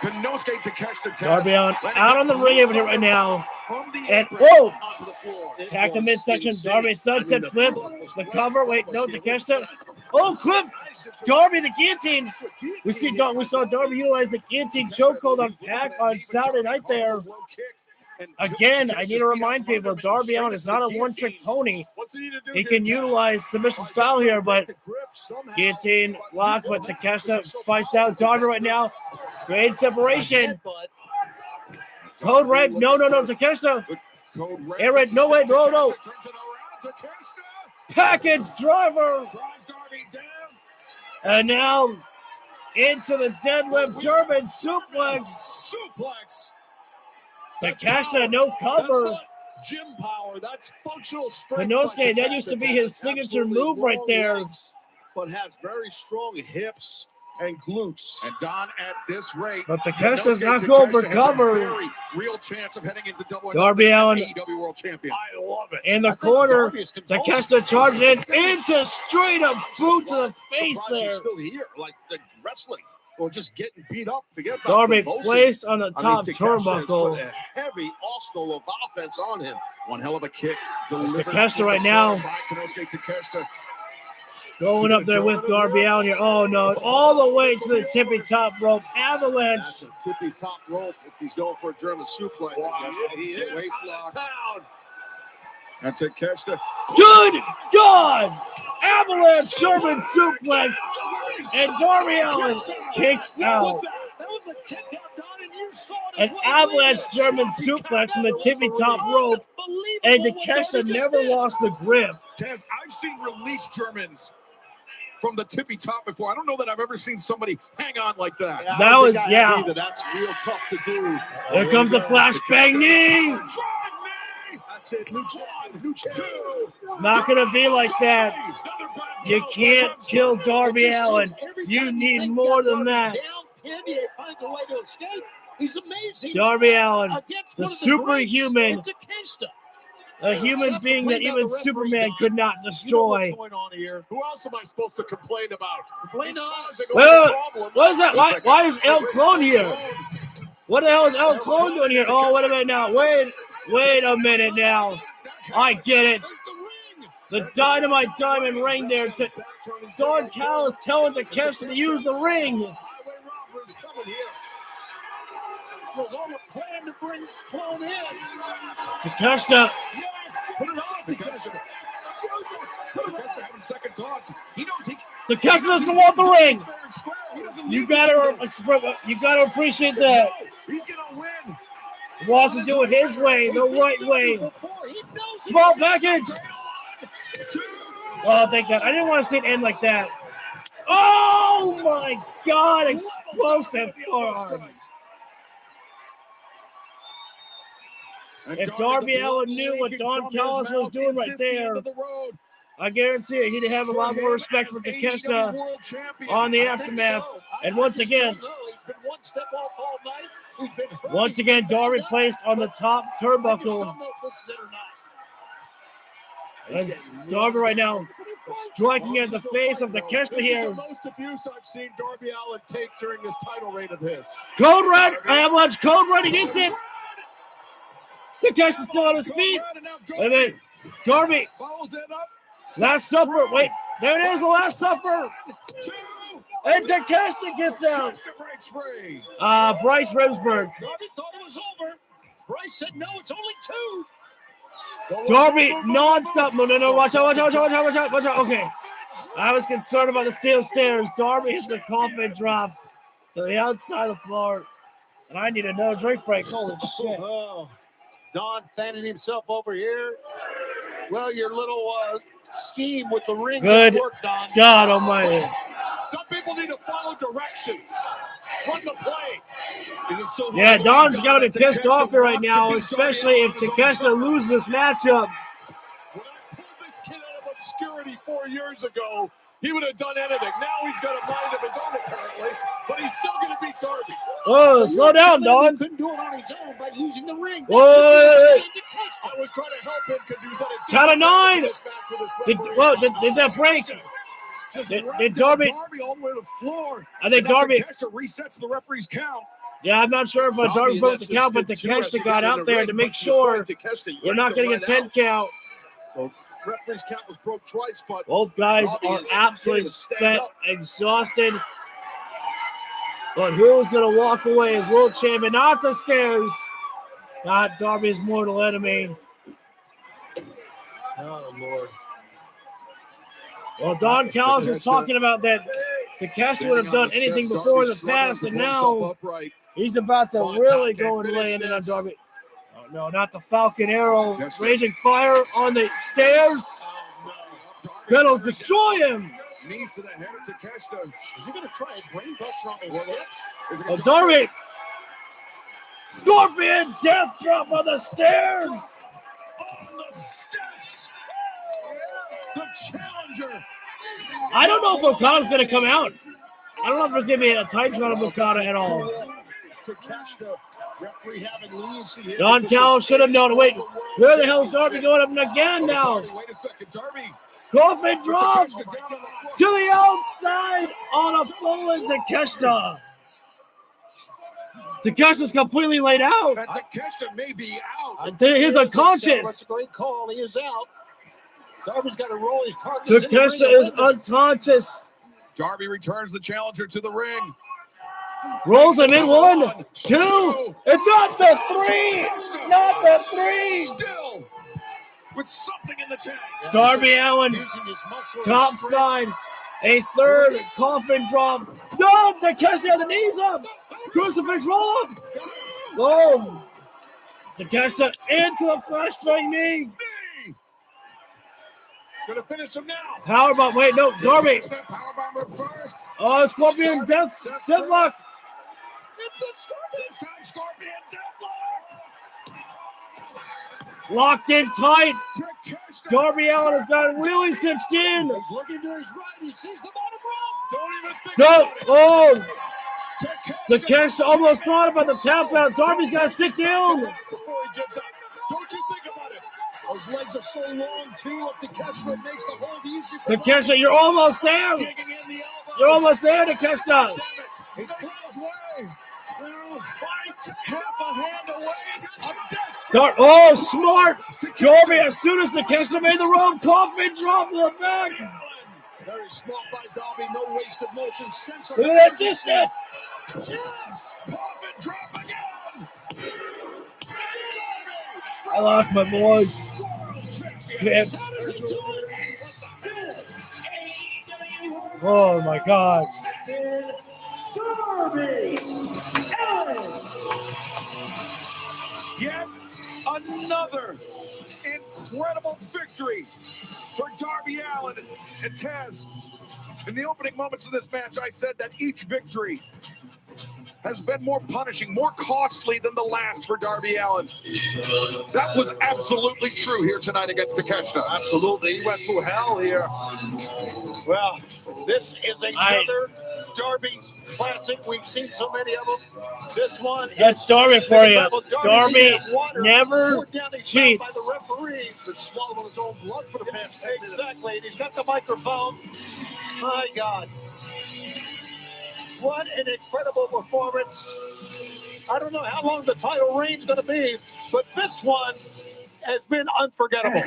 Konosuke Takeshita, Darby Allin out on the ring apron right now. And whoa! Attack the midsection. Darby sunset flip. The cover. Wait, no, Takeshita. Oh, clip! Darby the guillotine. We saw Darby utilize the guillotine chokehold on Pac on Saturday night there. Again, I need to remind people, Darby Allin is not a one-trick pony. He can utilize submission style here, but guillotine lock, but Takeshita fights out Darby right now. Great separation. Code red. No, Takeshita. Air red. No, wait, no. Package driver. And now into the deadlift German suplex. Takeshita, no cover. Gym power. That's functional strength. Konosuke, that used to be his signature move right there. But has very strong hips and glutes. And Don, at this rate, but Takeshita's not going for cover. Very real chance of heading into double. Darby Allin, AEW World Champion. I love it. In the corner, Takeshita charging in into straight up boot to the face there. Still here, like the wrestling. Or just getting beat up. Forget about Darby placed on the top turnbuckle. A heavy arsenal of offense on him. One hell of a kick. Takeshita right now. Going up there with Darby Allin here. Oh, no. All the way to the tippy top rope. Avalanche. That's a tippy top rope if he's going for a German suplex. Wow. He is. Waist lock. And Takeshita. Good God! Avalanche German suplex. And Darby Allin kicks out. That was a kick out, Don, and you saw it. An avalanche German suplex from the tippy top rope. And Takeshita never lost the grip. Taz, I've seen release Germans from the tippy top before. I don't know that I've ever seen somebody hang on like that. Yeah, that was, yeah. That's real tough to do. Here comes the flashbang knee. That's it. New two. It's not going to be like that. You can't kill Darby Allin. You need more than that. Finds a way to escape. He's amazing. Darby Allin, the superhuman. A human being that even Superman could not destroy. What's going on here? Who else am I supposed to complain about? Complain to us. Well, what is that? Why is El Clone here? What the hell is El Clone doing here? Oh, wait a minute now. Wait a minute now. I get it. The Dynamite Diamond ring there. Don Callis telling Takeshita to use the ring. Highway robbers coming here. It was on a plan to bring Clone in. Takeshita. Put it on, Takeshita. Takeshita having second thoughts. He knows he. Takeshita doesn't want the ring. You gotta appreciate that. He's gonna win. He wants to do it his way, the right way. Small package. Oh, thank God. I didn't want to see it end like that. Oh, my God. Explosive forearm. If Darby Allin knew what Don Callis was doing right there, I guarantee you he'd have a lot more respect for Takeshita on the aftermath. And once again, Darby placed on the top turnbuckle. As Darby right now striking at the face of Takeshita here. This is the most abuse I've seen Darby Allin take during this title reign of his. Code Red, Avalanche Code Red, he hits it. Takeshi's still on his feet. And then Darby. Last Supper. Wait, there it is, the Last Supper. And Takeshita gets out. Bryce Remsburg. Darby thought it was over. Bryce said, no, it's only 2. Darby non-stop. No. Watch out. Okay. I was concerned about the steel stairs. Darby hits the coffin drop to the outside of the floor. And I need another drink break. Holy shit. Oh, Don fanning himself over here. Well, your little scheme with the ring Good work, Don. God almighty. Some people need to follow directions. Run the play. Yeah, Don's got to be pissed off here right now, especially if Takeshita loses this matchup. When I pulled this kid out of obscurity 4 years ago, he would have done anything. Now he's got a mind of his own, apparently, but he's still going to beat Darby. Oh, slow down, Don. He couldn't do it on his own by using the ring. Whoa. I was trying to help him because he was at a Count of 9. Did that break? Did Darby all the way to the floor? I think Darby resets the referee's count. Yeah, I'm not sure if Darby broke the count, but Takeshita got out there to make sure we're not getting a 10 count. So referee's count was broke twice, but both guys are absolutely spent, exhausted. But who's going to walk away as world champion? Not the stairs. Not Darby's mortal enemy. Oh, Lord. Well, Don Callis was talking about that Takeshita would have done anything before in the past, and now he's about to really go and lay in on Darby. Oh, no, not the Falcon Arrow. Raging Fire on the stairs. That'll destroy him. Knees to the head of Takeshita. Is he going to try a brain buster on those steps? Oh, Darby. Scorpion death drop on the stairs. On the steps. The challenger. I don't know if Okada's going to come out. I don't know if there's going to be a tight shot of Okada at all. Don Callis should have known. Wait, where the hell is Darby going up again now? Wait a second, Darby. Coffin drop to the outside on a fallen Takeshita. Takeshita's completely laid out. Takeshita may be out. He's unconscious. That's a great call. He is out. Darby's got to roll his carcass. Takeshita is unconscious. Darby returns the challenger to the ring. Rolls him in 1, 2, and not the 3. Not the 3. Still with something in the tank. Darby Allin, top side, a third coffin drop. No, Takeshita had the knees up. Crucifix roll up. Boom. Takeshita into the flashbang knee. Gonna finish him now. Powerbomb. Wait, no, Darby. Oh, Scorpion deathlock. It's a Scorpion. This time, Scorpion deathlock. Locked in tight. Darby Allin has got really cinched in. He's looking to his right. He sees the bottom rope. Don't even think about it. Oh. Takeshita almost thought about the tap out. Darby's got to sit down. Before he gets up. Don't you think about it. Those legs are so long, too. If Takeshita makes the hold easy for Takeshita, you're almost there. You're almost there, Takeshita. It's Cloud's way. Fight half a hand away. I'm desperate. Oh, smart. Darby, as soon as Takeshita made the wrong coffin drop to the back. Very smart by Darby. No wasted motion. Look at that distance. Yes. Coffin drop again. I lost my voice. Oh my God. Darby Allin. Yet another incredible victory for Darby Allin and Taz. In the opening moments of this match, I said that each victory has been more punishing, more costly than the last for Darby Allin. That was absolutely true here tonight against Takeshita. Absolutely. He went through hell here. Well, this is another Darby classic. We've seen so many of them. This one That's Darby for you. Darby never cheats. By the referee. Been swallowing his own blood for the past 10 minutes. Exactly. He's got the microphone. My God. What an incredible performance. I don't know how long the title reign's going to be, but this one has been unforgettable.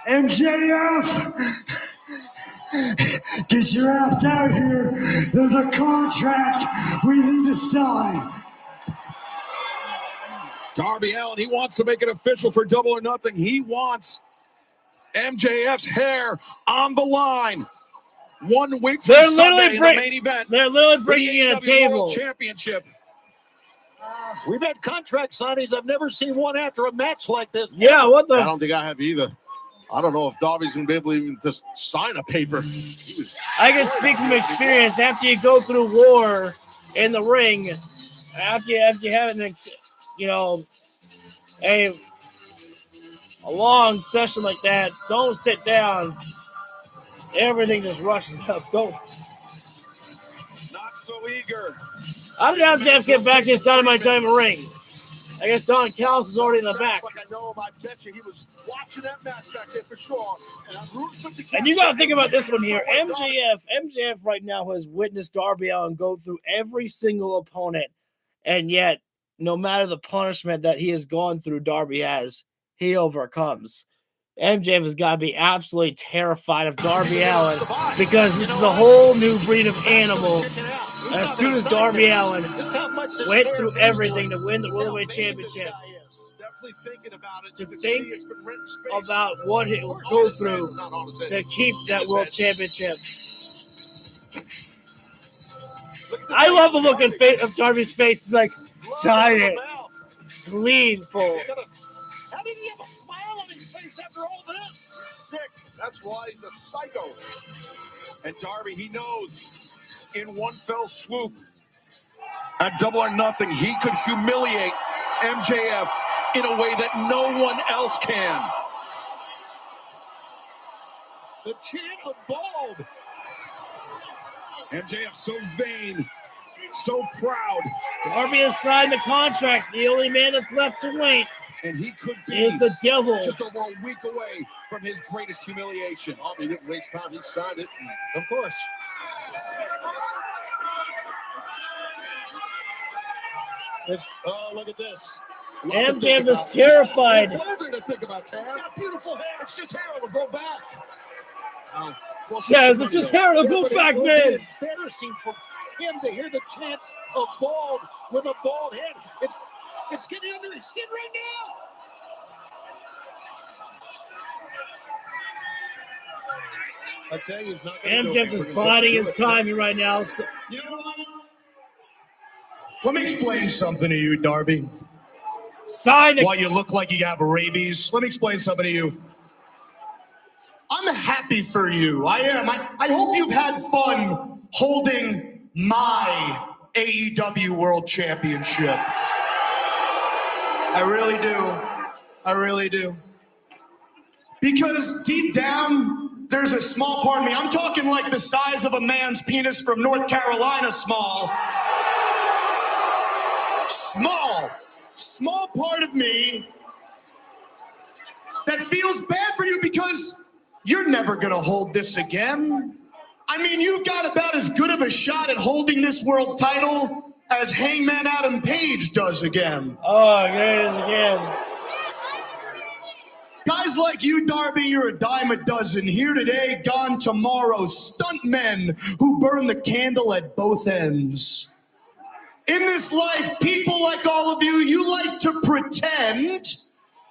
MJF, get your ass out here. There's a contract we need to sign. Darby Allin, he wants to make it official for Double or Nothing. He wants MJF's hair on the line. 1 week from Sunday in the main event. They're literally bringing in a table. World Championship. We've had contract signings. I've never seen one after a match like this. Yeah, what the? I don't think I have either. I don't know if Darby's going to be able to even just sign a paper. I can speak from experience. After you go through war in the ring, after you have an, a long session like that, don't sit down. Everything just rushes up. Go. Not so eager. I don't have to get back his Dynamite Diamond ring. I guess Don Callis is already in the back. Like I know him, I bet you he was watching that match back there for sure. And you got to think about this one here. MJF right now has witnessed Darby Allin go through every single opponent, and yet, no matter the punishment that he has gone through, Darby he overcomes. MJF has got to be absolutely terrified of Darby Allin because this is a whole new breed of animal. And as soon as Darby Allin went through everything to win the World Championship, to think about what he will go through to keep that World Championship. I love the look of Darby's face. It's like, sign it. Clean full. How did he have a smile on his face after all this? Sick. That's why he's a psycho. And Darby, he knows in one fell swoop at Double or Nothing, he could humiliate MJF in a way that no one else can. The chant of Bald. MJF so vain, so proud. Darby has signed the contract. The only man that's left to wait and he could be is the devil. Just over a week away from his greatest humiliation. He didn't waste time. He signed it. Of course. Look at this. MJF is terrified. What is there to think about, Taz? He's got beautiful hair. It's just hair. It'll grow back. Yes, it's just hair. It'll go back, man. Embarrassing for him to hear the chants of Bald with a bald head. It's getting under his skin right now. I tell you, he's not going to MJF is biding his time right now. So. You know what? Let me explain something to you, Darby. Sign it. While you look like you have rabies, let me explain something to you. I'm happy for you. I am. I hope you've had fun holding my AEW World Championship. I really do. I really do. Because deep down, there's a small part of me. I'm talking like the size of a man's penis from North Carolina small. Small part of me that feels bad for you because you're never going to hold this again. I mean, you've got about as good of a shot at holding this world title as Hangman Adam Page does again. Oh, there it is again. Guys like you, Darby, you're a dime a dozen. Here today, gone tomorrow. Stuntmen who burn the candle at both ends. In this life, people like all of you, you like to pretend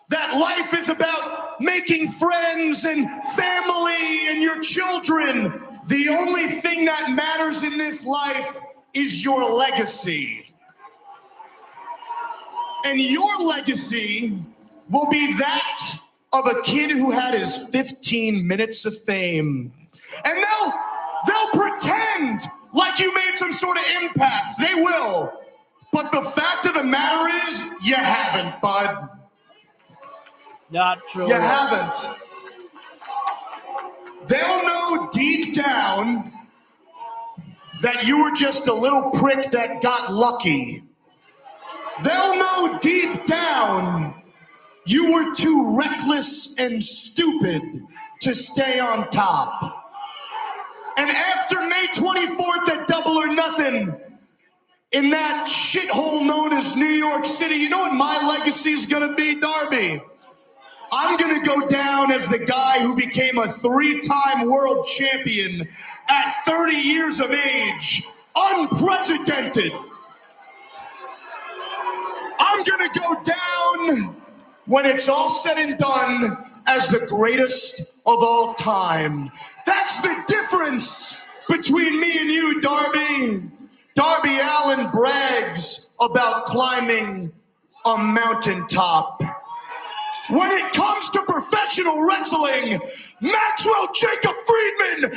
that life is about making friends and family and your children. The only thing that matters in this life is your legacy. And your legacy will be that of a kid who had his 15 minutes of fame. And they'll pretend like you made some sort of impact. They will. But the fact of the matter is, you haven't, bud. Not true. You haven't. They'll know deep down that you were just a little prick that got lucky. They'll know deep down you were too reckless and stupid to stay on top. And after May 24th at Double or Nothing, in that shithole known as New York City, you know what my legacy is going to be, Darby? I'm going to go down as the guy who became a 3-time world champion at 30 years of age. Unprecedented. I'm going to go down when it's all said and done as the greatest of all time. That's the difference between me and you, Darby. Darby Allin brags about climbing a mountaintop. When it comes to professional wrestling, Maxwell Jacob Friedman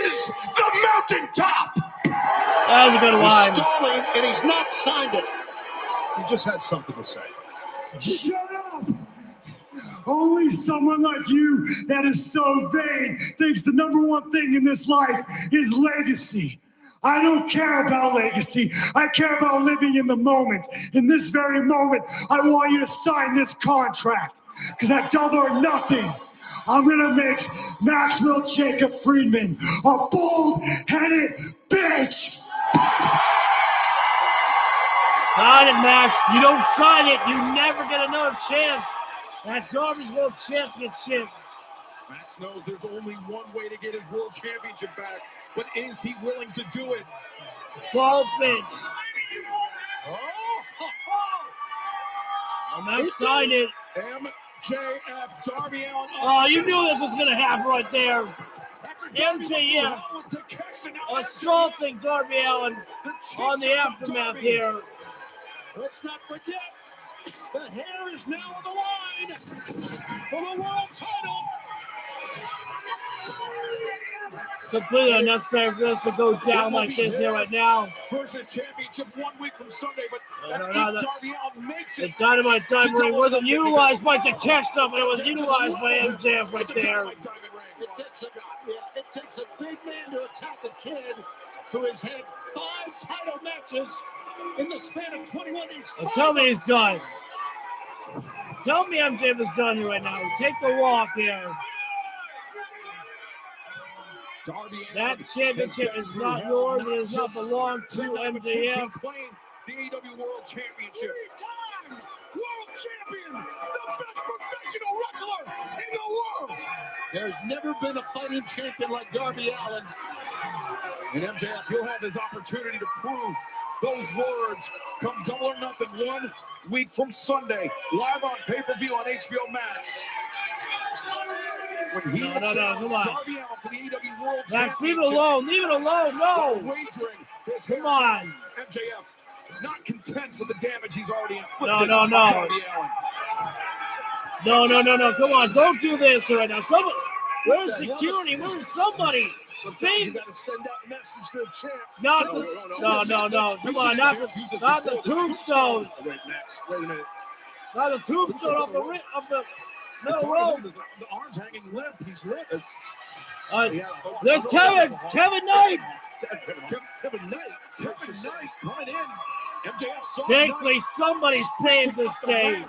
is the mountaintop. That was a good line. He's stalling, and he's not signed it. He just had something to say. Shut up! Only someone like you that is so vain thinks the number one thing in this life is legacy. I don't care about legacy. I care about living in the moment. In this very moment, I want you to sign this contract. Because at Double or Nothing, I'm going to make Maxwell Jacob Friedman a bald-headed bitch. Sign it, Max. You don't sign it, you never get another chance at Darby's World Championship. Max knows there's only one way to get his World Championship back, but is he willing to do it? Ball bitch. Max signed it. MJF, Darby Allin. Oh, you knew this was going to happen right there. MJF assaulting Darby Allin on the aftermath here. Let's not forget, the hair is now on the line for the world title. It's completely unnecessary for this to go down like this here right now. Versus championship 1 week from Sunday, but that's if the Darby Allin makes it. The Dynamite Diamond Ring wasn't utilized by Takeshita, but it was utilized by MJF right there. It takes a big man to attack a kid who has had 5 title matches in the span of 21 days. And tell me he's done. Tell me MJF is done here right now. Take the walk here. That championship is not yours. It does not belong to MJF. The AEW World Championship. 3-time World Champion, the best professional wrestler in the world. There's never been a fighting champion like Darby Allin. And MJF, he'll have his opportunity to prove those words come Double or Nothing 1 week from Sunday, live on pay-per-view on HBO Max. When he come on. Darby Allin for the AEW World Max, Championship. leave it alone. Leave it alone. No. Wagering his Come on. MJF not content with the damage he's already inflicted No. on Darby Allin. No. Come on. Don't do this right now. Somebody, where's security? Where's somebody? Sometimes you got to send out a message to the champ. No. Come on, not the tombstone. Wait, Max. Wait a minute. Not the tombstone of the middle rope. The arm's hanging limp. He's limp. There's Kevin Knight. Kevin Knight coming in. MJF saw Thankfully, somebody saved this day.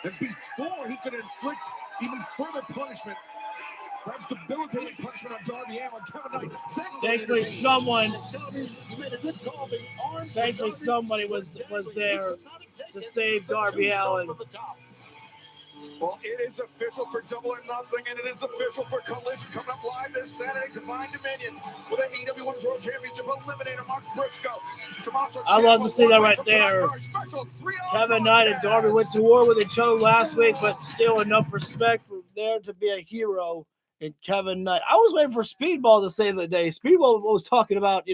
And before he could inflict even further punishment, perhaps debilitating punishment on Darby Allin, Kevin Knight. Thankfully, somebody was there to save Darby Allin. Well, it is official for Double or Nothing, and it is official for Collision coming up live this Saturday. Divine Dominion with the AEW Women's World Championship eliminator Mark Briscoe. I love to see that right there. Kevin Knight and Darby went to war with each other last week, but still enough respect for there to be a hero in Kevin Knight. I was waiting for Speedball to save the day. Speedball was talking about,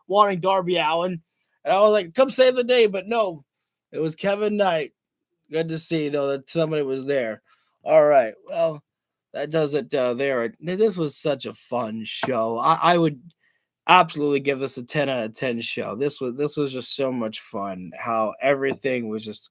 wanting Darby Allin, and I was like, come save the day, but no, it was Kevin Knight. Good to see, though, that somebody was there. All right. Well, that does it there. This was such a fun show. I would absolutely give this a 10 out of 10 show. This was just so much fun. How everything was just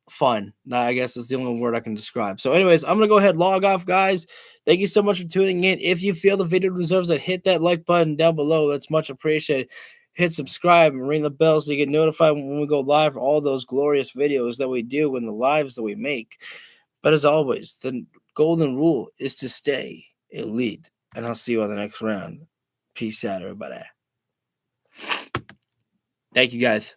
fun. Now, I guess that's the only word I can describe. So anyways, I'm going to go ahead and log off, guys. Thank you so much for tuning in. If you feel the video deserves it, hit that like button down below. That's much appreciated. Hit subscribe and ring the bell so you get notified when we go live for all those glorious videos that we do and the lives that we make. But as always, the golden rule is to stay Elite. And I'll see you on the next round. Peace out, everybody. Thank you, guys.